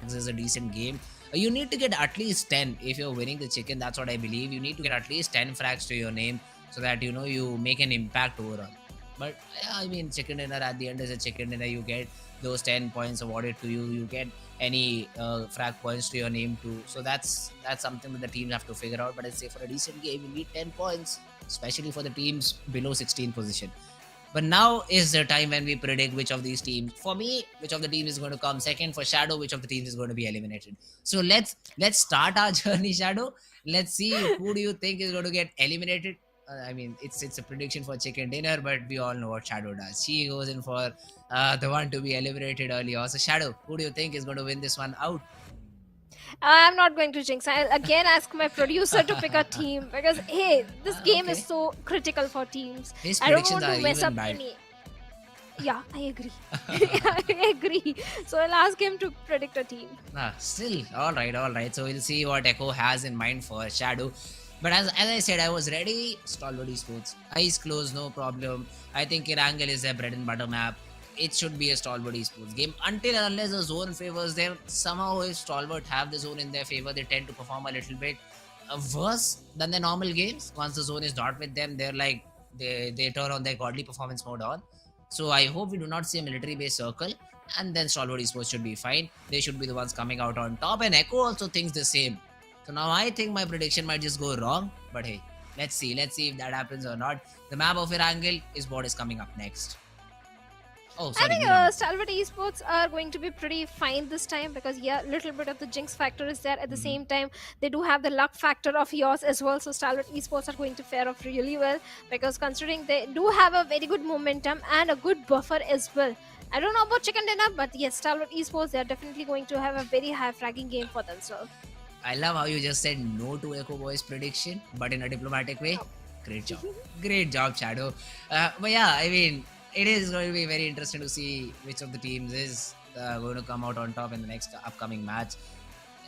This is a decent game. You need to get at least 10 if you're winning the chicken. That's what I believe. You need to get at least 10 frags to your name so that you make an impact overall. But yeah, I mean, chicken dinner at the end is a chicken dinner. You get those 10 points awarded to you. You get any frag points to your name too. So that's something that the teams have to figure out. But I'd say for a decent game, you need 10 points, especially for the teams below 16 position. But now is the time when we predict which of these teams, for me, which of the teams is going to come second, for Shadow, which of the teams is going to be eliminated. So let's start our journey, Shadow. Let's see who do you think is going to get eliminated. I mean, it's a prediction for chicken dinner, but we all know what Shadow does. She goes in for the one to be eliminated early. Also, Shadow, who do you think is going to win this one out? I'm not going to jinx. I'll again ask my producer to pick a team because hey, this game is so critical for teams. His I don't predictions want are to mess even up bad. any. Yeah, I agree. I agree. So I'll ask him to predict a team. Still, all right. So we'll see what Echo has in mind for Shadow. But as I said, I was ready. Stalwart Esports, eyes closed, no problem. I think Erangel is their bread and butter map. It should be a Stalwart Esports game until and unless the zone favors them. Somehow, if Stalwart have the zone in their favor, they tend to perform a little bit worse than their normal games. Once the zone is not with them, they're like they turn on their godly performance mode on. So I hope we do not see a military base circle, and then Stalwart Esports should be fine. They should be the ones coming out on top, and Echo also thinks the same. So now I think my prediction might just go wrong, but hey, let's see if that happens or not. The map of Erangel is what is coming up next. Oh, sorry, I think Miramar. Stalwart Esports are going to be pretty fine this time because yeah, little bit of the jinx factor is there. At the same time, they do have the luck factor of yours as well. So Stalwart Esports are going to fare off really well because considering they do have a very good momentum and a good buffer as well. I don't know about chicken dinner, but yes, Stalwart Esports, they are definitely going to have a very high fragging game for themselves. I love how you just said no to Echo Boy's prediction, but in a diplomatic way. Great job. Great job, Shadow. But yeah, I mean, it is going to be very interesting to see which of the teams is going to come out on top in the next upcoming match.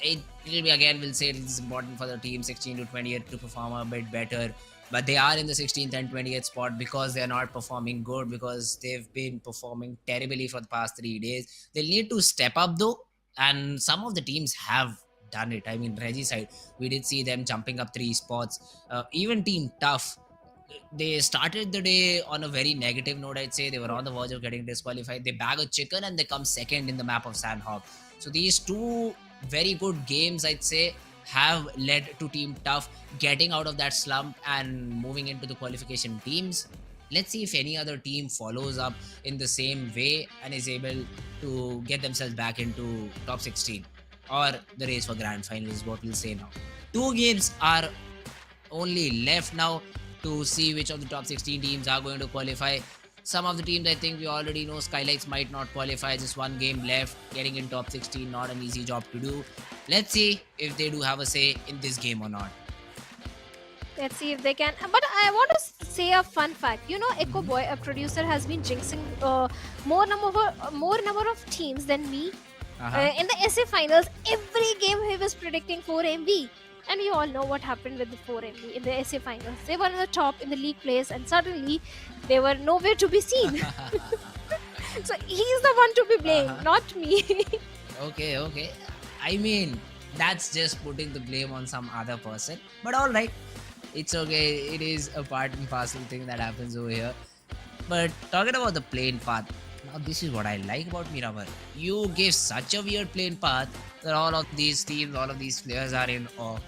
It will be, again, we'll say it is important for the team 16 to 28 to perform a bit better. But they are in the 16th and 20th spot because they are not performing good, because they've been performing terribly for the past 3 days. They'll need to step up though, and some of the teams have done it. I mean, Reggie side, we did see them jumping up 3 spots. Even Team Tough, they started the day on a very negative note, I'd say. They were on the verge of getting disqualified. They bag a chicken and they come second in the map of Sanhok. So these 2 very good games, I'd say, have led to Team Tough getting out of that slump and moving into the qualification teams. Let's see if any other team follows up in the same way and is able to get themselves back into top 16 or the race for grand final is what we'll say now. 2 games are only left now to see which of the top 16 teams are going to qualify. Some of the teams, I think we already know, SKYLIGHTZ might not qualify. Just 1 game left. Getting in top 16, not an easy job to do. Let's see if they do have a say in this game or not. Let's see if they can. But I want to say a fun fact. You know, Echo Boy, a producer, has been jinxing more number of teams than me. In the SA finals, every game he was predicting 4 MV. And we all know what happened with the 4 MV in the SA finals. They were on the top in the league place and suddenly they were nowhere to be seen. So he's the one to be blamed, Uh-huh. not me. Okay, okay. I mean, that's just putting the blame on some other person. But all right, it's okay. It is a part and parcel thing that happens over here. But talking about the plane path, now this is what I like about Miramar. You give such a weird plane path that all of these teams, all of these players are in awe.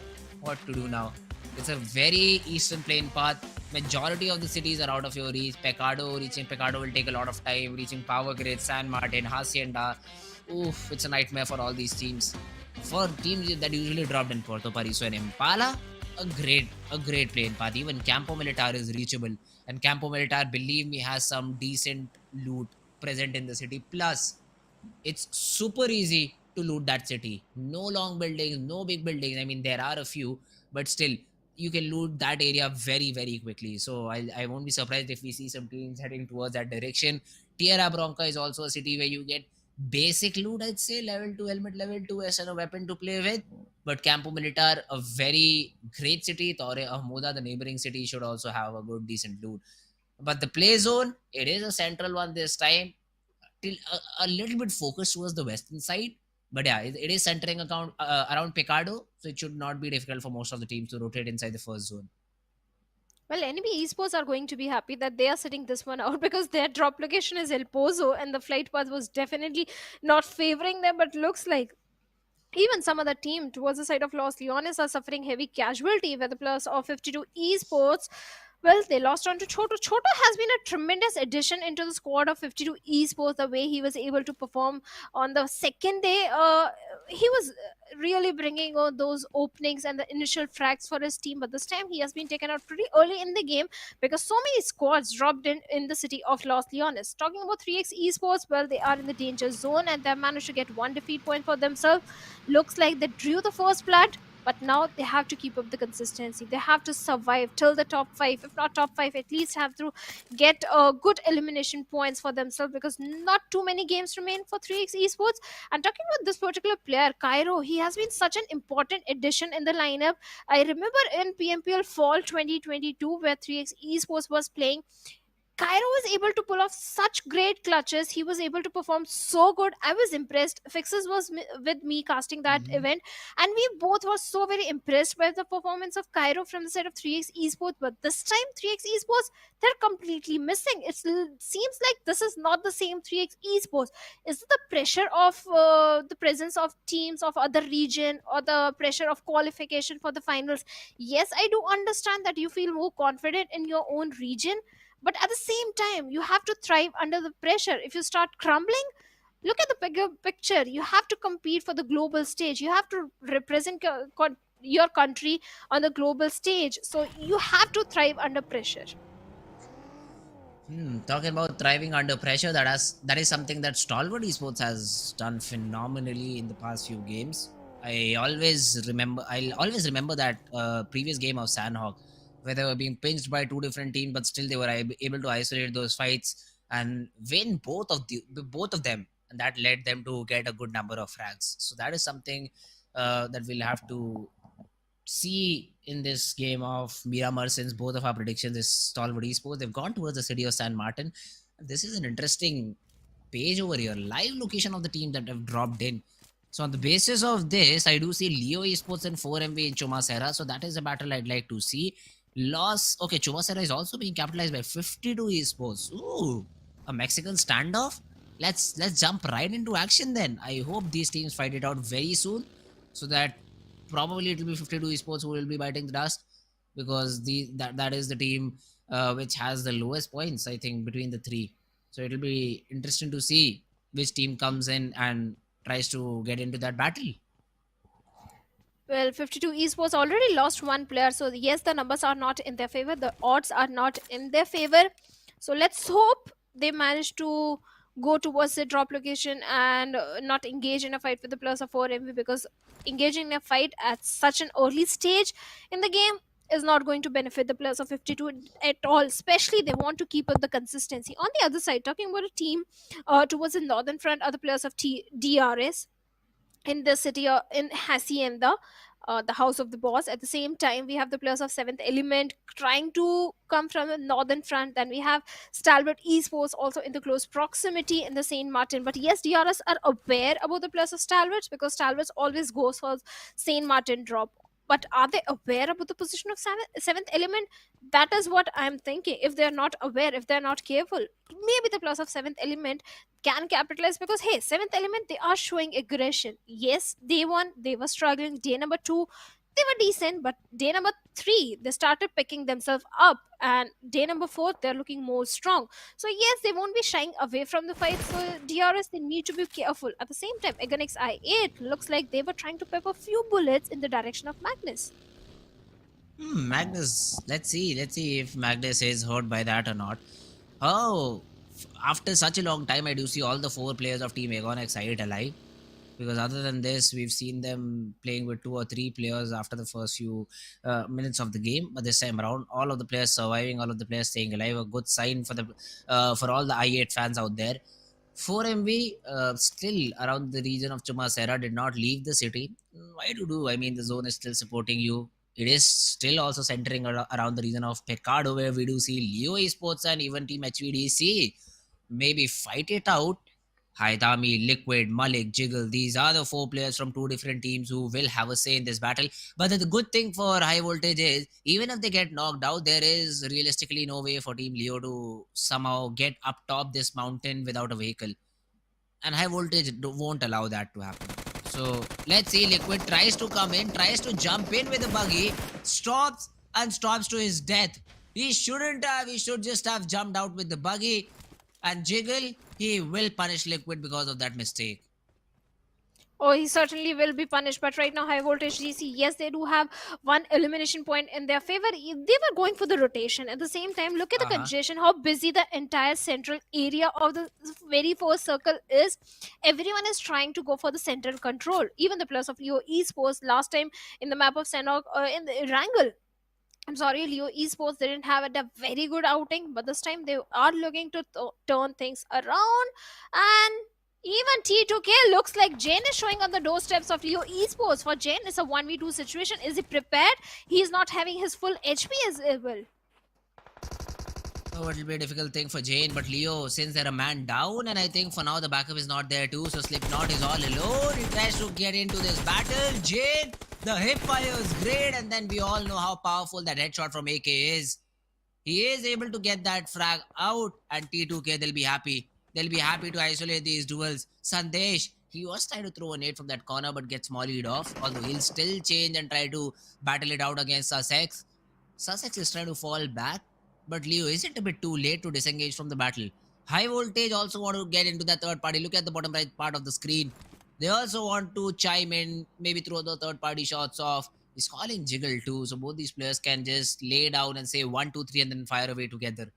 What to do now? It's a very eastern plane path. Majority of the cities are out of your reach. Reaching Pecado will take a lot of time. Reaching Power Grid, San Martin, Hacienda. Oof, it's a nightmare for all these teams. For teams that usually dropped in Puerto Pariso and Impala, a great plane path. Even Campo Militar is reachable, and Campo Militar, believe me, has some decent loot present in the city. Plus, it's super easy to loot that city. No long buildings, no big buildings. I mean, there are a few, but still, you can loot that area very, very quickly. So I won't be surprised if we see some teams heading towards that direction. Tierra Bronca is also a city where you get basic loot, I'd say, level 2 helmet, level 2 S and a weapon to play with. But Campo Militar, a very great city. Torre Ahmoda, the neighboring city, should also have a good, decent loot. But the play zone, it is a central one this time, till a little bit focused towards the western side. But yeah, it is centering around Picado, so it should not be difficult for most of the teams to rotate inside the first zone. Well, enemy esports are going to be happy that they are sitting this one out because their drop location is El Pozo and the flight path was definitely not favoring them. But looks like even some other team towards the side of Los Leones are suffering heavy casualty with the plus of 52 esports. Well, they lost on to Choto. Choto has been a tremendous addition into the squad of 52 esports. The way he was able to perform on the second day, he was really bringing on those openings and the initial frags for his team. But this time, he has been taken out pretty early in the game because so many squads dropped in the city of Los Leones. Talking about 3x esports, well, they are in the danger zone and they managed to get one defeat point for themselves. Looks like they drew the first blood, but now they have to keep up the consistency. They have to survive till the top 5. If not top 5, at least have to get good elimination points for themselves because not too many games remain for 3x esports. And talking about this particular player, Cairo, he has been such an important addition in the lineup. I remember in PMPL fall 2022 where 3x esports was playing, Cairo was able to pull off such great clutches. He was able to perform so good. I was impressed. Fixes was with me casting that Mhm. event, and we both were so very impressed by the performance of Cairo from the side of 3x Esports. But this time, 3x Esports, they're completely missing. It seems like this is not the same 3x Esports. Is it the pressure of the presence of teams of other region or the pressure of qualification for the finals? Yes, I do understand that you feel more confident in your own region, but at the same time you have to thrive under the pressure. If you start crumbling, look at the bigger picture. You have to compete for the global stage. You have to represent your country on the global stage, so you have to thrive under pressure. Talking about thriving under pressure, that is something that Stalwart Esports has done phenomenally in the past few games. I'll always remember that previous game of Sanhok, where they were being pinched by two different teams, but still they were able to isolate those fights and win both of them, and that led them to get a good number of frags. So that is something that we'll have to see in this game of Miramar, since both of our predictions is Stalwart Esports. They've gone towards the city of San Martin. This is an interesting page over here. Live location of the team that have dropped in. So on the basis of this, I do see Leo Esports and 4MV in Chumacera. So that is a battle I'd like to see. Loss. Okay, Chumacera is also being capitalized by 52 Esports. Ooh, a Mexican standoff. Let's jump right into action then. I hope these teams fight it out very soon, so that probably it will be 52 esports who will be biting the dust, because that is the team which has the lowest points, I think, between the three. So it'll be interesting to see which team comes in and tries to get into that battle. Well, 52 esports already lost one player, so yes, the numbers are not in their favor, the odds are not in their favor. So let's hope they manage to go towards the drop location and not engage in a fight with the players of 4MV, because engaging in a fight at such an early stage in the game is not going to benefit the players of 52 at all. Especially they want to keep up the consistency. On the other side, talking about a team towards the northern front are the players of DRS in the city in Hacienda. the house of the boss. At the same time, we have the players of Seventh Element trying to come from the northern front. Then we have Stalwart Esports also in the close proximity in the Saint Martin. But yes, DRS are aware about the players of Stalwarts, because Stalwarts always goes for Saint Martin drop. But are they aware about the position of seventh element? That is what I'm thinking. If they're not aware, if they're not careful, maybe the plus of seventh element can capitalize, because hey, seventh element, they are showing aggression. Yes, day one they were struggling, day number two they were decent, but day number three they started picking themselves up, and day number four they're looking more strong. So yes, they won't be shying away from the fight. So DRS, they need to be careful. At the same time, Agonix I8 looks like they were trying to pepper few bullets in the direction of Magnus. Magnus. Let's see. Let's see if Magnus is hurt by that or not. Oh, after such a long time, I do see all the 4 players of Team Aegon X8 alive. Because other than this, we've seen them playing with 2 or 3 players after the first few minutes of the game. But this time around, all of the players surviving, all of the players staying alive. A good sign for all the I8 fans out there. 4MV still around the region of Chumasera did not leave the city. Why do? I mean, the zone is still supporting you. It is still also centering around the region of Pecado, where we do see Leo Esports and even Team HVDC maybe fight it out. Haidami, Liquid, Malik, Jiggle, these are the 4 players from 2 different teams who will have a say in this battle. But the good thing for High Voltage is, even if they get knocked out, there is realistically no way for Team Leo to somehow get up top this mountain without a vehicle. And High Voltage won't allow that to happen. So let's see, Liquid tries to come in, tries to jump in with a buggy, stops to his death. He shouldn't have, he should just have jumped out with the buggy. And Jiggle, he will punish Liquid because of that mistake. Oh, he certainly will be punished. But right now, Highvoltage DC, yes, they do have one elimination point in their favor. They were going for the rotation. At the same time, look at the congestion, how busy the entire central area of the very first circle is. Everyone is trying to go for the central control. Even the plus of Leo Esports last time in the map of Sanhok, in the Erangel. I'm sorry, Leo Esports didn't have a very good outing, but this time they are looking to turn things around. And even T2K looks like Jane is showing on the doorsteps of Leo Esports. For Jane, it's a 1v2 situation. Is he prepared? He is not having his full HP as well. Oh, it'll be a difficult thing for Jane, but Leo, since they're a man down, and I think for now the backup is not there too, so Slipknot is all alone. He tries to get into this battle. Jane, the hip fire is great, and then we all know how powerful that headshot from AK is. He is able to get that frag out, and T2K, they'll be happy. They'll be happy to isolate these duels. Sandesh, he was trying to throw a nade from that corner, but gets mollied off, although he'll still change and try to battle it out against Sussex. Sussex is trying to fall back, but Leo, is it a bit too late to disengage from the battle? High Voltage also want to get into that third party. Look at the bottom right part of the screen. They also want to chime in, maybe throw the third party shots off. He's calling Jiggle too, so both these players can just lay down and say 1, 2, 3 and then fire away together.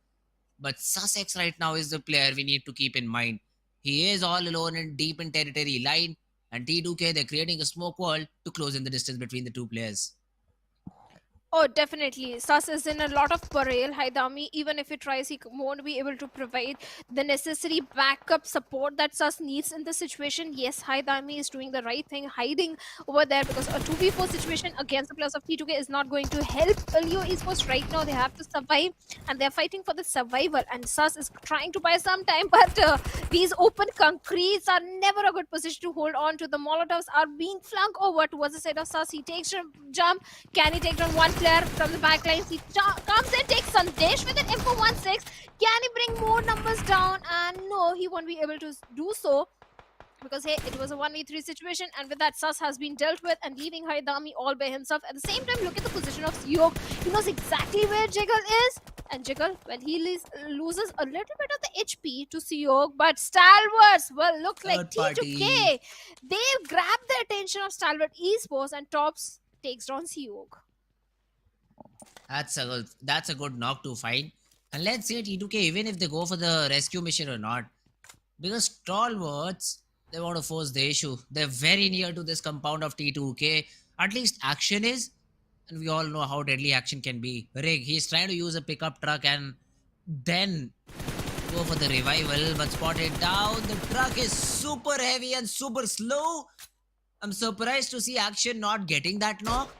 But Sussex right now is the player we need to keep in mind. He is all alone and deep in territory line, and T2K, they're creating a smoke wall to close in the distance between the 2 players. Oh, definitely. Sus is in a lot of peril. Haidami, even if he tries, he won't be able to provide the necessary backup support that Sus needs in the situation. Yes, Haidami is doing the right thing, hiding over there, because a 2v4 situation against the players of T2K is not going to help Leo Esports right now. They have to survive, and they're fighting for the survival. And Sus is trying to buy some time, but these open concretes are never a good position to hold on to. The Molotovs are being flung over towards the side of Sus. He takes a jump. Can he take down one player from the backlines? He comes and takes Sandesh with an M416. Can he bring more numbers down? And no, he won't be able to do so, because hey, it was a 1v3 situation, and with that, Sus has been dealt with and leaving Haidami all by himself. At the same time, look at the position of Sanhok. He knows exactly where Jiggle is, and Jiggle, well, he loses a little bit of the HP to Sanhok, but Stalwarts, well, looks like T2K. They grab the attention of Stalwart Esports, and Tops takes down Sanhok. That's a good knock to find. And let's say T2K, even if they go for the rescue mission or not, because Stalwarts, they want to force the issue. They're very near to this compound of T2K. At least action is, and we all know how deadly action can be. Rig, he's trying to use a pickup truck and then go for the revival, but spotted down. The truck is super heavy and super slow. I'm surprised to see Action not getting that knock.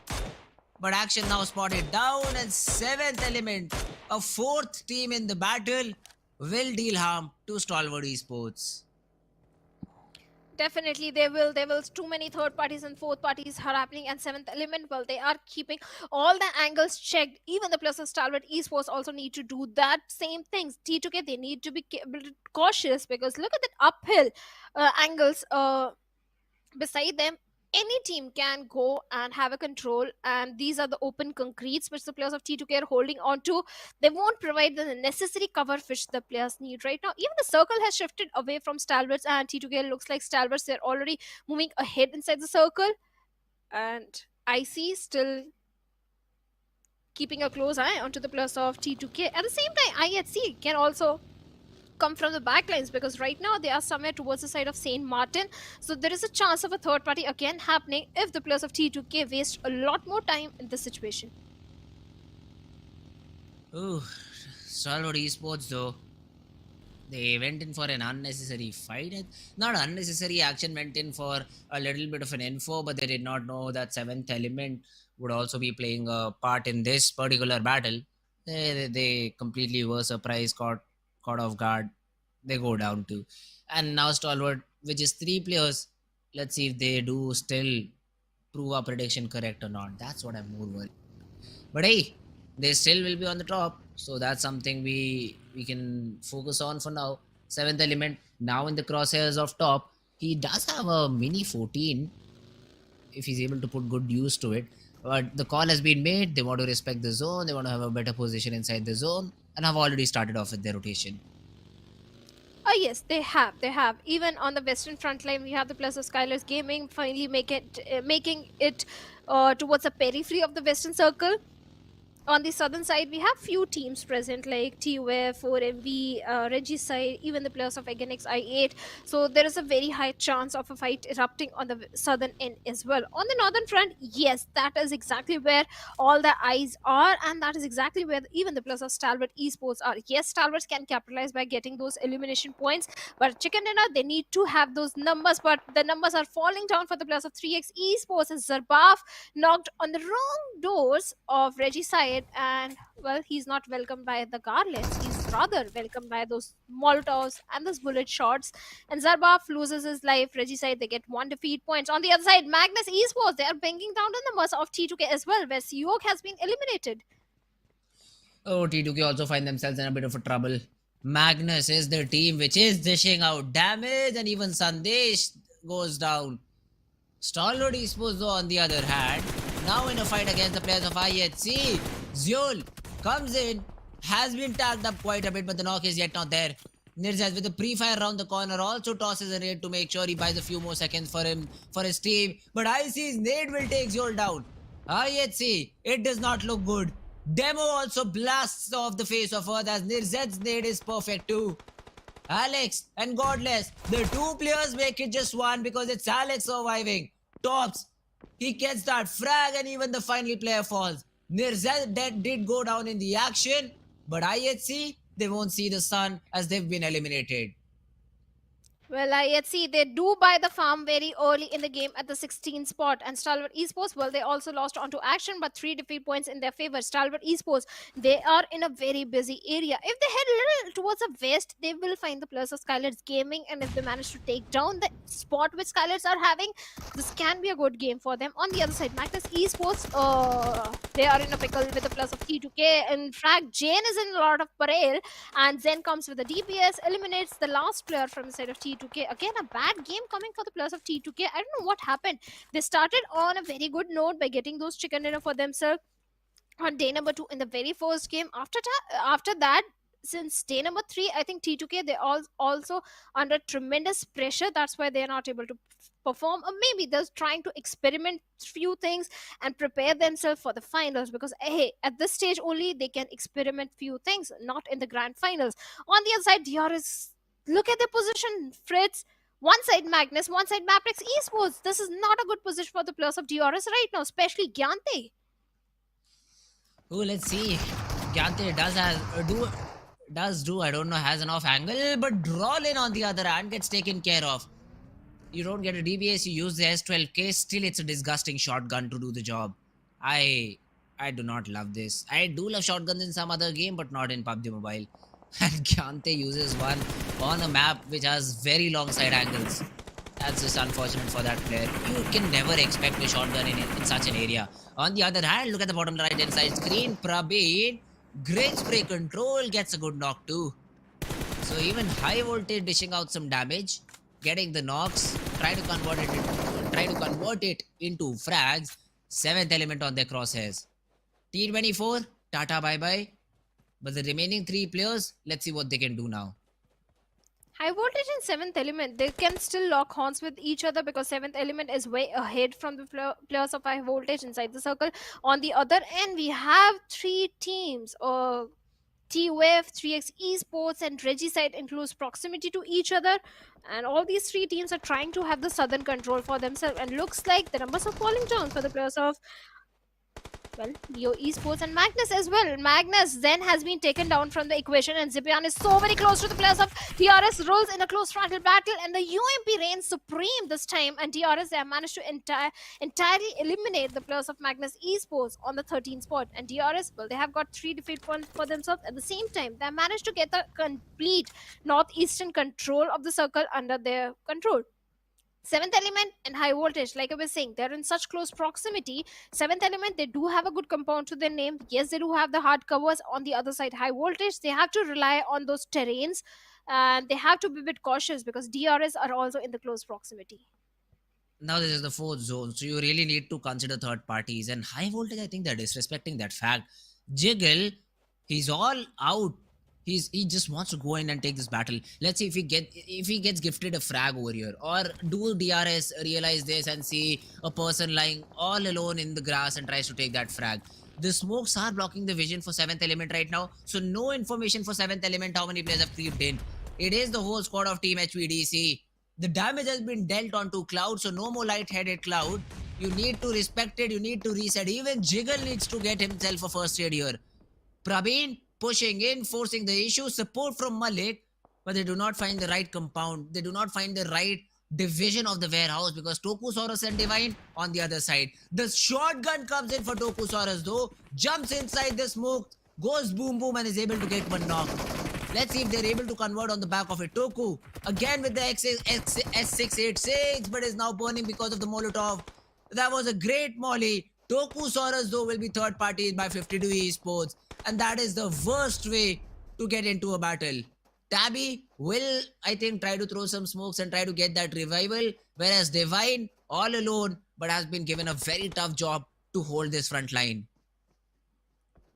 But Action now spotted down, and 7th element, a 4th team in the battle, will deal harm to Stalwart Esports. Definitely, they will. There will too many third parties and fourth parties are happening, and seventh element. Well, they are keeping all the angles checked. Even the players of Stalwart Esports also need to do that same things. T2K, they need to be cautious, because look at that uphill angles. Beside them, any team can go and have a control, and these are the open concretes which the players of T2K are holding on to. They won't provide the necessary cover which the players need right now. Even the circle has shifted away from Stalwarts, and T2K looks like Stalwarts, they're already moving ahead inside the circle, and IC still keeping a close eye onto the players of T2K. At the same time, IHC can also come from the backlines, because right now they are somewhere towards the side of Saint Martin. So there is a chance of a third party again happening if the players of T2K waste a lot more time in this situation. Ooh, Stalwart Esports though. They went in for an unnecessary fight. Not unnecessary, Action went in for a little bit of an info, but they did not know that 7th element would also be playing a part in this particular battle. They completely were surprised, caught off guard. They go down to. And now Stalwart, which is 3 players. Let's see if they do still prove our prediction correct or not. That's what I'm more worried. But hey, they still will be on the top. So that's something we can focus on for now. 7th element now in the crosshairs of top. He does have a mini 14 if he's able to put good use to it. But the call has been made. They want to respect the zone. They want to have a better position inside the zone, and have already started off with their rotation. Oh yes, they have. They have. Even on the western front line, we have the players of SKYLIGHTZ Gaming finally making it towards the periphery of the western circle. On the southern side, we have few teams present like TUF, 4MV, Regicide, even the players of Agenix I8. So there is a very high chance of a fight erupting on the southern end as well. On the northern front, yes, that is exactly where all the eyes are, and that is exactly where even the players of Stalwart Esports are. Yes, Stalwarts can capitalize by getting those elimination points, but Chicken Dinner, they need to have those numbers, but the numbers are falling down for the players of 3x Esports, as Zarbaf knocked on the wrong doors of Regicide, and well, he's not welcomed by the garlands, he's rather welcomed by those molotovs and those bullet shots, and Zarbaf loses his life. Regicide, they get 1 defeat points. On the other side, Magnus Esports, they are bringing down the numbers of T2K as well, where Sanhok has been eliminated. Oh, T2K also find themselves in a bit of a trouble. Magnus is the team which is dishing out damage, and even Sandesh goes down. Stalwart Esports though, on the other hand, now in a fight against the players of IHC, Zeol comes in, has been tagged up quite a bit, but the knock is yet not there. Nirzaz with the pre-fire around the corner also tosses a nade to make sure he buys a few more seconds for his team. But IC's nade will take Zeol down. IHC, it does not look good. Demo also blasts off the face of Earth, as Nirzad's nade is perfect too. Alex and Godless, the 2 players make it just 1 because it's Alex surviving. Tops, he gets that frag, and even the final player falls. Nirzad did go down in the action, but IHC, they won't see the sun as they've been eliminated. Well, IHC, they do buy the farm very early in the game at the 16th spot. And Stalwart Esports, well, they also lost onto Action, but 3 defeat points in their favor. Stalwart Esports, they are in a very busy area. If they head a little towards the west, they will find the players of SKYLIGHTZ Gaming. And if they manage to take down the spot which SKYLIGHTZ are having, this can be a good game for them. On the other side, Magnus Esports, they are in a pickle with the players of T2K. In fact, Jane is in a lot of parade. And Zen comes with the DPS, eliminates the last player from the side of T2K. Again, a bad game coming for the players of T2K. I don't know what happened. They started on a very good note by getting those chicken dinner for themselves on day number 2 in the very first game. After that, since day number 3, I think T2K, they also under tremendous pressure. That's why they are not able to perform, or maybe they're trying to experiment few things and prepare themselves for the finals, because hey, at this stage only they can experiment few things, not in the grand finals. On the other side, DRS, look at their position, Fritz. One side Magnus, one side MABETEX Esports. This is not a good position for the players of DRS right now, especially Gyante. Oh, let's see. Gyante does do, I don't know, has an off angle, but Drawlin on the other hand gets taken care of. You don't get a DBS, you use the S12K, still it's a disgusting shotgun to do the job. I I do not love this. I do love shotguns in some other game, but not in PUBG Mobile. And Kyante uses one on a map which has very long side angles. That's just unfortunate for that player. You can never expect a shotgun in such an area. On the other hand, look at the bottom right hand side screen. Prabin, great spray control, gets a good knock too. So even high voltage dishing out some damage, getting the knocks, try to convert it into frags. Seventh element on their crosshairs. T24, Tata bye bye. But the remaining three players, let's see what they can do now. Highvoltage and 7th element, they can still lock horns with each other because 7th element is way ahead from the players of Highvoltage inside the circle. On the other end, we have three teams. TUF, 3x Esports, and Regicide in close proximity to each other. And all these three teams are trying to have the southern control for themselves. And looks like the numbers are falling down for the players of, well, Leo Esports and Magnus as well. Magnus then has been taken down from the equation, and Zipian is so very close to the players of DRS. Rolls in a close frontal battle, and the UMP reigns supreme this time. And DRS, they have managed to entirely eliminate the players of Magnus Esports on the 13th spot. And DRS, well, they have got 3 defeat points for themselves. At the same time, they have managed to get the complete northeastern control of the circle under their control. 7th element and Highvoltage, like I was saying, they're in such close proximity. 7th element, they do have a good compound to their name. Yes, they do have the hard covers. On the other side, Highvoltage, they have to rely on those terrains, and they have to be a bit cautious because DRS are also in the close proximity. Now this is the fourth zone, so you really need to consider third parties. And Highvoltage, I think they're disrespecting that fact. Jiggle, he's all out. He just wants to go in and take this battle. Let's see if he gets gifted a frag over here, or do DRS realize this and see a person lying all alone in the grass and tries to take that frag. The smokes are blocking the vision for 7th element right now, so no information for 7th element how many players have creeped in. It is the whole squad of Team HVDC. The damage has been dealt onto Cloud, so no more light-headed Cloud. You need to respect it, you need to reset. Even Jiggle needs to get himself a first aid here. Prabin pushing in, forcing the issue, support from Malik, but they do not find the right compound. They do not find the right division of the warehouse because Tokusaurus and Divine on the other side. The shotgun comes in for Tokusaurus though, jumps inside the smoke, goes boom boom and is able to get one knock. Let's see if they're able to convert on the back of it. Toku again with the S686, but is now burning because of the Molotov. That was a great molly. Tokusaurus though will be third party by 52 Esports, and that is the worst way to get into a battle. Tabby will, I think, try to throw some smokes and try to get that revival, whereas Divine all alone but has been given a very tough job to hold this front line.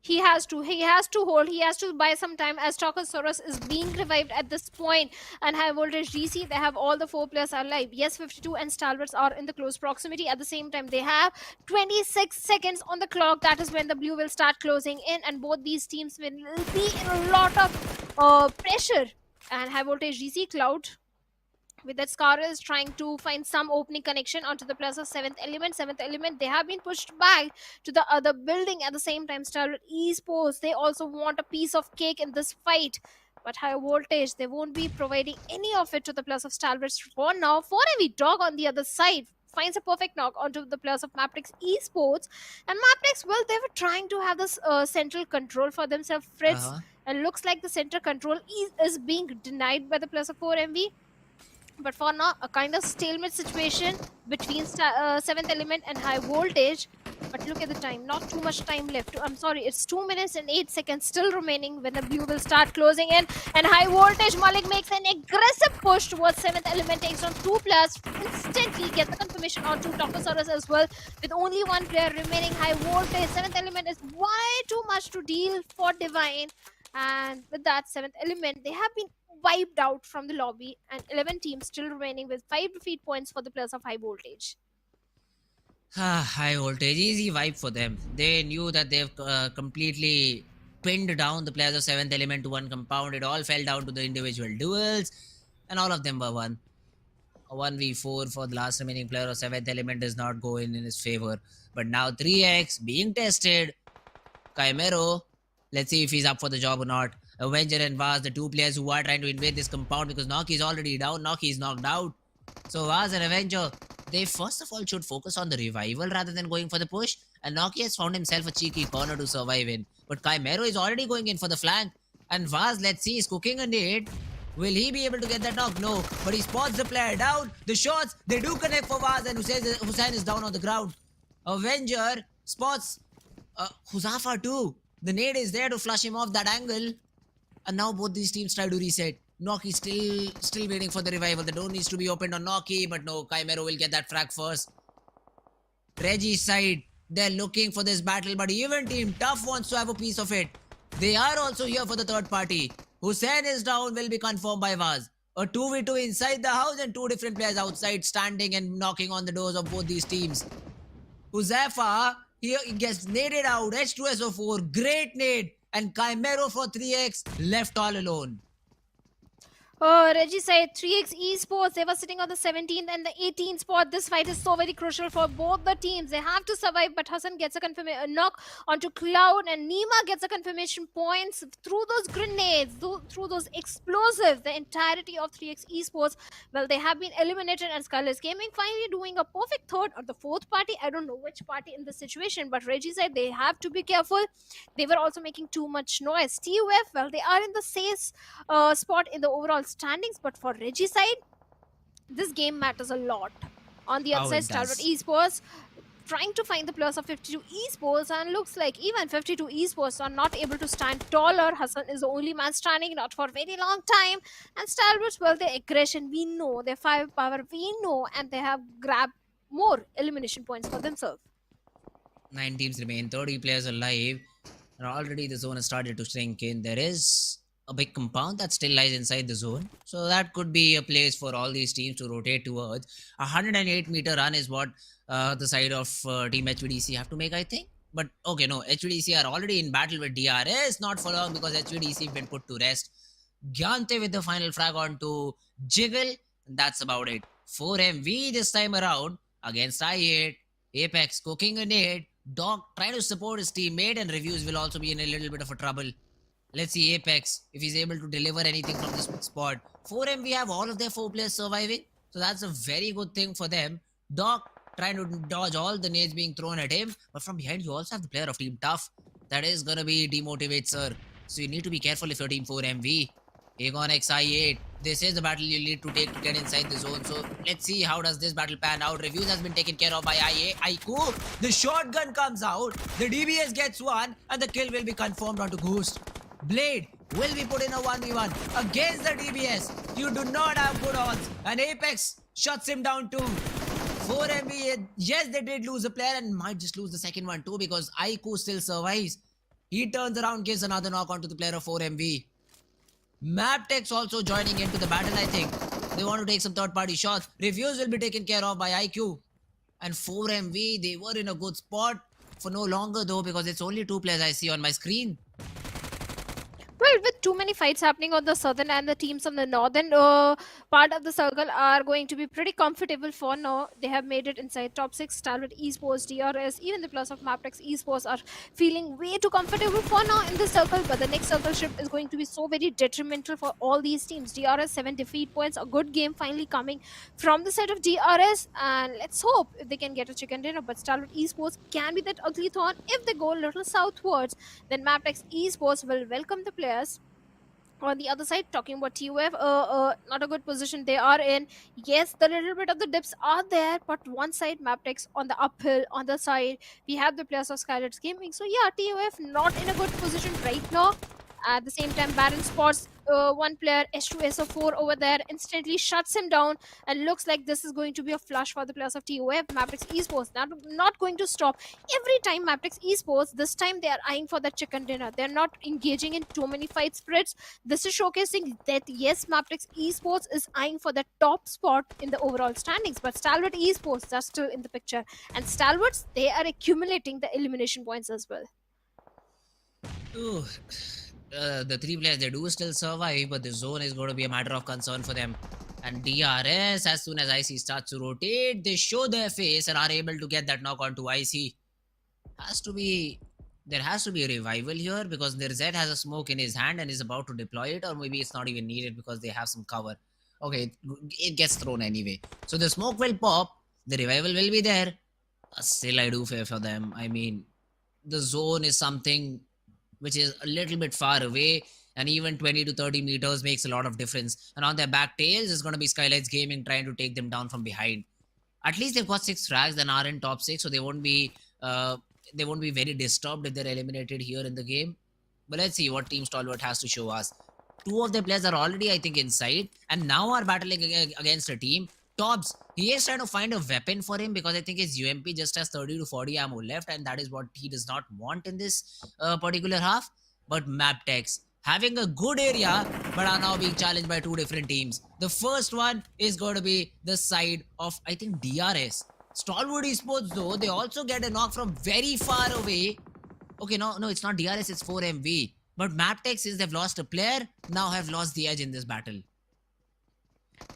He has to hold, he has to buy some time as Tokusaurus is being revived at this point. And Highvoltage DC, they have all the 4 players alive. Yes, 52 and Stalwarts are in the close proximity. At the same time, they have 26 seconds on the clock. That is when the blue will start closing in, and both these teams will be in a lot of pressure. And Highvoltage DC, Cloud with that Scar is trying to find some opening connection onto the plus of 7th element. 7th element, they have been pushed back to the other building. At the same time, Stalwart Esports, they also want a piece of cake in this fight. But Highvoltage, they won't be providing any of it to the plus of Stalwart for now. 4MV Dog on the other side finds a perfect knock onto the players of MABETEX Esports. And MABETEX, well, they were trying to have this central control for themselves, Fritz. And looks like the center control is being denied by the players of 4MV. But for now, a kind of stalemate situation between 7th element and Highvoltage. But look at the time, not too much time left. I'm sorry, it's 2 minutes and 8 seconds still remaining when the blue will start closing in. And Highvoltage, Malik makes an aggressive push towards 7th element, takes on 2 players, instantly gets the confirmation onto Tokusaurus as well. With only 1 player remaining, Highvoltage, 7th element is way too much to deal for Divine. And with that, 7th element, they have been wiped out from the lobby, and 11 teams still remaining with 5 defeat points for the players of Highvoltage. Highvoltage, easy wipe for them. They knew that they've completely pinned down the players of 7th element to 1 compound. It all fell down to the individual duels, and all of them were won. A 1v4 for the last remaining player of 7th element does not go in his favor. But now 3x being tested. Chimero, let's see if he's up for the job or not. Avenger and Vaz, the 2 players who are trying to invade this compound because Noki is already down. Noki is knocked out. So Vaz and Avenger, they first of all should focus on the revival rather than going for the push. And Nokia has found himself a cheeky corner to survive in. But Chimero is already going in for the flank. And Vaz, let's see, is cooking a nade. Will he be able to get that knock? No. But he spots the player down. The shots, they do connect for Vaz, and Hussein is down on the ground. Avenger spots Huzafa too. The nade is there to flush him off that angle. And now both these teams try to reset. Noki still waiting for the revival. The door needs to be opened on Noki, but no, Chimero will get that frag first. Reggie's side, they're looking for this battle, but even Team Tough wants to have a piece of it. They are also here for the third party. Hussein is down, will be confirmed by Vaz. A 2v2 inside the house and two different players outside standing and knocking on the doors of both these teams. Huzafa, he gets naded out. H2SO4, great nade. And Chimero for 3x left all alone. Reggie said 3x Esports, they were sitting on the 17th and the 18th spot. This fight is so very crucial for both the teams. They have to survive, but Hassan gets a knock onto Cloud, and Nima gets a confirmation points through those grenades, through those explosives. The entirety of 3x Esports, well, they have been eliminated, and SKYLIGHTZ Gaming finally doing a perfect third or the fourth party. I don't know which party in this situation, but Reggie said they have to be careful. They were also making too much noise. TUF, well, they are in the safe spot in the overall standings, but for Reggie side, this game matters a lot. On the other side, Stalwart Esports trying to find the players of 52 Esports, and looks like even 52 Esports are not able to stand taller. Hassan is the only man standing, not for a very long time. And Stalwart, well, their aggression, we know, their firepower, we know, and they have grabbed more elimination points for themselves. 9 teams remain, 30 players alive, and already the zone has started to shrink in. There is a big compound that still lies inside the zone, so that could be a place for all these teams to rotate towards. 108-meter run is what the side of Team HVDC have to make, I think. But okay, no, HVDC are already in battle with DRS, not for long because HVDC have been put to rest. Gyante with the final frag onto Jiggle, and that's about it. 4MV this time around against I8. Apex cooking a nade. Doc trying to support his teammate, and Reviews will also be in a little bit of a trouble. Let's see Apex if he's able to deliver anything from this spot. 4M, we have all of their 4 players surviving, so that's a very good thing for them. Doc trying to dodge all the nades being thrown at him, but from behind you also have the player of Team Tough. That is gonna be demotivate, sir. So you need to be careful if you're Team 4MV. Aegon XI8. This is the battle you need to take to get inside the zone. So let's see how does this battle pan out. Reviews has been taken care of by Aiku. The shotgun comes out. The DBS gets one, and the kill will be confirmed onto Ghost. Blade will be put in a 1v1 against the DBS. You do not have good odds. And Apex shuts him down too. 4MV, yes, they did lose a player and might just lose the second one too because Aiku still survives. He turns around, gives another knock onto the player of 4MV. MABETEX also joining into the battle, I think. They want to take some third-party shots. Reviews will be taken care of by IQ. And 4MV, they were in a good spot for no longer though because it's only 2 players I see on my screen. Well, with too many fights happening on the southern, and the teams on the northern part of the circle are going to be pretty comfortable for now. They have made it inside top 6. Stalwart Esports, DRS, even the plus of MABETEX Esports are feeling way too comfortable for now in this circle. But the next circle shift is going to be so very detrimental for all these teams. DRS 7 defeat points, a good game finally coming from the side of DRS, and let's hope if they can get a chicken dinner. But Stalwart Esports can be that ugly thorn if they go a little southwards. Then MABETEX Esports will welcome the players. On the other side, talking about TUF, not a good position they are in. Yes, the little bit of the dips are there, but one side MABETEX on the uphill, on the side we have the players of SKYLIGHTZ Gaming. So yeah, TUF not in a good position right now. At the same time, Baron spots one player, H2SO4 over there, instantly shuts him down, and looks like this is going to be a flush for the players of TUF. MABETEX Esports not going to stop. Every time MABETEX Esports, this time they are eyeing for that chicken dinner. They're not engaging in too many fight spreads. This is showcasing that yes, MABETEX Esports is eyeing for the top spot in the overall standings, but Stalwart Esports are still in the picture, and Stalwarts, they are accumulating the elimination points as well. Ooh. The 3 players, they do still survive, but the zone is going to be a matter of concern for them. And DRS, as soon as IC starts to rotate, they show their face and are able to get that knock onto IC. There has to be a revival here because their Z has a smoke in his hand and is about to deploy it, or maybe it's not even needed because they have some cover. Okay, it gets thrown anyway. So the smoke will pop, the revival will be there. Still, I do fear for them. I mean, the zone is something which is a little bit far away, and even 20 to 30 meters makes a lot of difference. And on their back tails is going to be SKYLIGHTZ Gaming trying to take them down from behind. At least they've got 6 frags and are in top 6, so uh, they won't be very disturbed if they're eliminated here in the game. But let's see what Team Stalwart has to show us. 2 of their players are already, I think, inside, and now are battling against a team. Tops, he is trying to find a weapon for him because I think his UMP just has 30 to 40 ammo left, and that is what he does not want in this particular half. But MABETEX having a good area, but are now being challenged by 2 different teams. The first one is going to be the side of, I think, DRS. Stalwart Esports, though, they also get a knock from very far away. Okay, no, it's not DRS, it's 4MV. But MABETEX, since they've lost a player, now have lost the edge in this battle.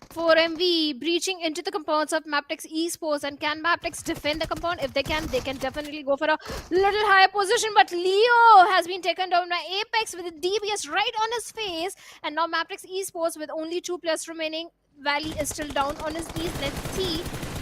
4MV breaching into the compounds of MABETEX Esports, and can MABETEX defend the compound? If they can definitely go for a little higher position, but Leo has been taken down by Apex with a DBS right on his face, and now MABETEX Esports with only 2 players remaining. Valley is still down on his knees. Let's see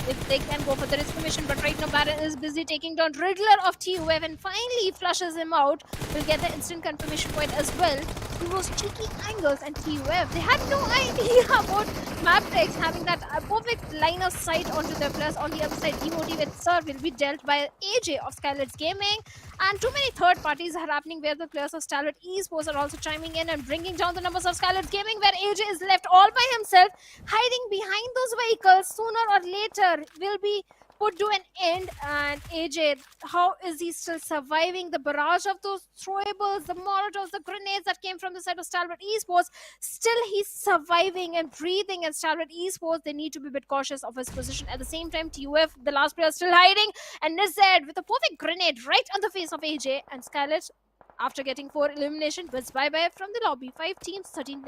if they can go for the risk mission, but right now Baron is busy taking down Riddler of TUF, and finally flushes him out. Will get the instant confirmation point as well. Those cheeky angles, and TUF, they had no idea about MABETEX having that perfect line of sight onto their players. On the other side, demotivated serve will be dealt by AJ of SKYLIGHTZ Gaming, and too many third parties are happening where the players of Stalwart Esports are also chiming in and bringing down the numbers of SKYLIGHTZ Gaming, where AJ is left all by himself, hiding behind those vehicles. Sooner or later will be put to an end. And AJ, how is he still surviving the barrage of those throwables, the molotovs, the grenades that came from the side of Stalwart Esports? Still he's surviving and breathing, and Stalwart Esports, they need to be a bit cautious of his position. At the same time, TUF, the last player, still hiding, and Nized with a perfect grenade right on the face of AJ, and SKYLIGHTZ, after getting 4 elimination, bids bye-bye from the lobby. 5 teams, 13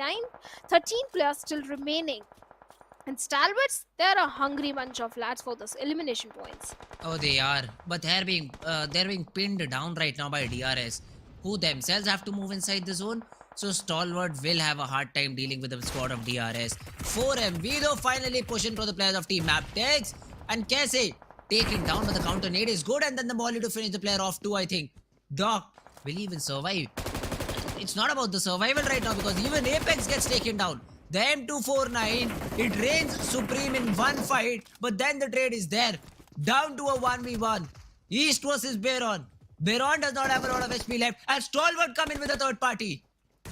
players still remaining. And Stalwarts, they're a hungry bunch of lads for this elimination points. Oh, they are. But they're being pinned down right now by DRS, who themselves have to move inside the zone. So Stalwart will have a hard time dealing with the squad of DRS. 4MV though finally pushing for the players of Team MABETEX. And Kese taken down, but the counter nade is good, and then the molly to finish the player off too, I think. Doc will even survive. It's not about the survival right now, because even Apex gets taken down. The M249, it reigns supreme in one fight, but then the trade is there. Down to a 1v1. East versus Baron. Baron does not have a lot of HP left, and Stalwart come in with a third party.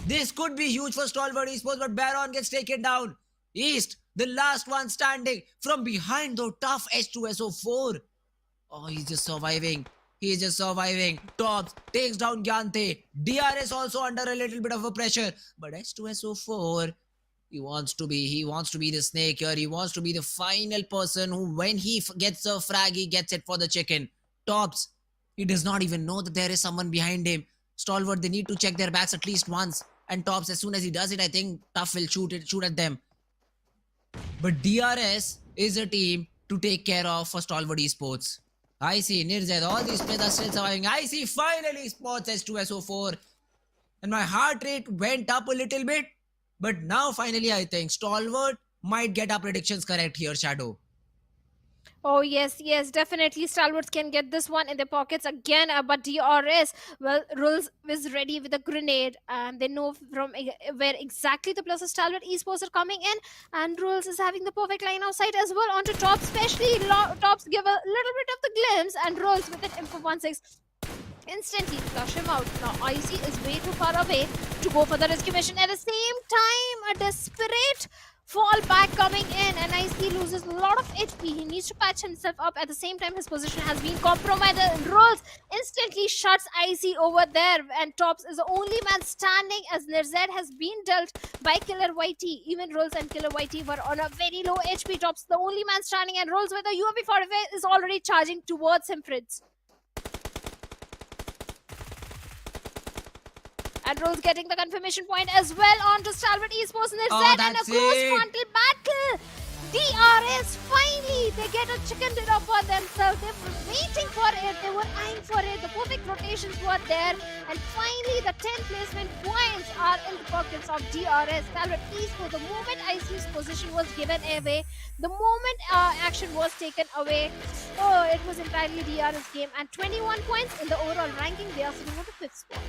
This could be huge for Stalwart Esports, but Baron gets taken down. East, the last one standing. From behind though, tough H2SO4. Oh, he's just surviving. He's just surviving. Tops takes down Gyante. DRS also under a little bit of a pressure, but H2SO4, he wants to be the snake here. He wants to be the final person who, when he gets a frag, he gets it for the chicken. Tops, he does not even know that there is someone behind him. Stalwart, they need to check their backs at least once. And Tops, as soon as he does it, I think Tough will shoot at them. But DRS is a team to take care of for Stalwart Esports. I see Nirzad, all these players are still surviving. I see finally Sports H2SO4. And my heart rate went up a little bit. But now finally I think Stalwart might get our predictions correct here, Shadow. Oh yes, definitely Stalwarts can get this one in their pockets again. But DRS, well, Rules is ready with a grenade, and they know from where exactly the players of Stalwart Esports are coming in. And Rules is having the perfect line of sight as well onto Top, especially Tops give a little bit of the glimpse, and Rules with an M416 instantly flush him out. Now Icy is way too far away to go for the rescue mission. At the same time, a desperate fall back coming in, and Icy loses a lot of HP. He needs to patch himself up. At the same time, his position has been compromised, and Rolls instantly shuts Icy over there, and Tops is the only man standing as Nirzad has been dealt by Killer YT. Even Rolls and Killer YT were on a very low HP. Tops the only man standing, and Rolls with a UMP 45 is already charging towards him, Fritz. And Rose getting the confirmation point as well onto Stalwart Esports, and it's and a close frontal battle. DRS, finally, they get a chicken dinner for themselves. They were waiting for it, they were eyeing for it, the perfect rotations were there, and finally the 10 placement points are in the pockets of DRS. Stalwart Esports, the moment IC's position was given away, the moment action was taken away, oh, it was entirely DRS game, and 21 points in the overall ranking, they are sitting on the 5th spot.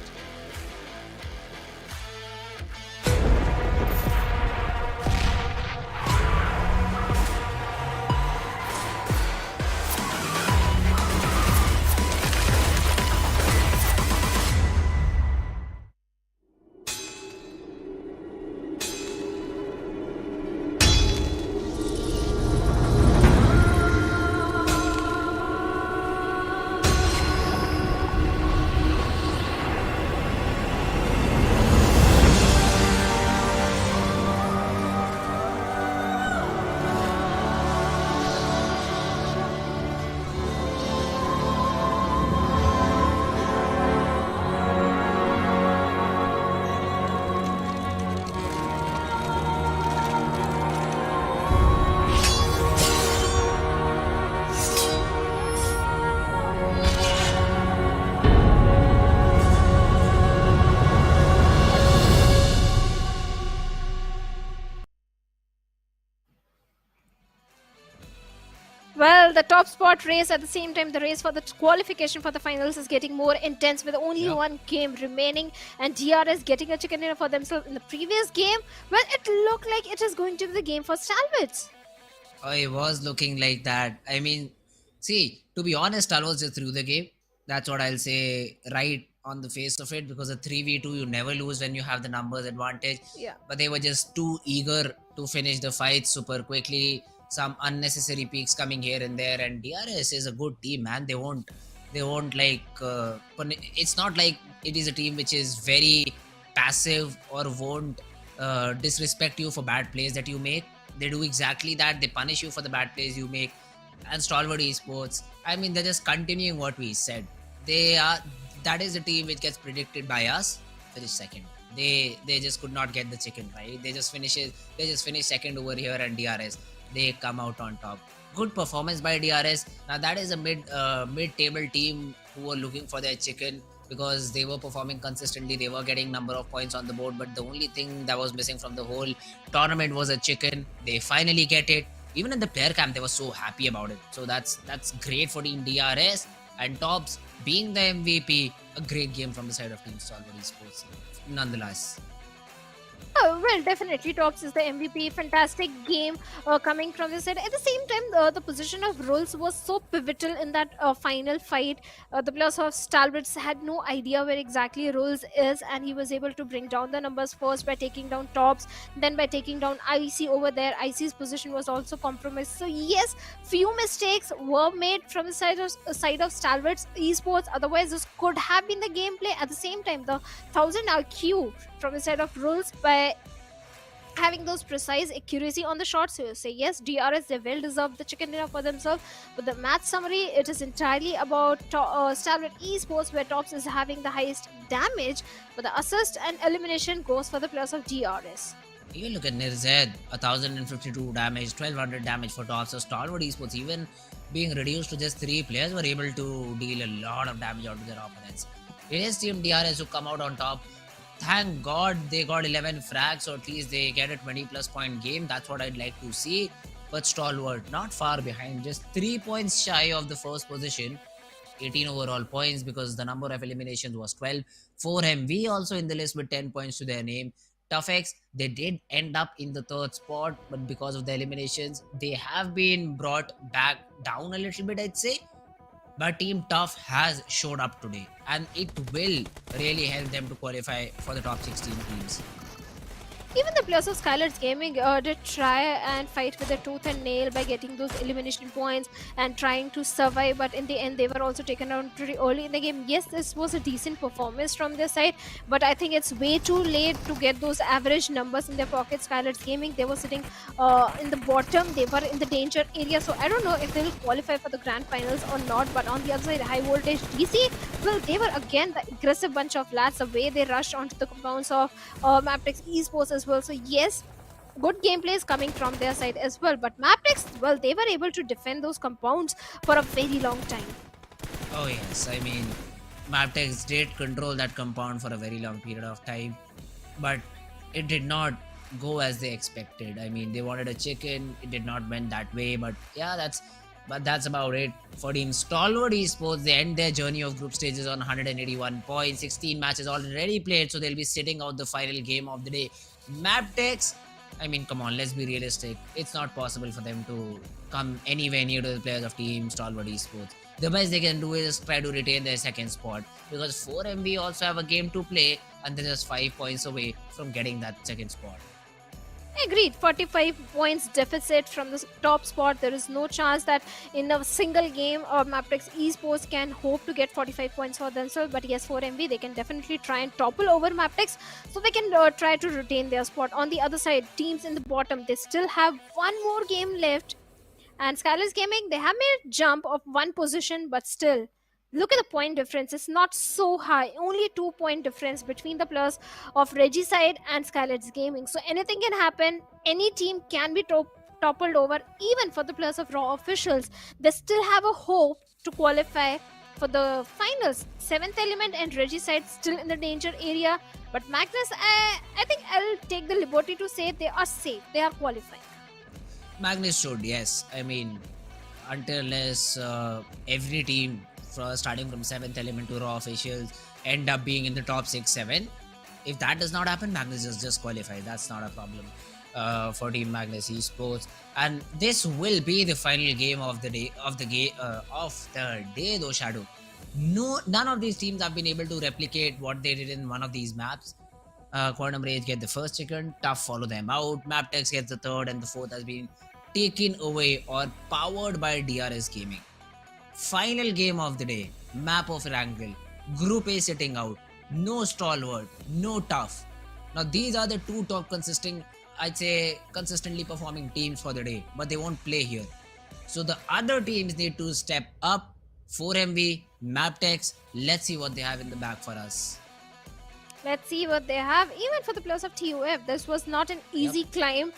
Well, the top spot race at the same time, the race for the qualification for the finals is getting more intense with only one game remaining, and DRS getting a chicken dinner for themselves in the previous game. Well, it looked like it is going to be the game for Stalwarts. Oh, it was looking like that. I mean, see, to be honest, Stalwart just threw the game. That's what I'll say right on the face of it, because a 3v2 you never lose when you have the numbers advantage. Yeah. But they were just too eager to finish the fight super quickly. Some unnecessary peaks coming here and there, and DRS is a good team, man. They won't like it's not like it is a team which is very passive or won't disrespect you for bad plays that you make. They do exactly that. They punish you for the bad plays you make. And Stalwart Esports, I mean, they're just continuing what we said. That is a team which gets predicted by us. Finish second. They just could not get the chicken right. They just finish second over here, and DRS, they come out on top. Good performance by DRS. Now that is a mid-table team who were looking for their chicken, because they were performing consistently. They were getting number of points on the board, but the only thing that was missing from the whole tournament was a chicken. They finally get it. Even in the player camp, they were so happy about it. So that's great for Team DRS. And Tops being the MVP, a great game from the side of Team Stalwart Esports. Nonetheless. Oh, well, definitely Tops is the MVP. Fantastic game coming from this side. At the same time, the position of Rolls was so pivotal in that final fight. The players of Stalwarts had no idea where exactly Rolls is, and he was able to bring down the numbers first by taking down Tops, then by taking down IC over there. IC's position was also compromised. So yes, few mistakes were made from the side of Stalwarts Esports. Otherwise, this could have been the gameplay. At the same time, the 1000 IQ from the side of Rolls by having those precise accuracy on the shots. So you say yes, DRS, they well deserve the chicken dinner for themselves. But the match summary, it is entirely about Stalwart Esports, where Tops is having the highest damage, but the assist and elimination goes for the players of DRS. You look at Nirzed, 1052 damage, 1200 damage for Tops. So Stalwart Esports, even being reduced to just 3 players, were able to deal a lot of damage out to their opponents. It is Team DRS who come out on top. Thank God they got 11 frags, so at least they get a 20 plus point game. That's what I'd like to see. But Stalwart, not far behind, just 3 points shy of the first position. 18 overall points, because the number of eliminations was 12. 4MV also in the list with 10 points to their name. ToughX, they did end up in the 3rd spot, but because of the eliminations, they have been brought back down a little bit, I'd say. But Team Tough has showed up today, and it will really help them to qualify for the top 16 teams. Even the players of SKYLIGHTZ Gaming did try and fight with a tooth and nail by getting those elimination points and trying to survive, but in the end they were also taken down pretty early in the game. Yes, this was a decent performance from their side, but I think it's way too late to get those average numbers in their pocket. SKYLIGHTZ Gaming, they were sitting in the bottom, they were in the danger area, so I don't know if they will qualify for the grand finals or not. But on the other side, Highvoltage DC, well, they were again the aggressive bunch of lads, the way they rushed onto the compounds of MABETEX Esports as well. So yes, good gameplay is coming from their side as well. But MABETEX, well, they were able to defend those compounds for a very long time. Oh yes, I mean, MABETEX did control that compound for a very long period of time, but it did not go as they expected. I mean, they wanted a chicken, it did not went that way, but yeah, that's about it for team Stalwart Esports. They end their journey of group stages on 181 points, 16 matches already played, so they'll be sitting out the final game of the day. MABETEX, I mean, come on, let's be realistic. It's not possible for them to come anywhere near to the players of team Stalwart Esports. The best they can do is try to retain their second spot, because 4MB also have a game to play and they're just 5 points away from getting that second spot. Agreed. 45 points deficit from the top spot. There is no chance that in a single game MABETEX Esports can hope to get 45 points for themselves. But yes, 4MB, they can definitely try and topple over MABETEX, so they can try to retain their spot. On the other side, teams in the bottom, they still have one more game left. And SKYLIGHTZ Gaming, they have made a jump of one position, but still, look at the point difference. It's not so high. Only 2-point difference between the players of Regicide and SKYLIGHTZ Gaming. So anything can happen. Any team can be toppled over. Even for the players of Raw Officials, they still have a hope to qualify for the finals. 7th Element and Regicide still in the danger area. But Magnus, I think I'll take the liberty to say they are safe. They are qualifying. Magnus should, yes. I mean, until every team starting from 7th Element to Raw Officials end up being in the top 6-7. If that does not happen, Magnus is just qualified. That's not a problem for Team Magnus Esports. And this will be the final game of the day, though, Shadow. None of these teams have been able to replicate what they did in one of these maps. Quantum Rage get the first chicken, Tough follow them out, MABETEX gets the third, and the fourth has been taken away or powered by DRS Gaming. Final game of the day, map of Erangel, Group A sitting out, no Stalwart, no Tough. Now these are the two top consistently performing teams for the day, but they won't play here. So the other teams need to step up. 4MB, MABETEX, let's see what they have in the back for us. Let's see what they have. Even for the players of TUF, this was not an easy climb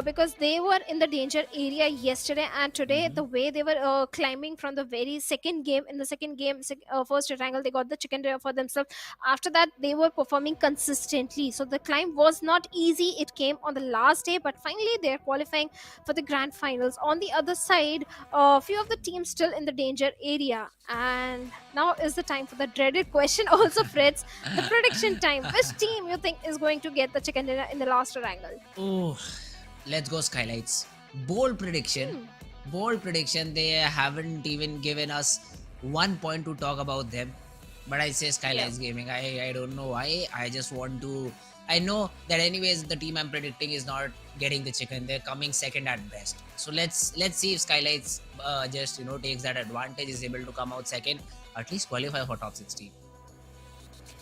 because they were in the danger area yesterday and today. The way they were climbing from the very second game, in the second game, first Erangel, they got the chicken dinner for themselves. After that, they were performing consistently. So the climb was not easy. It came on the last day, but finally they're qualifying for the grand finals. On the other side, a few of the teams still in the danger area. And now is the time for the dreaded question also, Fritz. The prediction time. Which team you think is going to get the chicken dinner in the last Erangel? Oh, let's go SKYLIGHTZ. Bold prediction. Bold prediction. They haven't even given us 1 point to talk about them. But I say SKYLIGHTZ Gaming. I don't know why. I just want to... I know that anyways the team I'm predicting is not getting the chicken. They're coming second at best. So let's see if SKYLIGHTZ just takes that advantage, is able to come out second, at least qualify for top 16.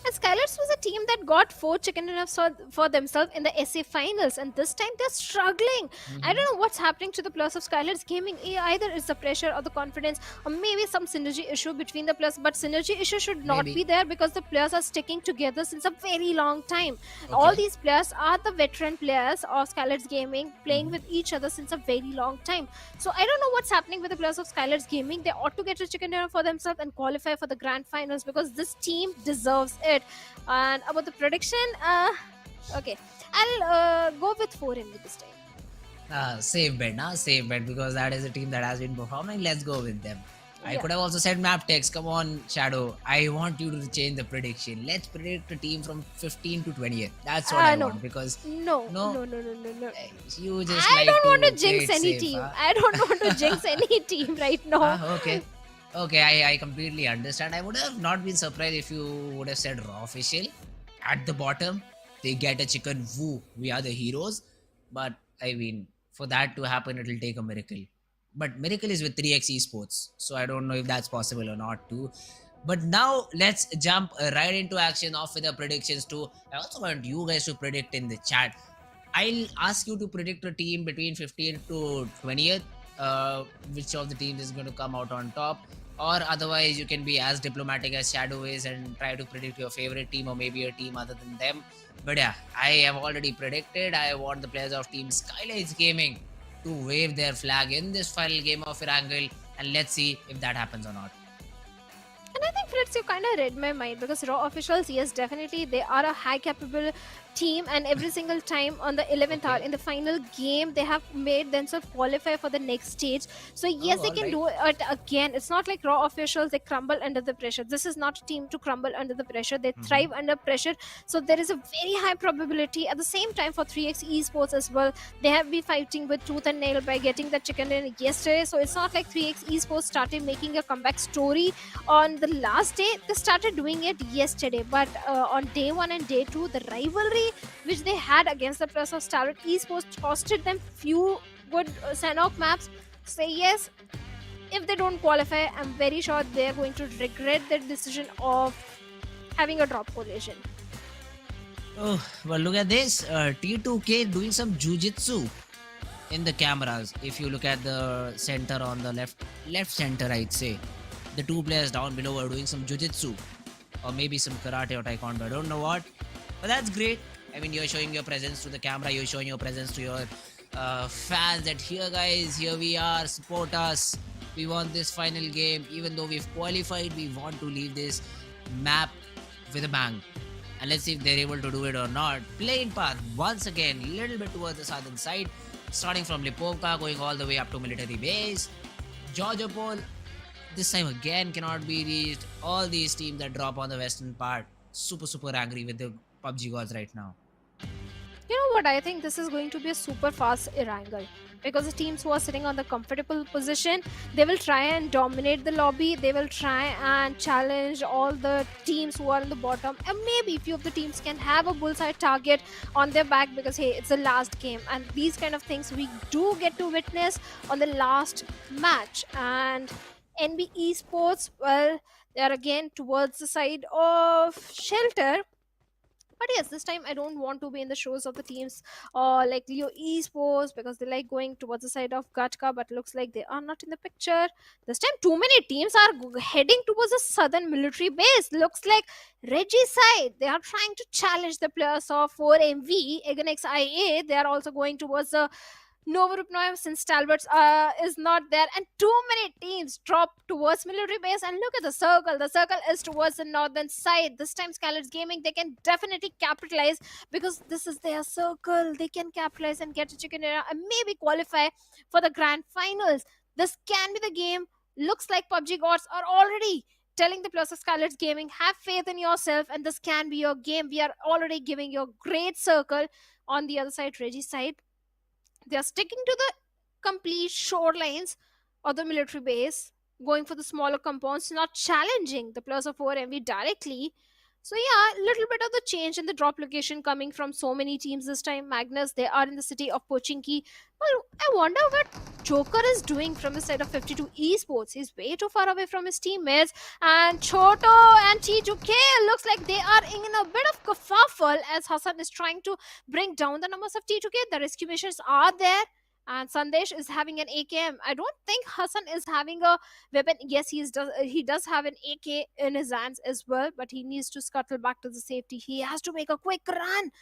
And SKYLIGHTZ was a team that got 4 chicken dinners for themselves in the SA finals, and this time they're struggling. I don't know what's happening to the players of SKYLIGHTZ Gaming. Either it's the pressure or the confidence, or maybe some synergy issue between the players. But synergy issue should not be there because the players are sticking together since a very long time. All these players are the veteran players of SKYLIGHTZ Gaming, playing with each other since a very long time. So I don't know what's happening with the players of SKYLIGHTZ Gaming. They ought to get a chicken dinner for themselves and qualify for the grand finals because this team deserves it. And about the prediction, okay, I'll go with 4MB this time. Safe bet, because that is a team that has been performing. Let's go with them. I could have also said MABETEX. Come on, Shadow. I want you to change the prediction. Let's predict a team from 15 to 20th. That's what I want, because no. You just I don't want to play jinx it any safe, team. I don't want to jinx any team right now. Okay, I completely understand. I would have not been surprised if you would have said Raw Official. At the bottom, they get a chicken, woo, we are the heroes. But I mean, for that to happen, it will take a miracle. But miracle is with 3x Esports, so I don't know if that's possible or not too. But now let's jump right into action off with the predictions too. I also want you guys to predict in the chat. I'll ask you to predict a team between 15th to 20th. Which of the teams is going to come out on top. or otherwise you can be as diplomatic as Shadow is and try to predict your favorite team or maybe a team other than them. But yeah, I have already predicted. I want the players of team SKYLIGHTZ Gaming to wave their flag in this final game of Erangel, and let's see if that happens or not. And I think, Fritz, you kind of read my mind, because Raw officials, yes, definitely, they are a high capable team, and every single time on the 11th hour Okay. in the final game, they have made themselves qualify for the next stage. So yes, Oh, they all can right. do it again. It's not like Raw officials, they crumble under the pressure. This is not a team to crumble under the pressure. They thrive under pressure. So there is a very high probability. At the same time, for 3x Esports as well, they have been fighting with tooth and nail by getting the chicken in yesterday. So it's not like 3x Esports started making a comeback story on the last day. They started doing it yesterday, but on day 1 and day 2, the rivalry which they had against the players of Stalwart Esports costed them few good Sanhok maps. So yes, if they don't qualify, I'm very sure they're going to regret their decision of having a drop collision. Oh, well, look at this. T2K doing some jujitsu in the cameras. If you look at the center on the left center, I'd say the two players down below are doing some jujitsu or maybe some karate or taekwondo. I don't know what, but that's great. I mean, you're showing your presence to the camera. You're showing your presence to your fans that here, guys, here we are. Support us. We want this final game. Even though we've qualified, we want to leave this map with a bang. And let's see if they're able to do it or not. Playing path once again, a little bit towards the southern side, starting from Lipovka, going all the way up to military base. Georgiopol, this time again cannot be reached. All these teams that drop on the western part, super angry with the PUBG gods right now. You know what? I think this is going to be a super fast Erangel, because the teams who are sitting on the comfortable position, they will try and dominate the lobby. They will try and challenge all the teams who are in the bottom, and maybe few of the teams can have a bullseye target on their back, because hey, it's the last game, and these kind of things we do get to witness on the last match. And NB Esports, well, they are again towards the side of Shelter. But yes, this time I don't want to be in the shows of the teams like Leo Esports, because they like going towards the side of Gatka, but looks like they are not in the picture. This time, too many teams are heading towards the southern military base. Looks like Reggie side. They are trying to challenge the players of 4MV, Againx IA. They are also going towards the Novorupnoy, since Stalwarts is not there, and too many teams drop towards military base. And look at the circle. The circle is towards the northern side. This time, SKYLIGHTZ Gaming, they can definitely capitalize, because this is their circle. They can capitalize and get a chicken dinner and maybe qualify for the grand finals. This can be the game. Looks like PUBG gods are already telling the players of SKYLIGHTZ Gaming, have faith in yourself, and this can be your game. We are already giving you a great circle. On the other side, Reggie side, they are sticking to the complete shorelines of the military base, going for the smaller compounds, not challenging the players of 4MV directly. So yeah, a little bit of the change in the drop location coming from so many teams this time. Magnus, they are in the city of Pochinki. Well, I wonder what Joker is doing from the side of 52 Esports. He's way too far away from his teammates. And Choto and T2K looks like they are in a bit of kerfuffle, as Hassan is trying to bring down the numbers of T2K. The rescue missions are there. And Sandesh is having an AKM. I don't think Hassan is having a weapon. Yes, he does have an AK in his hands as well, but he needs to scuttle back to the safety. He has to make a quick run.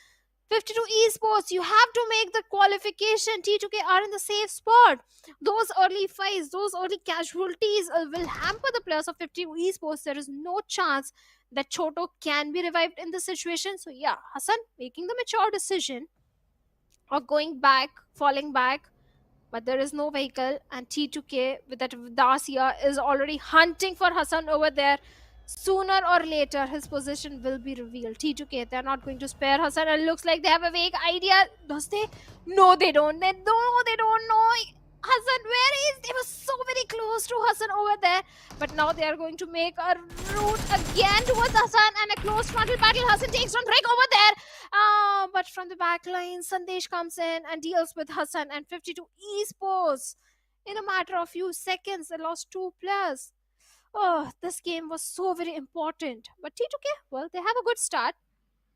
52 Esports, you have to make the qualification. T2K are in the safe spot. Those early fights, those early casualties will hamper the players of 52 Esports. There is no chance that Choto can be revived in this situation. So yeah, Hassan making the mature decision of going back, falling back, but there is no vehicle, and T2K with that Dacia is already hunting for Hassan over there. Sooner or later, his position will be revealed. T2K, they're not going to spare Hassan. It looks like they have a vague idea. Does they? No, they don't. They don't know. Hassan, where is? They were so very close to Hassan over there. But now they are going to make a route again towards Hassan, and a close frontal battle. Hassan takes on Rick over there. But from the back line, Sandesh comes in and deals with Hassan, and 52 Esports. In a matter of few seconds, they lost 2 players. Oh, this game was so very important. But T2K, well, they have a good start.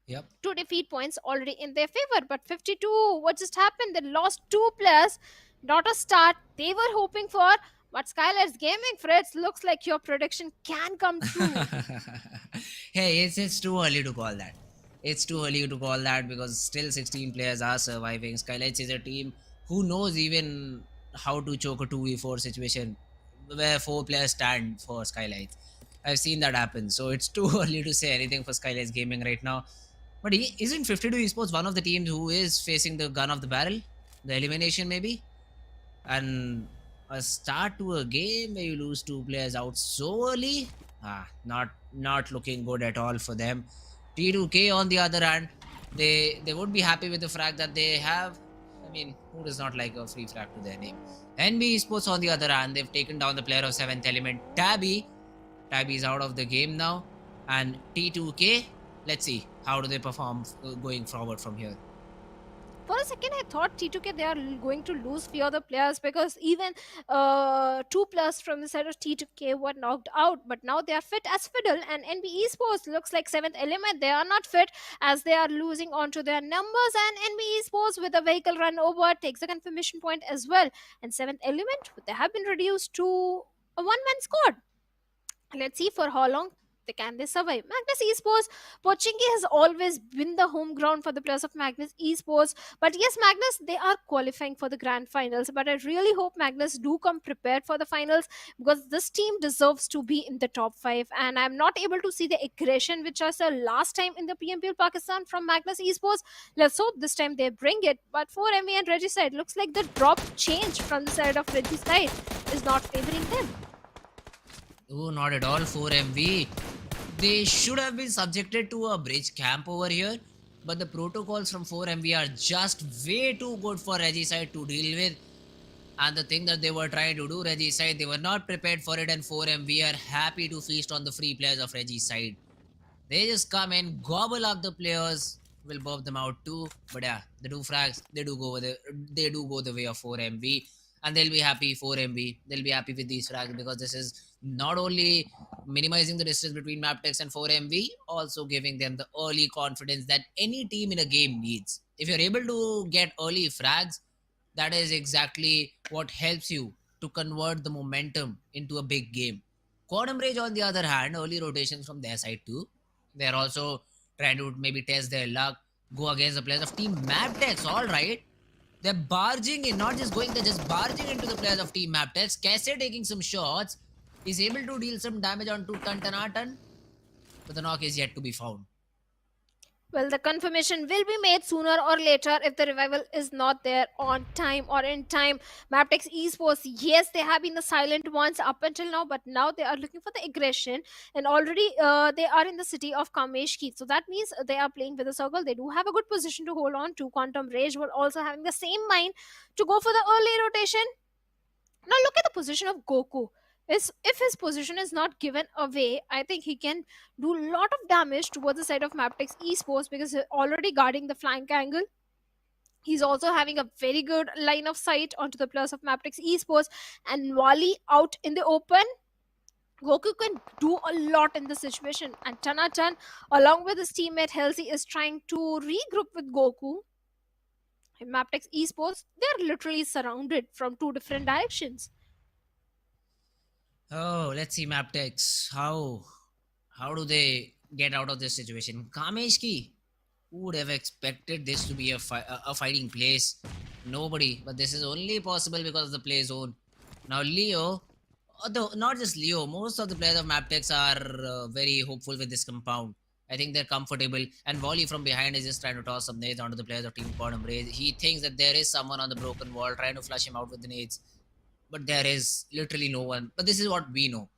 Yep. 2 defeat points already in their favor. But 52, what just happened? They lost 2 players. Not a start they were hoping for. But SKYLIGHTZ Gaming, Fritz, looks like your prediction can come true. Hey, it's too early to call that. It's too early to call that because still 16 players are surviving. SKYLIGHTZ is a team who knows even how to choke a 2v4 situation where 4 players stand for SKYLIGHTZ. I've seen that happen. So it's too early to say anything for SKYLIGHTZ Gaming right now. But isn't 52 Esports one of the teams who is facing the gun of the barrel? The elimination maybe? And a start to a game where you lose 2 players out so early, not looking good at all for them. T2K on the other hand, they would be happy with the fact that they have, I mean, who does not like a free frag to their name? NB Esports on the other hand, they've taken down the player of 7th element, Tabby is out of the game now. And T2K, let's see how do they perform going forward from here. For a second, I thought T2K they are going to lose few other players because even 2 players from the side of T2K were knocked out. But now they are fit as fiddle, and NB Esports looks like 7th element. They are not fit as they are losing onto their numbers. And NB Esports with a vehicle run over takes a confirmation point as well. And 7th element, they have been reduced to a one-man squad. Let's see for how long they survive. Magnus Esports, Pochinki has always been the home ground for the players of Magnus Esports. But yes, Magnus, they are qualifying for the grand finals. But I really hope Magnus do come prepared for the finals because this team deserves to be in the top 5. And I'm not able to see the aggression which I saw last time in the PMPL Pakistan from Magnus Esports. Let's hope this time they bring it. But for ME and Reggie side, looks like the drop change from the side of Reggie's side is not favoring them. Oh, not at all. 4MV. They should have been subjected to a bridge camp over here, but the protocols from 4MV are just way too good for Regicide to deal with. And the thing that they were trying to do, Regicide, they were not prepared for it, and 4MV are happy to feast on the free players of Regicide. They just come in, gobble up the players, will burp them out too. But yeah, the 2 frags, they do go the way of 4MV. And they'll be happy 4MV. They'll be happy with these frags because this is not only minimizing the distance between MABETEX and 4MV, also giving them the early confidence that any team in a game needs. If you're able to get early frags, that is exactly what helps you to convert the momentum into a big game. Quantum Rage, on the other hand, early rotations from their side too. They're also trying to maybe test their luck, go against the players of Team MABETEX. All right. They're barging in, not just going, they're just barging into the players of Team MABETEX. Kese taking some shots. He's able to deal some damage onto Tantanatan, but the knock is yet to be found. Well, the confirmation will be made sooner or later if the revival is not there on time or in time. MABETEX Esports, yes, they have been the silent ones up until now, but now they are looking for the aggression, and already they are in the city of Kameshki. So that means they are playing with a circle. They do have a good position to hold on to. Quantum Rage were also having the same mind to go for the early rotation. Now look at the position of Goku. If his position is not given away, I think he can do a lot of damage towards the side of MABETEX Esports because he's already guarding the flank angle. He's also having a very good line of sight onto the players of MABETEX Esports, and Wally out in the open. Goku can do a lot in this situation, and Tanatan, along with his teammate Halsey, is trying to regroup with Goku. In MABETEX Esports, they're literally surrounded from 2 different directions. Oh, let's see MABETEX. How do they get out of this situation? Kameshki, who would have expected this to be a fighting place? Nobody. But this is only possible because of the play zone. Now Leo, although not just Leo, most of the players of MABETEX are very hopeful with this compound. I think they're comfortable. And Volley from behind is just trying to toss some nades onto the players of Team Quantum Rage. He thinks that there is someone on the broken wall trying to flush him out with the nades. But there is literally no one. But this is what we know.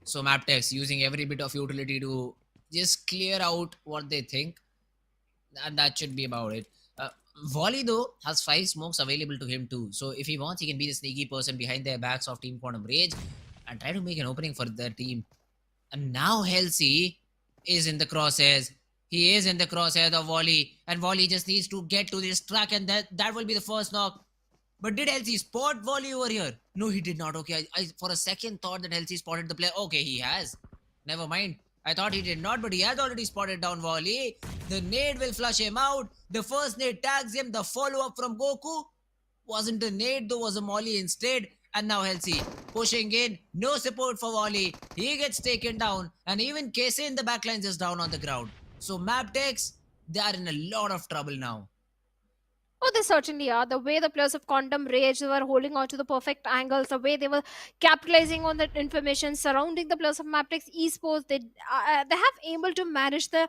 So MABETEX using every bit of utility to just clear out what they think. And that should be about it. Volley though has 5 smokes available to him too. So if he wants, he can be the sneaky person behind their backs of Team Quantum Rage and try to make an opening for their team. And now Halsey is in the crosshairs. He is in the crosshairs of Volley. And Volley just needs to get to this track, and that will be the first knock. But did Halsey spot Volley over here? No, he did not. Okay, I for a second thought that Halsey spotted the player. Okay, he has. Never mind. I thought he did not, but he has already spotted down Volley. The nade will flush him out. The first nade tags him. The follow-up from Goku wasn't a nade, though, was a molly instead. And now Halsey pushing in, no support for Wally. He gets taken down, and even Casey in the backlines is down on the ground. So MABETEX, they are in a lot of trouble now. Oh, they certainly are. The way the players of Quantum Rage were holding on to the perfect angles, the way they were capitalizing on the information surrounding the players of MAPTEX Esports, they have able to manage the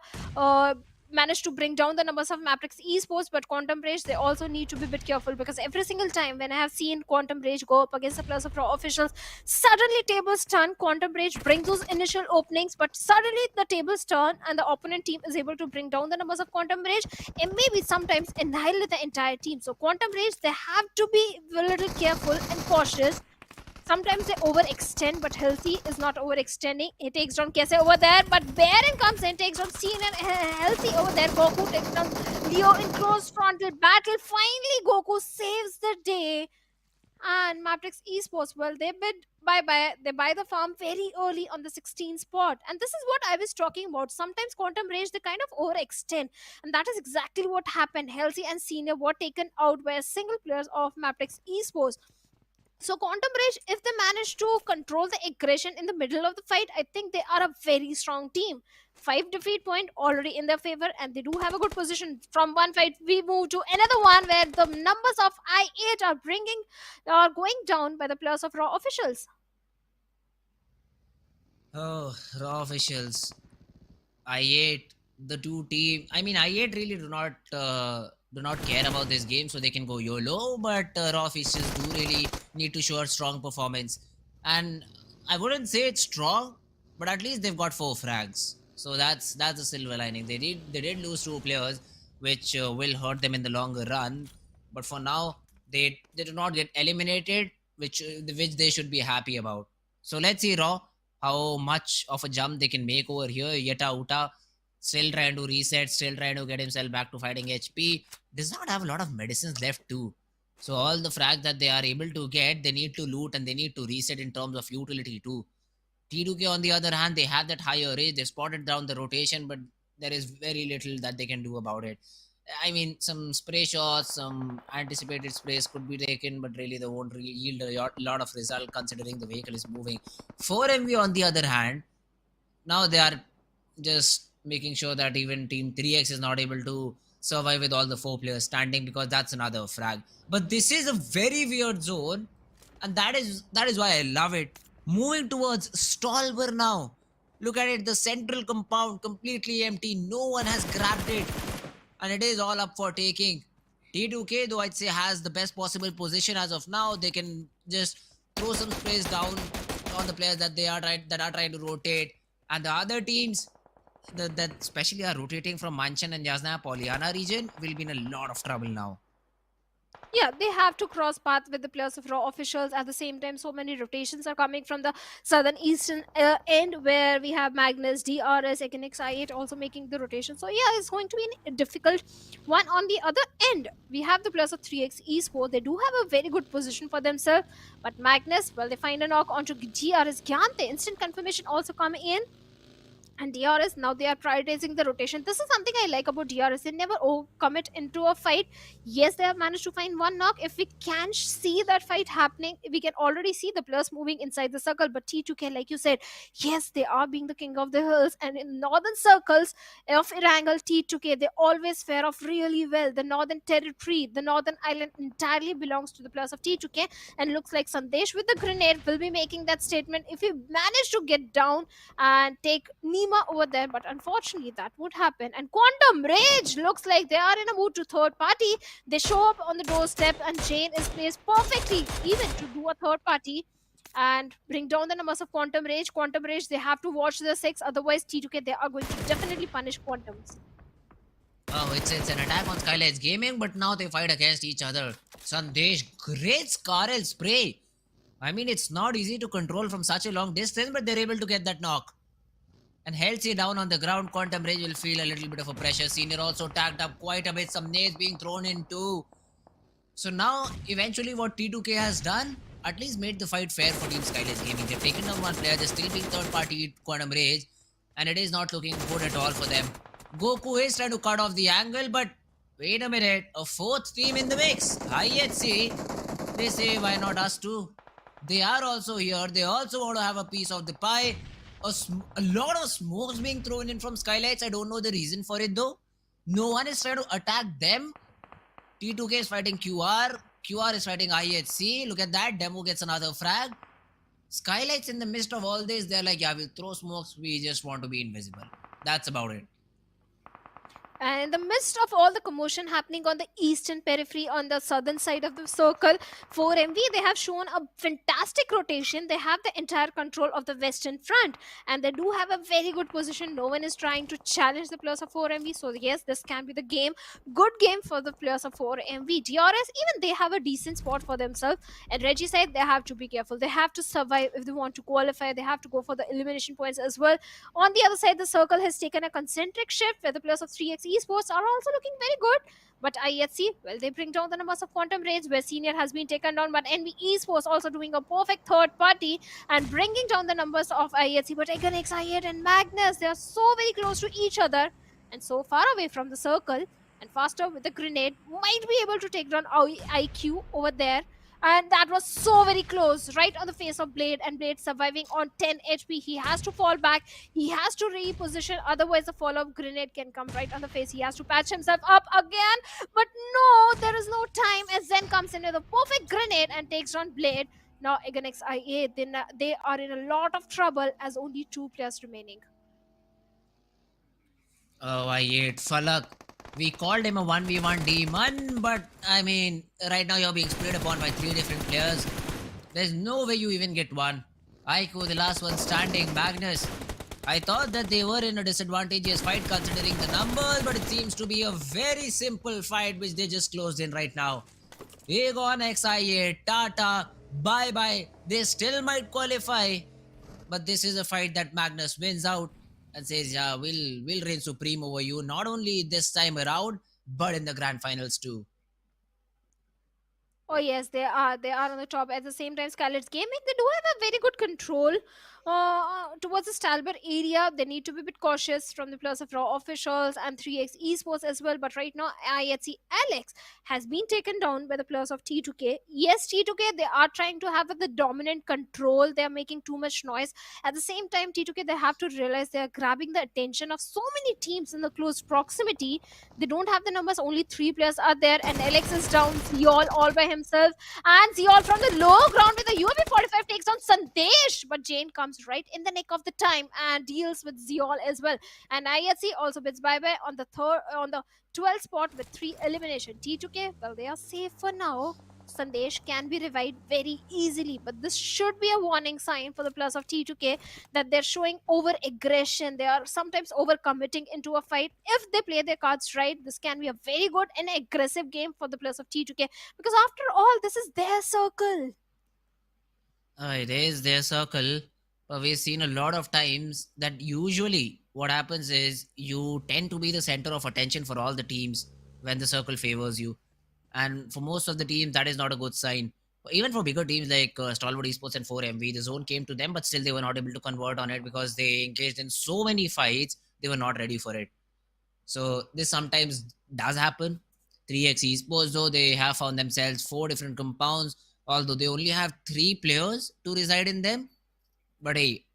manage to bring down the numbers of MAPTEX Esports. But Quantum Rage, they also need to be a bit careful, because every single time when I have seen Quantum Rage go up against the players of Raw officials, suddenly tables turn. Quantum Rage brings those initial openings, but suddenly the tables turn and the opponent team is able to bring down the numbers of Quantum Rage and maybe sometimes annihilate the entire team. So Quantum Rage, they have to be a little careful and cautious. Sometimes they overextend, but Healthy is not overextending. He takes down Kese over there, but Baron comes in, takes down Cena and Healthy over there. Goku takes down Leo in close frontal battle. Finally, Goku saves the day. And MAPTEX Esports, well, they bid bye-bye. They buy the farm very early on the 16th spot. And this is what I was talking about. Sometimes Quantum Rage, they kind of overextend. And that is exactly what happened. Halsey and Senior were taken out by a single players of MAPTEX Esports. So Quantum Rage, if they manage to control the aggression in the middle of the fight, I think they are a very strong team. 5 defeat point already in their favor, and they do have a good position. From one fight, we move to another one where the numbers of I8 are going down by the players of Raw officials. Oh, Raw officials. I8, the two team. I mean, I8 really do not care about this game, so they can go YOLO. But Raw officials do really need to show a strong performance, and I wouldn't say it's strong, but at least they've got 4 frags. So that's a silver lining. They did lose 2 players, which will hurt them in the longer run. But for now, they do not get eliminated, which they should be happy about. So let's see Raw how much of a jump they can make over here. Yeta Uta still trying to reset, still trying to get himself back to fighting HP. Does not have a lot of medicines left too. So all the frags that they are able to get, they need to loot and they need to reset in terms of utility too. T2K on the other hand, they have that higher range. They spotted down the rotation, but there is very little that they can do about it. I mean, some spray shots, some anticipated sprays could be taken, but really they won't really yield a lot of result considering the vehicle is moving. 4MV on the other hand, now they are just making sure that even Team 3X is not able to survive with all the 4 players standing, because that's another frag. But this is a very weird zone, and that is why I love it. Moving towards Stalwart now. Look at it, the central compound completely empty. No one has grabbed it, and it is all up for taking. T2K, though, I'd say has the best possible position as of now. They can just throw some sprays down on the players that are trying to rotate, and the other teams that especially are rotating from Manchan and Yasna Polyana region will be in a lot of trouble now. Yeah, they have to cross path with the players of Raw officials. At the same time, so many rotations are coming from the southern eastern end, where we have Magnus, DRS, Ekinix, I8 also making the rotation. So yeah, it's going to be a difficult one. On the other end, we have the players of 3X Esports. They do have a very good position for themselves, but Magnus, well, they find a knock onto DRS Gyante. Instant confirmation also coming in. And DRS, now they are prioritizing the rotation. This is something I like about DRS. They never commit into a fight. Yes, they have managed to find one knock. If we can see that fight happening, we can already see the players moving inside the circle. But T2K, like you said, yes, they are being the king of the hills. And in northern circles of Erangel, T2K, they always fare off really well. The northern territory, the northern island entirely belongs to the players of T2K. And looks like Sandesh with the grenade will be making that statement. If we manage to get down and take over there, but unfortunately that would happen. And Quantum Rage looks like they are in a mood to third party. They show up on the doorstep, and Jane is placed perfectly even to do a third party and bring down the numbers of Quantum Rage. Quantum Rage, they have to watch the 6, otherwise T2K, they are going to definitely punish Quantums. Oh, it's an attack on SKYLIGHTZ Gaming, but now they fight against each other. Sandesh, great Scarel spray. I mean, it's not easy to control from such a long distance, but they're able to get that knock. And Halsey down on the ground. Quantum Rage will feel a little bit of a pressure. Senior also tagged up quite a bit. Some nades being thrown in too. So now, eventually what T2K has done, at least made the fight fair for Team SKYLIGHTZ Gaming. They've taken down one player. They're still being third party Quantum Rage. And it is not looking good at all for them. Goku is trying to cut off the angle, but wait a minute. A 4th team in the mix. IHC. They say, why not us too? They are also here. They also want to have a piece of the pie. A lot of smokes being thrown in from SKYLIGHTZ. I don't know the reason for it though. No one is trying to attack them. T2K is fighting QR. QR is fighting IHC. Look at that. Demo gets another frag. SKYLIGHTZ in the midst of all this, they're like, yeah, we'll throw smokes. We just want to be invisible. That's about it. And in the midst of all the commotion happening on the eastern periphery, on the southern side of the circle, 4MV, they have shown a fantastic rotation. They have the entire control of the western front, and they do have a very good position. No one is trying to challenge the players of 4MV. So yes, this can be the game. Good game for the players of 4MV. DRS, even they have a decent spot for themselves. And Reggie said they have to be careful. They have to survive if they want to qualify. They have to go for the elimination points as well. On the other side, the circle has taken a concentric shift where the players of 3x Esports are also looking very good. But IHC, well, they bring down the numbers of Quantum Rage, where Senior has been taken down, but NV Esports also doing a perfect third party and bringing down the numbers of IHC. But Eganix, I8 and Magnus, they are so very close to each other and so far away from the circle. And Faster with the grenade might be able to take down IQ over there. And that was so very close, right on the face of Blade, and Blade surviving on 10 HP. He has to fall back. He has to reposition. Otherwise, the follow-up grenade can come right on the face. He has to patch himself up again. But no, there is no time as Zen comes in with a perfect grenade and takes down Blade. Now, Eganix IA, they are in a lot of trouble as only 2 players remaining. Oh, I8 Falak. We called him a 1v1 demon, but I mean, right now you're being split upon by 3 different players. There's no way you even get one. Aiko, the last one standing. Magnus. I thought that they were in a disadvantageous fight considering the numbers, but it seems to be a very simple fight which they just closed in right now. Aegon XIA, Tata, bye-bye. They still might qualify, but this is a fight that Magnus wins out and says, yeah, we'll reign supreme over you, not only this time around, but in the grand finals too. Oh yes, they are. They are on the top. At the same time, SKYLIGHTZ Gaming, they do have a very good control towards the Stalwart area. They need to be a bit cautious from the plus of Raw officials and 3x Esports as well. But right now, IHC Alex has been taken down by the players of T2K. Yes, T2K, they are trying to have the dominant control. They are making too much noise. At the same time, T2K, they have to realize they are grabbing the attention of so many teams in the close proximity. They don't have the numbers. Only 3 players are there, and Alex is down. Zeol all by himself, and Zeol from the low ground with the UAV 45 takes down Sandesh, but Jane comes right in the nick of the time and deals with Zeol as well. And IHC also bids bye-bye on the 12th spot with 3 elimination. T2K, well, they are safe for now. Sandesh can be revived very easily, but this should be a warning sign for the players of T2K that they're showing over aggression. They are sometimes over committing into a fight. If they play their cards right, this can be a very good and aggressive game for the players of T2K, because after all, this is their circle. It is their circle, but we've seen a lot of times that usually what happens is you tend to be the center of attention for all the teams when the circle favors you. And for most of the teams, that is not a good sign. Even for bigger teams like Stalwart Esports and 4MV, the zone came to them, but still they were not able to convert on it because they engaged in so many fights, they were not ready for it. So this sometimes does happen. 3x Esports, though, they have found themselves 4 different compounds, although they only have 3 players to reside in them. But hey,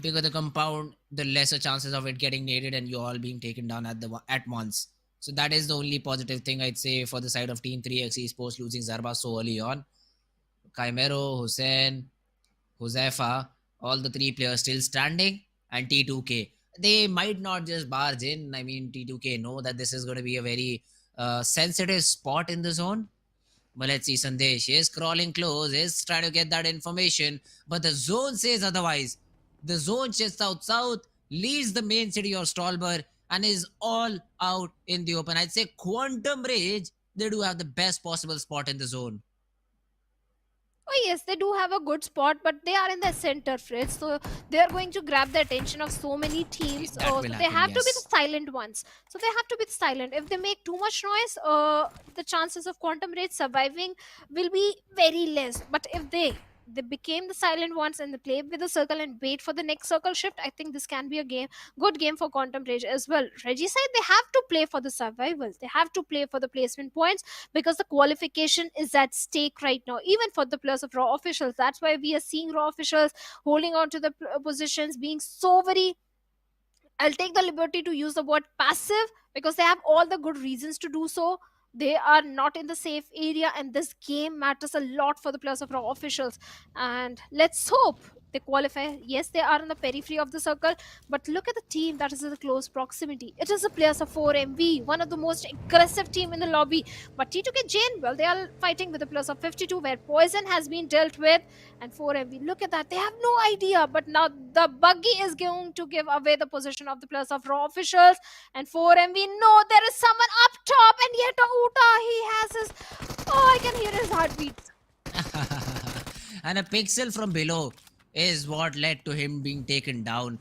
bigger the compound, the lesser chances of it getting naded and you all being taken down at once. So that is the only positive thing I'd say for the side of Team 3x Esports losing Zarba so early on. Chimero, Hussein, Josefa, all the 3 players still standing, and T2K. They might not just barge in. I mean, T2K know that this is going to be a very sensitive spot in the zone. But let's see, Sandesh is crawling close, is trying to get that information, but the zone says otherwise. The zone just south, leaves the main city of Stalwart, and is all out in the open. I'd say Quantum Rage, they do have the best possible spot in the zone. Oh yes, they do have a good spot, but they are in the center, Fritz. So they are going to grab the attention of so many teams. So they have to be the silent ones. So they have to be silent. If they make too much noise, the chances of Quantum Rage surviving will be very less. But if they They became the silent ones and they played with the circle and wait for the next circle shift. I think this can be a good game for Quantum Rage as well. Reggie said they have to play for the survival. They have to play for the placement points because the qualification is at stake right now, even for the players of Raw officials. That's why we are seeing Raw officials holding on to the positions, being so very, I'll take the liberty to use the word passive because they have all the good reasons to do so. They are not in the safe area, and this game matters a lot for the players of Raw officials. And let's hope they qualify. Yes, they are in the periphery of the circle, but look at the team that is in the close proximity. It is the players of 4MV, one of the most aggressive team in the lobby. But T2K Jane, well, they are fighting with the players of 52, where Poison has been dealt with, and 4MV. Look at that. They have no idea, but now the buggy is going to give away the position of the players of Raw officials. And 4MV, no, there is someone up top, and yet Uta, he has his, oh, I can hear his heartbeat. And a pixel from below is what led to him being taken down.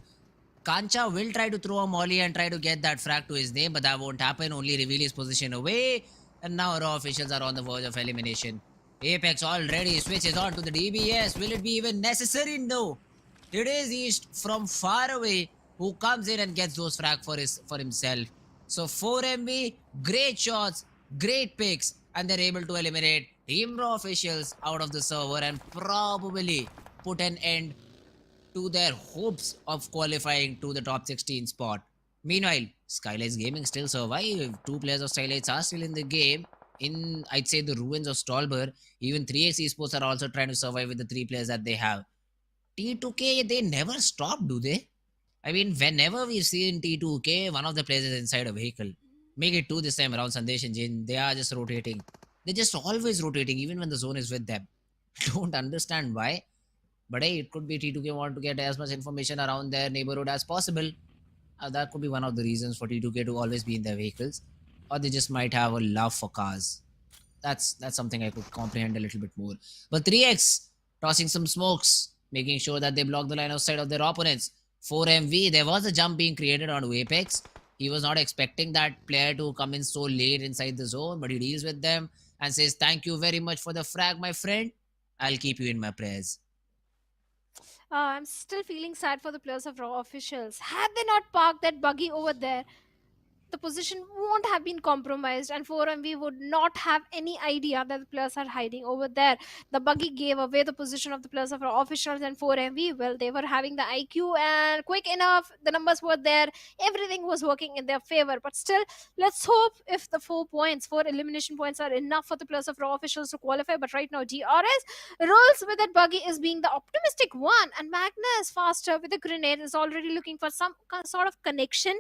Kancha will try to throw a molly and try to get that frag to his name, but that won't happen. Only reveal his position away. And now Raw officials are on the verge of elimination. Apex already switches on to the DBS. Will it be even necessary? No. It is East from far away who comes in and gets those frag for himself. So 4MB, great shots, great picks, and they're able to eliminate Team Raw officials out of the server and probably put an end to their hopes of qualifying to the top 16 spot. Meanwhile, SKYLIGHTZ Gaming still survive. Two players of SKYLIGHTZ are still in the game. In, I'd say, the ruins of Stalwart. Even 3x Esports are also trying to survive with the 3 players that they have. T2K, they never stop, do they? I mean, whenever we've seen T2K, one of the players is inside a vehicle. Make it 2 this time around, Sandesh and Jin. They are just rotating. They're just always rotating, even when the zone is with them. Don't understand why. But hey, it could be T2K want to get as much information around their neighborhood as possible. That could be one of the reasons for T2K to always be in their vehicles. Or they just might have a love for cars. That's something I could comprehend a little bit more. But 3x, tossing some smokes, making sure that they block the line of sight of their opponents. 4MV, there was a jump being created on Apex. He was not expecting that player to come in so late inside the zone, but he deals with them and says, "Thank you very much for the frag, my friend. I'll keep you in my prayers." I'm still feeling sad for the players of Raw officials. Had they not parked that buggy over there, the position won't have been compromised, and 4MV would not have any idea that the players are hiding over there. The buggy gave away the position of the players of our officials, and 4MV, well, they were having the IQ and quick enough, the numbers were there, everything was working in their favor. But still, let's hope if the 4 elimination points are enough for the players of Raw officials to qualify. But right now, DRS rolls with that buggy is being the optimistic one, and Magnus faster with the grenade is already looking for some sort of connection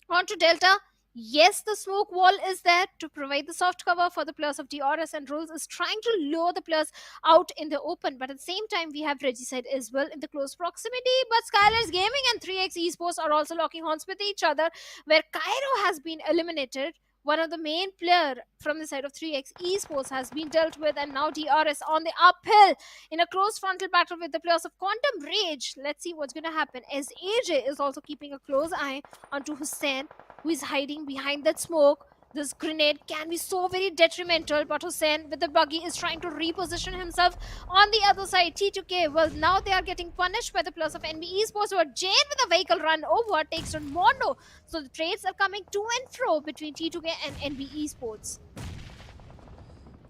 onto Delta. Yes, the smoke wall is there to provide the soft cover for the players of DRS, and Rules is trying to lure the players out in the open. But at the same time, we have Regicide as well in the close proximity. But SKYLIGHTZ Gaming and 3x Esports are also locking horns with each other, where Cairo has been eliminated. One of the main player from the side of 3x Esports has been dealt with, and now DRS on the uphill in a close frontal battle with the players of Quantum Rage. Let's see what's going to happen, as AJ is also keeping a close eye onto Hussein, who is hiding behind that smoke. This grenade can be so very detrimental, but Hussein with the buggy is trying to reposition himself on the other side. T2K, well, now they are getting punished by the players of NB Esports, where Jane with a vehicle run over takes on Mondo. So the trades are coming to and fro between T2K and NB Esports.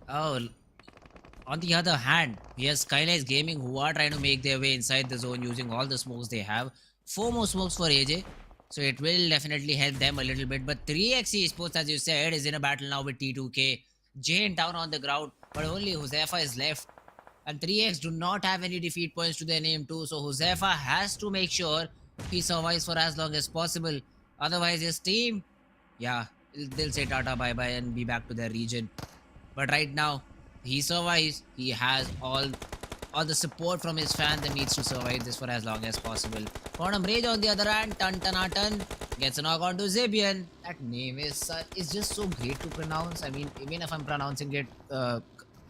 Oh, on the other hand, we have SKYLIGHTZ Gaming, who are trying to make their way inside the zone using all the smokes they have. 4 more smokes for AJ. So it will definitely help them a little bit. But 3x Esports, as you said, is in a battle now with T2K. Jane down on the ground, but only Josefa is left. And 3x do not have any defeat points to their name too. So Josefa has to make sure he survives for as long as possible. Otherwise his team, yeah, they'll say tata bye-bye and be back to their region. But right now, he survives. He has all the support from his fans that needs to survive this for as long as possible. Quantum Rage on the other hand, Tan gets a knock on to Zebian. That name is just so great to pronounce. I mean, even if I'm pronouncing it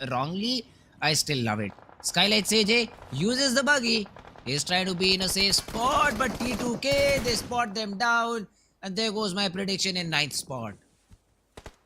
wrongly, I still love it. SKYLIGHTZ AJ uses the buggy. He's trying to be in a safe spot, but T2K, they spot them down. And there goes my prediction in 9th spot.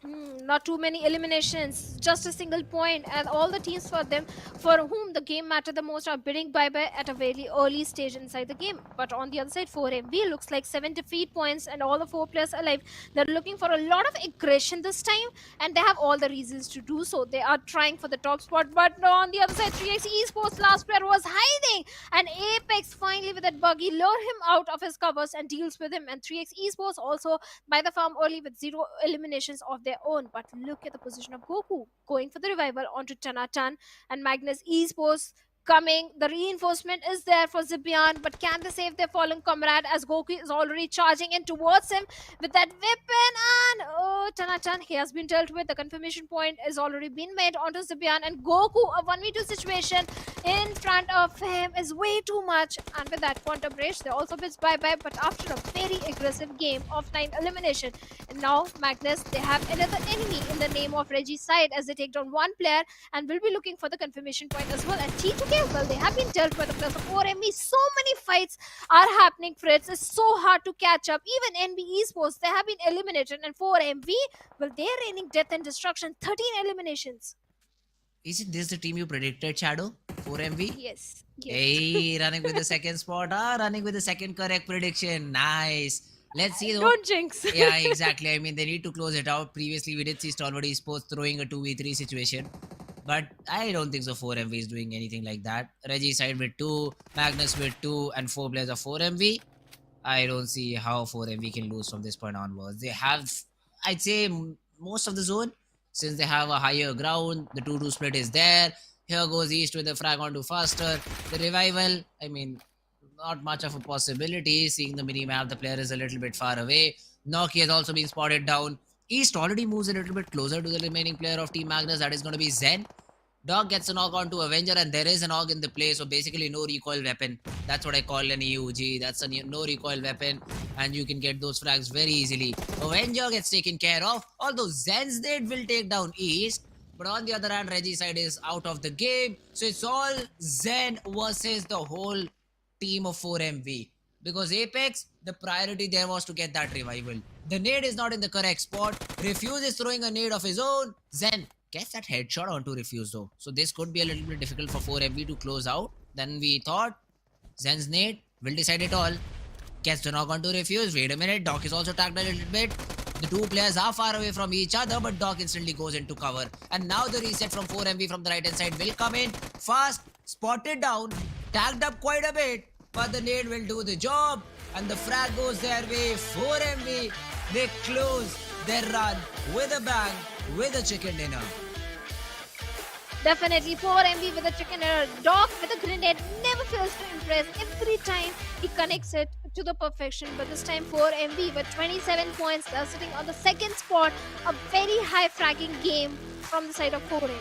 Not too many eliminations, just a single point, and all the teams for whom the game mattered the most are bidding bye-bye at a very early stage inside the game. But on the other side, 4MV looks like 7 defeat points and all the 4 players alive. They're looking for a lot of aggression this time, and they have all the reasons to do so. They are trying for the top spot, but on the other side, 3x Esports last player was hiding, and Apex finally with that buggy lure him out of his covers and deals with him, and 3x Esports also by the farm early with 0 eliminations of their own. But look at the position of Goku going for the revival onto Tanatan, and Magnus Esports coming. The reinforcement is there for Zibian, but can they save their fallen comrade as Goku is already charging in towards him with that weapon? And oh, Tanatan, he has been dealt with. The confirmation point has already been made onto Zibian, and Goku, a 1v2 situation in front of him is way too much. And with that quantum bridge, they also bids bye-bye, but after a very aggressive game of 9 elimination. And now Magnus, they have another enemy in the name of Reggie's side as they take down one player and will be looking for the confirmation point as well. And T2K, well, they have been dealt by the players of 4ME. So many fights are happening, Fritz. It's so hard to catch up. Even NB Esports, they have been eliminated, and 4MV, well, they're raining death and destruction. 13 eliminations. Isn't this the team you predicted, Shadow? 4MV? Yes. Hey, running with the second spot, running with the second correct prediction. Nice. Let's see. Don't jinx. Yeah, exactly. I mean, they need to close it out. Previously, we did see Stalwart Esports throwing a 2v3 situation. But I don't think so 4MV is doing anything like that. Reggie side with 2, Magnus with 2, and 4 players of 4MV. I don't see how 4MV can lose from this point onwards. They have, I'd say, most of the zone. Since they have a higher ground, the 2-2 split is there. Here goes East with the frag onto faster. The revival, I mean, not much of a possibility. Seeing the mini-map, the player is a little bit far away. Noki has also been spotted down. East already moves a little bit closer to the remaining player of Team Magnus. That is going to be Zen. Dog gets a knock onto Avenger, and there is an AUG in the play, so basically no recoil weapon. That's what I call an EUG. That's a no recoil weapon, and you can get those frags very easily. Avenger gets taken care of, although Zen's Nade will take down East. But on the other hand, Reggie's side is out of the game, so it's all Zen versus the whole team of 4MV. Because Apex, the priority there was to get that revival. The nade is not in the correct spot. Refuse is throwing a nade of his own. Zen gets that headshot onto Refuse though. So this could be a little bit difficult for 4MV to close out than we thought. Zen's nade will decide it all. Gets the knock onto Refuse. Wait a minute. Doc is also tagged a little bit. The two players are far away from each other, but Doc instantly goes into cover. And now the reset from 4MV from the right hand side will come in. Fast. Spotted down. Tagged up quite a bit. But the nade will do the job. And the frag goes their way. 4MV. They close their run with a bang, with a chicken dinner. Definitely 4MV with a chicken dinner. Doc with a grenade never fails to impress. Every time he connects it to the perfection. But this time 4MV with 27 points. They're sitting on the second spot. A very high fragging game from the side of 4MV.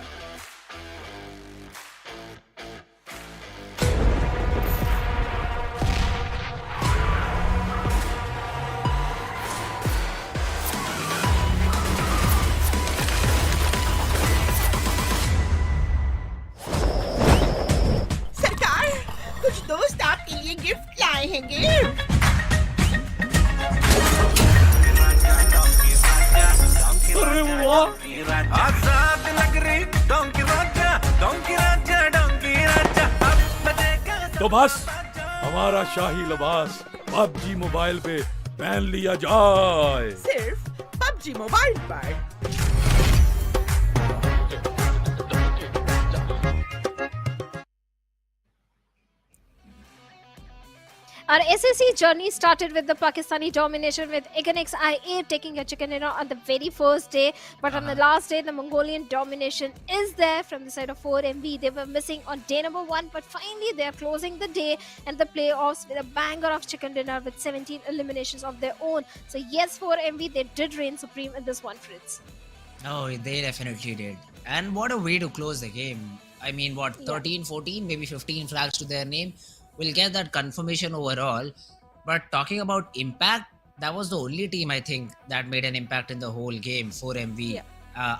कुछ दोस्त आपके लिए gift लाए हैं अरे वाह आजाद नगरी donkey राजा तो बस हमारा शाही लिबास पबजी मोबाइल पे पहन लिया जाए सिर्फ पबजी मोबाइल पर Our SSC journey started with the Pakistani domination with Eganix IA taking a chicken dinner on the very first day. But on the last day, the Mongolian domination is there from the side of 4MV. They were missing on day number 1, but finally they are closing the day and the playoffs with a banger of chicken dinner with 17 eliminations of their own. So yes, 4MV, they did reign supreme in this one, Fritz. Oh, they definitely did. And what a way to close the game. I mean, what, 13, 14, maybe 15 flags to their name. We'll get that confirmation overall. But talking about impact, that was the only team I think that made an impact in the whole game, 4MV. Yeah.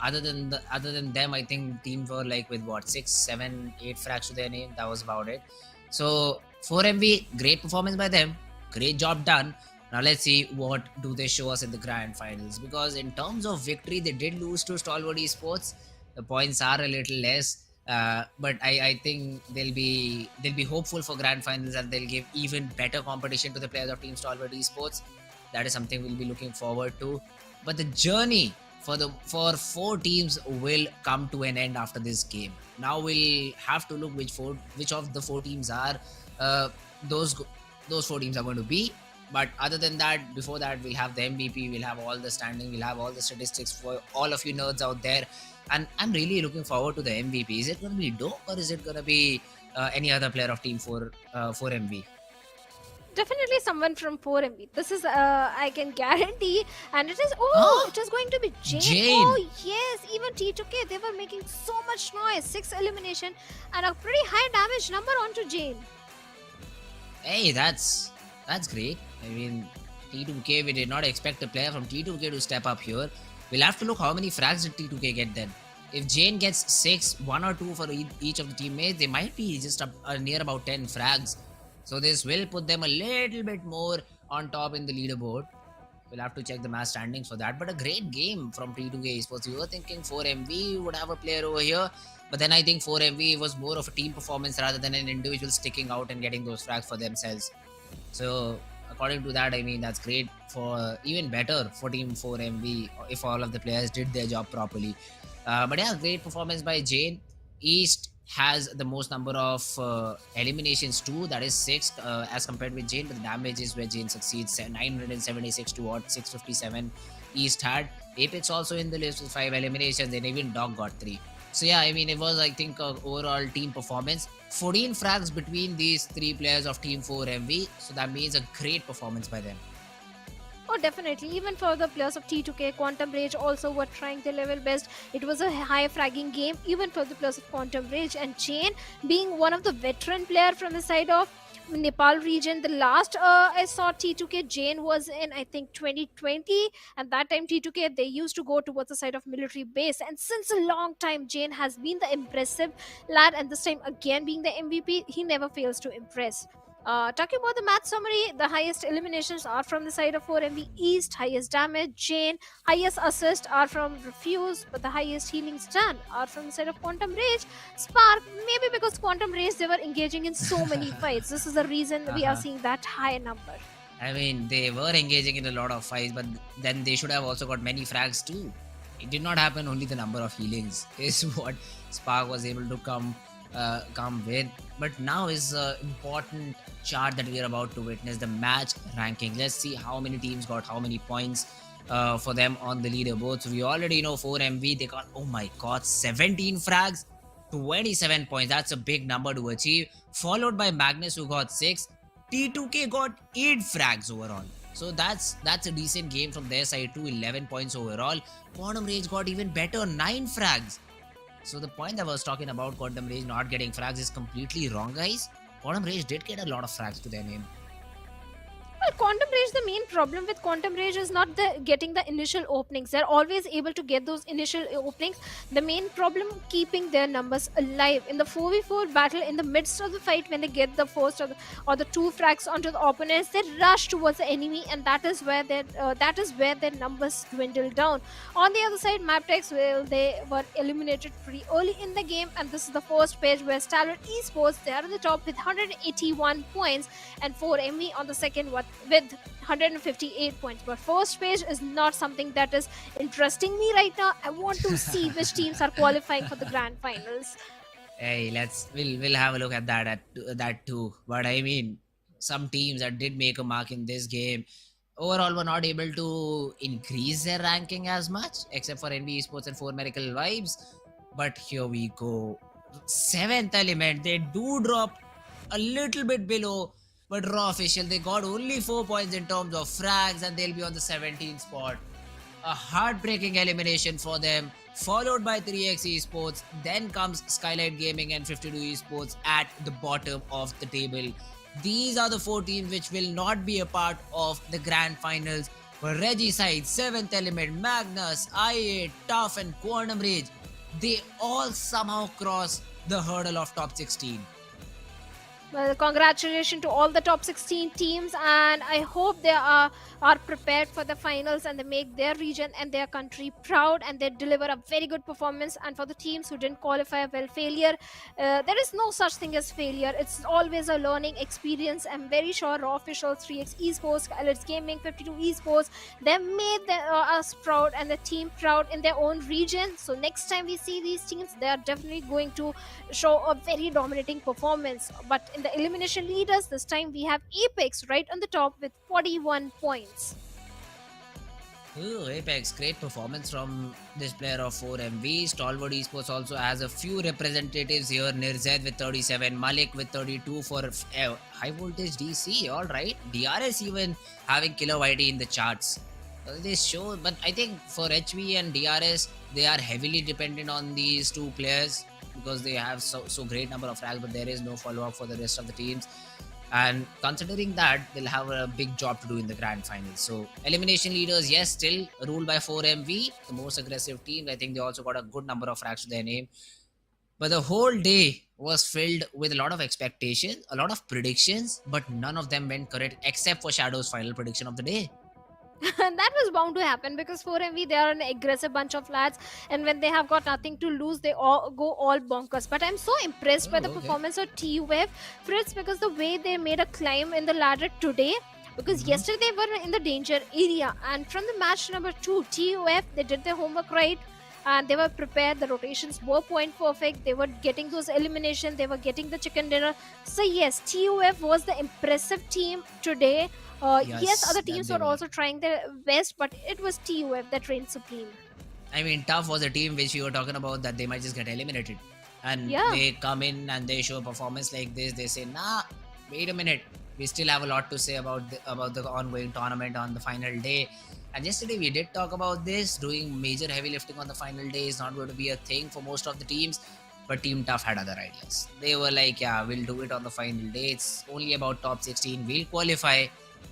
Other than them, I think teams were like with what, 6, 7, 8 frags to their name. That was about it. So 4MV, great performance by them. Great job done. Now let's see what do they show us in the grand finals, because in terms of victory they did lose to Stalwart Esports. The points are a little less, but I think they'll be hopeful for grand finals, and they'll give even better competition to the players of Team Stalwart Esports. That is something we'll be looking forward to. But the journey for four teams will come to an end after this game. Now we'll have to look which of the four teams are uh, those those four teams are going to be. But other than that, before that, we'll have the MVP, we'll have all the standing, we'll have all the statistics for all of you nerds out there. And I'm really looking forward to the MVP. Is it going to be Dope, or is it going to be any other player of Team 4MV? Definitely someone from 4MB. This is I can guarantee, and it is it is going to be Jane. Jane. Oh yes, even T2K, they were making so much noise. 6 elimination and a pretty high damage number onto Jane. Hey, that's great. I mean, T2K, we did not expect a player from T2K to step up here. We'll have to look how many frags did T2K get then. If Jane gets 6, 1 or 2 for each of the teammates, they might be just near about 10 frags. So this will put them a little bit more on top in the leaderboard. We'll have to check the match standings for that. But a great game from T2K Esports. We were thinking 4MV would have a player over here. But then I think 4MV was more of a team performance rather than an individual sticking out and getting those frags for themselves. So according to that, I mean, that's great for even better for Team 4MV if all of the players did their job properly. But yeah, great performance by Jane. East has the most number of eliminations too, that is 6 as compared with Jane, but the damage is where Jane succeeds. 976 to what 657 East had. Apex also in the list with 5 eliminations, and even Dog got 3. So yeah, I mean, it was, I think, overall team performance. 14 frags between these 3 players of Team 4MV, so that means a great performance by them. Oh, definitely. Even for the players of T2K, Quantum Rage also were trying their level best. It was a high fragging game, even for the players of Quantum Rage. And Jane, being one of the veteran player from the side of Nepal region, the last I saw T2K, Jane was in, I think, 2020. And that time T2K, they used to go towards the side of military base. And since a long time, Jane has been the impressive lad. And this time again being the MVP, he never fails to impress. Talking about the match summary, the highest eliminations are from the side of 4MV East, highest damage, Jane, highest assist are from Refuse, but the highest healing stand are from the side of Quantum Rage. Spark, maybe because Quantum Rage, they were engaging in so many fights. This is the reason we are seeing that high number. I mean, they were engaging in a lot of fights, but then they should have also got many frags too. It did not happen, only the number of healings is what Spark was able to come with. But now is an important chart that we are about to witness, the match ranking. Let's see how many teams got how many points for them on the leaderboard. So we already know 4MV, they got, oh my god, 17 frags, 27 points. That's a big number to achieve, followed by Magnus, who got 6. T2K got 8 frags overall. So that's a decent game from their side too, 11 points overall. Quantum Rage got even better, 9 frags. So the point that I was talking about Quantum Rage not getting frags is completely wrong, guys. Quantum Rage did get a lot of frags to their name. Well, Quantum Rage, the main problem with Quantum Rage is not getting the initial openings. They're always able to get those initial openings. The main problem, keeping their numbers alive. In the 4v4 battle, in the midst of the fight, when they get the first or the 2 frags onto the opponents, they rush towards the enemy, and that is where their numbers dwindle down. On the other side, MABETEX, well, they were eliminated pretty early in the game, and this is the first page where Stalwart Esports, they are on the top with 181 points, and 4MV on the second with 158 points. But first page is not something that is interesting me right now. I want to see which teams are qualifying for the grand finals. Hey, we'll have a look at that too. But I mean, some teams that did make a mark in this game overall were not able to increase their ranking as much, except for NB Esports and 4 Miracle Vibes. But here we go. 7th Element, they do drop a little bit below, but Raw Official, they got only 4 points in terms of frags, and they'll be on the 17th spot. A heartbreaking elimination for them, followed by 3x Esports. Then comes SKYLIGHTZ Gaming and 52 Esports at the bottom of the table. These are the 4 teams which will not be a part of the grand finals. But Regicide, 7th Element, Magnus, I8, Tough, and Quantum Rage, they all somehow cross the hurdle of top 16. Well, congratulations to all the top 16 teams, and I hope they are prepared for the finals and they make their region and their country proud and they deliver a very good performance. And for the teams who didn't qualify, well, failure, there is no such thing as failure. It's always a learning experience. I'm very sure Raw Officials, 3x Esports, SKYLIGHTZ Gaming, 52 Esports, they made us proud and the team proud in their own region. So next time we see these teams, they are definitely going to show a very dominating performance. But in the elimination leaders, this time we have Apex right on the top with 41 points. Ooh, Apex, great performance from this player of 4MV. Stalwart Esports also has a few representatives here. Nirzed with 37, Malik with 32 for Highvoltage DC. All right, DRS even having Killer YT in the charts. They show, but I think for HV and DRS, they are heavily dependent on these two players because they have so great number of frags, but there is no follow up for the rest of the teams. And considering that, they'll have a big job to do in the grand finals. So elimination leaders, yes, still ruled by 4MV, the most aggressive team. I think they also got a good number of frags to their name. But the whole day was filled with a lot of expectation, a lot of predictions, but none of them went correct except for Shadow's final prediction of the day. And that was bound to happen because 4MV, they are an aggressive bunch of lads, and when they have got nothing to lose, they all go all bonkers. But I'm so impressed by the performance of TUF, Fritz, because the way they made a climb in the ladder today, because yesterday they were in the danger area, and from the match number 2, TUF, they did their homework right and they were prepared. The rotations were point perfect, they were getting those eliminations, they were getting the chicken dinner. So yes, TUF was the impressive team today. Yes, other teams were also trying their best, but it was TUF that reigned supreme. I mean, Tough was a team which we were talking about that they might just get eliminated. And they come in and they show a performance like this. They say, nah, wait a minute. We still have a lot to say about the ongoing tournament on the final day. And yesterday we did talk about this. Doing major heavy lifting on the final day is not going to be a thing for most of the teams. But Team Tough had other ideas. They were like, yeah, we'll do it on the final day. It's only about top 16. We'll qualify.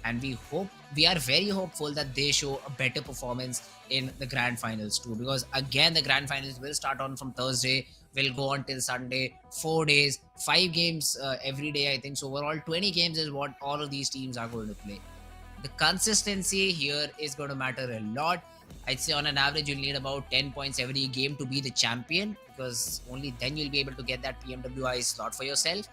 And we are very hopeful that they show a better performance in the grand finals too, because again the grand finals will start on from Thursday, will go on till Sunday, 4 days, 5 games every day, I think. So overall 20 games is what all of these teams are going to play. The consistency here is going to matter a lot. I'd say on an average you'll need about 10 points every game to be the champion, because only then you'll be able to get that PMWI slot for yourself.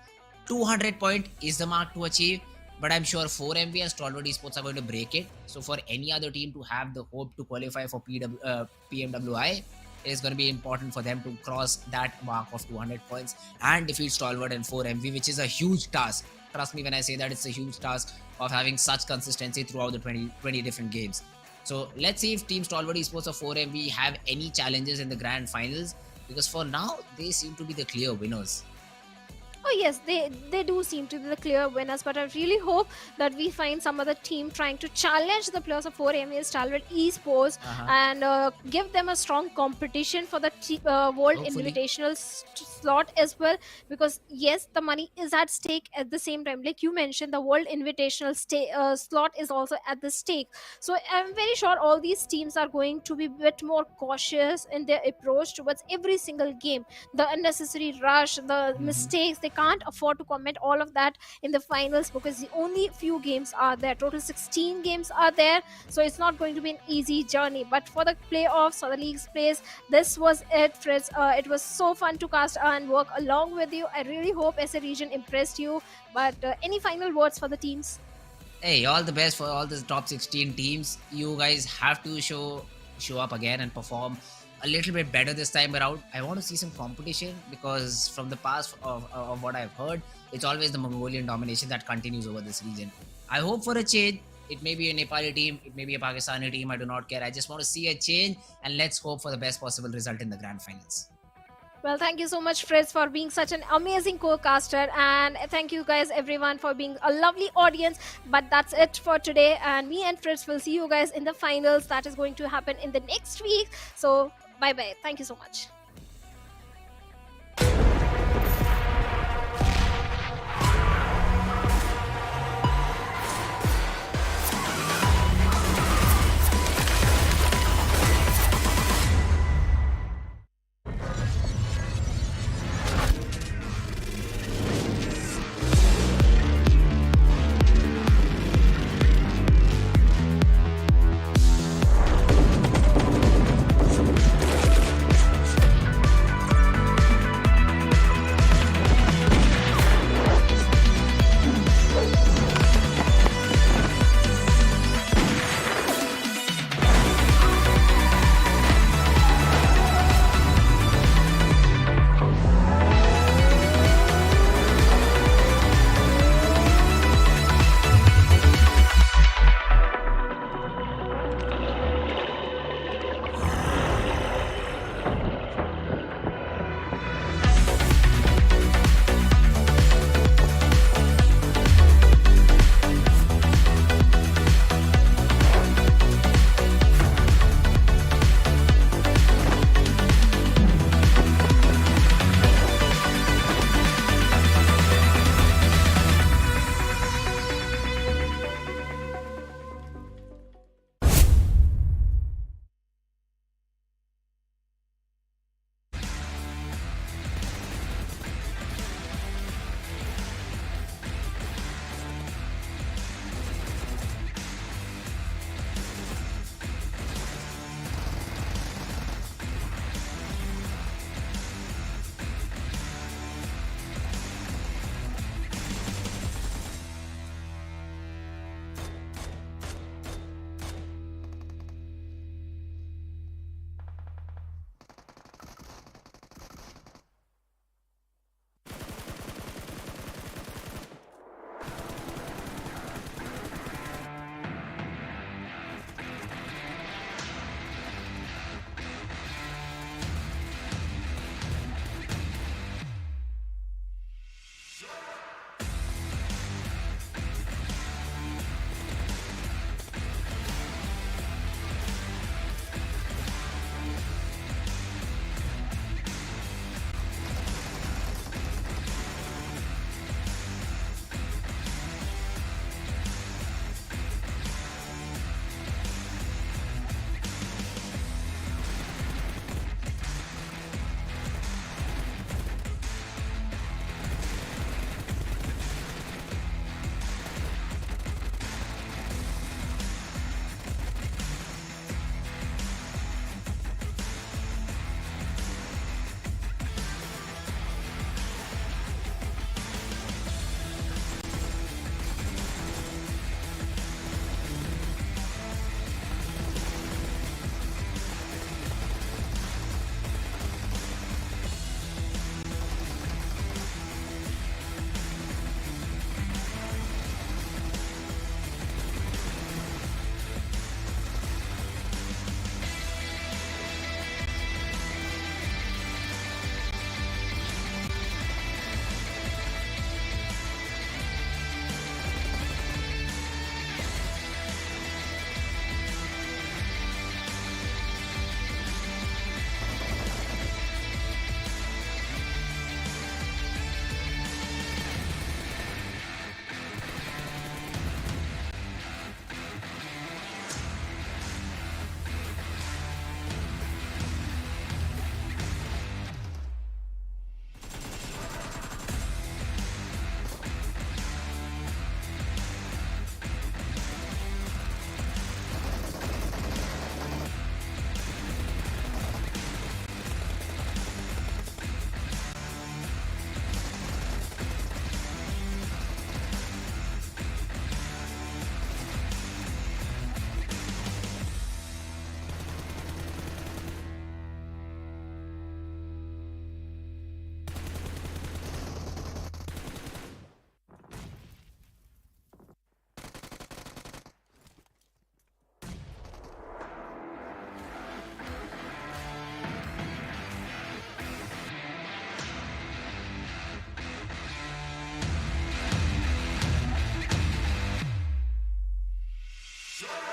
200 point is the mark to achieve. But I'm sure 4MV and Stalwart Esports are going to break it. So for any other team to have the hope to qualify for PMWI, it is going to be important for them to cross that mark of 200 points and defeat Stalwart and 4MV, which is a huge task. Trust me when I say that it's a huge task of having such consistency throughout the 20 different games. So let's see if Team Stalwart Esports or 4MV have any challenges in the grand finals, because for now, they seem to be the clear winners. Oh yes, they do seem to be the clear winners, but I really hope that we find some other team trying to challenge the players of 4MA Stalwart Esports and give them a strong competition for the World Invitational slot as well, because yes, the money is at stake at the same time. Like you mentioned, the World Invitational slot is also at the stake. So I'm very sure all these teams are going to be a bit more cautious in their approach towards every single game. The unnecessary rush, the mistakes, they can't afford to commit all of that in the finals, because the only few games are there. Total 16 games are there, so it's not going to be an easy journey. But for the playoffs or the league's place, this was it, Fritz. It was so fun to cast and work along with you. I really hope SA region impressed you. But any final words for the teams? Hey, all the best for all the top 16 teams. You guys have to show up again and perform a little bit better this time around. I want to see some competition, because from the past of what I've heard, it's always the Mongolian domination that continues over this region. I hope for a change. It may be a Nepali team, it may be a Pakistani team, I do not care. I just want to see a change, and let's hope for the best possible result in the grand finals. Well, thank you so much, Fritz, for being such an amazing co-caster, and thank you guys everyone for being a lovely audience. But that's it for today, and me and Fritz will see you guys in the finals that is going to happen in the next week. So bye bye, thank you so much. Show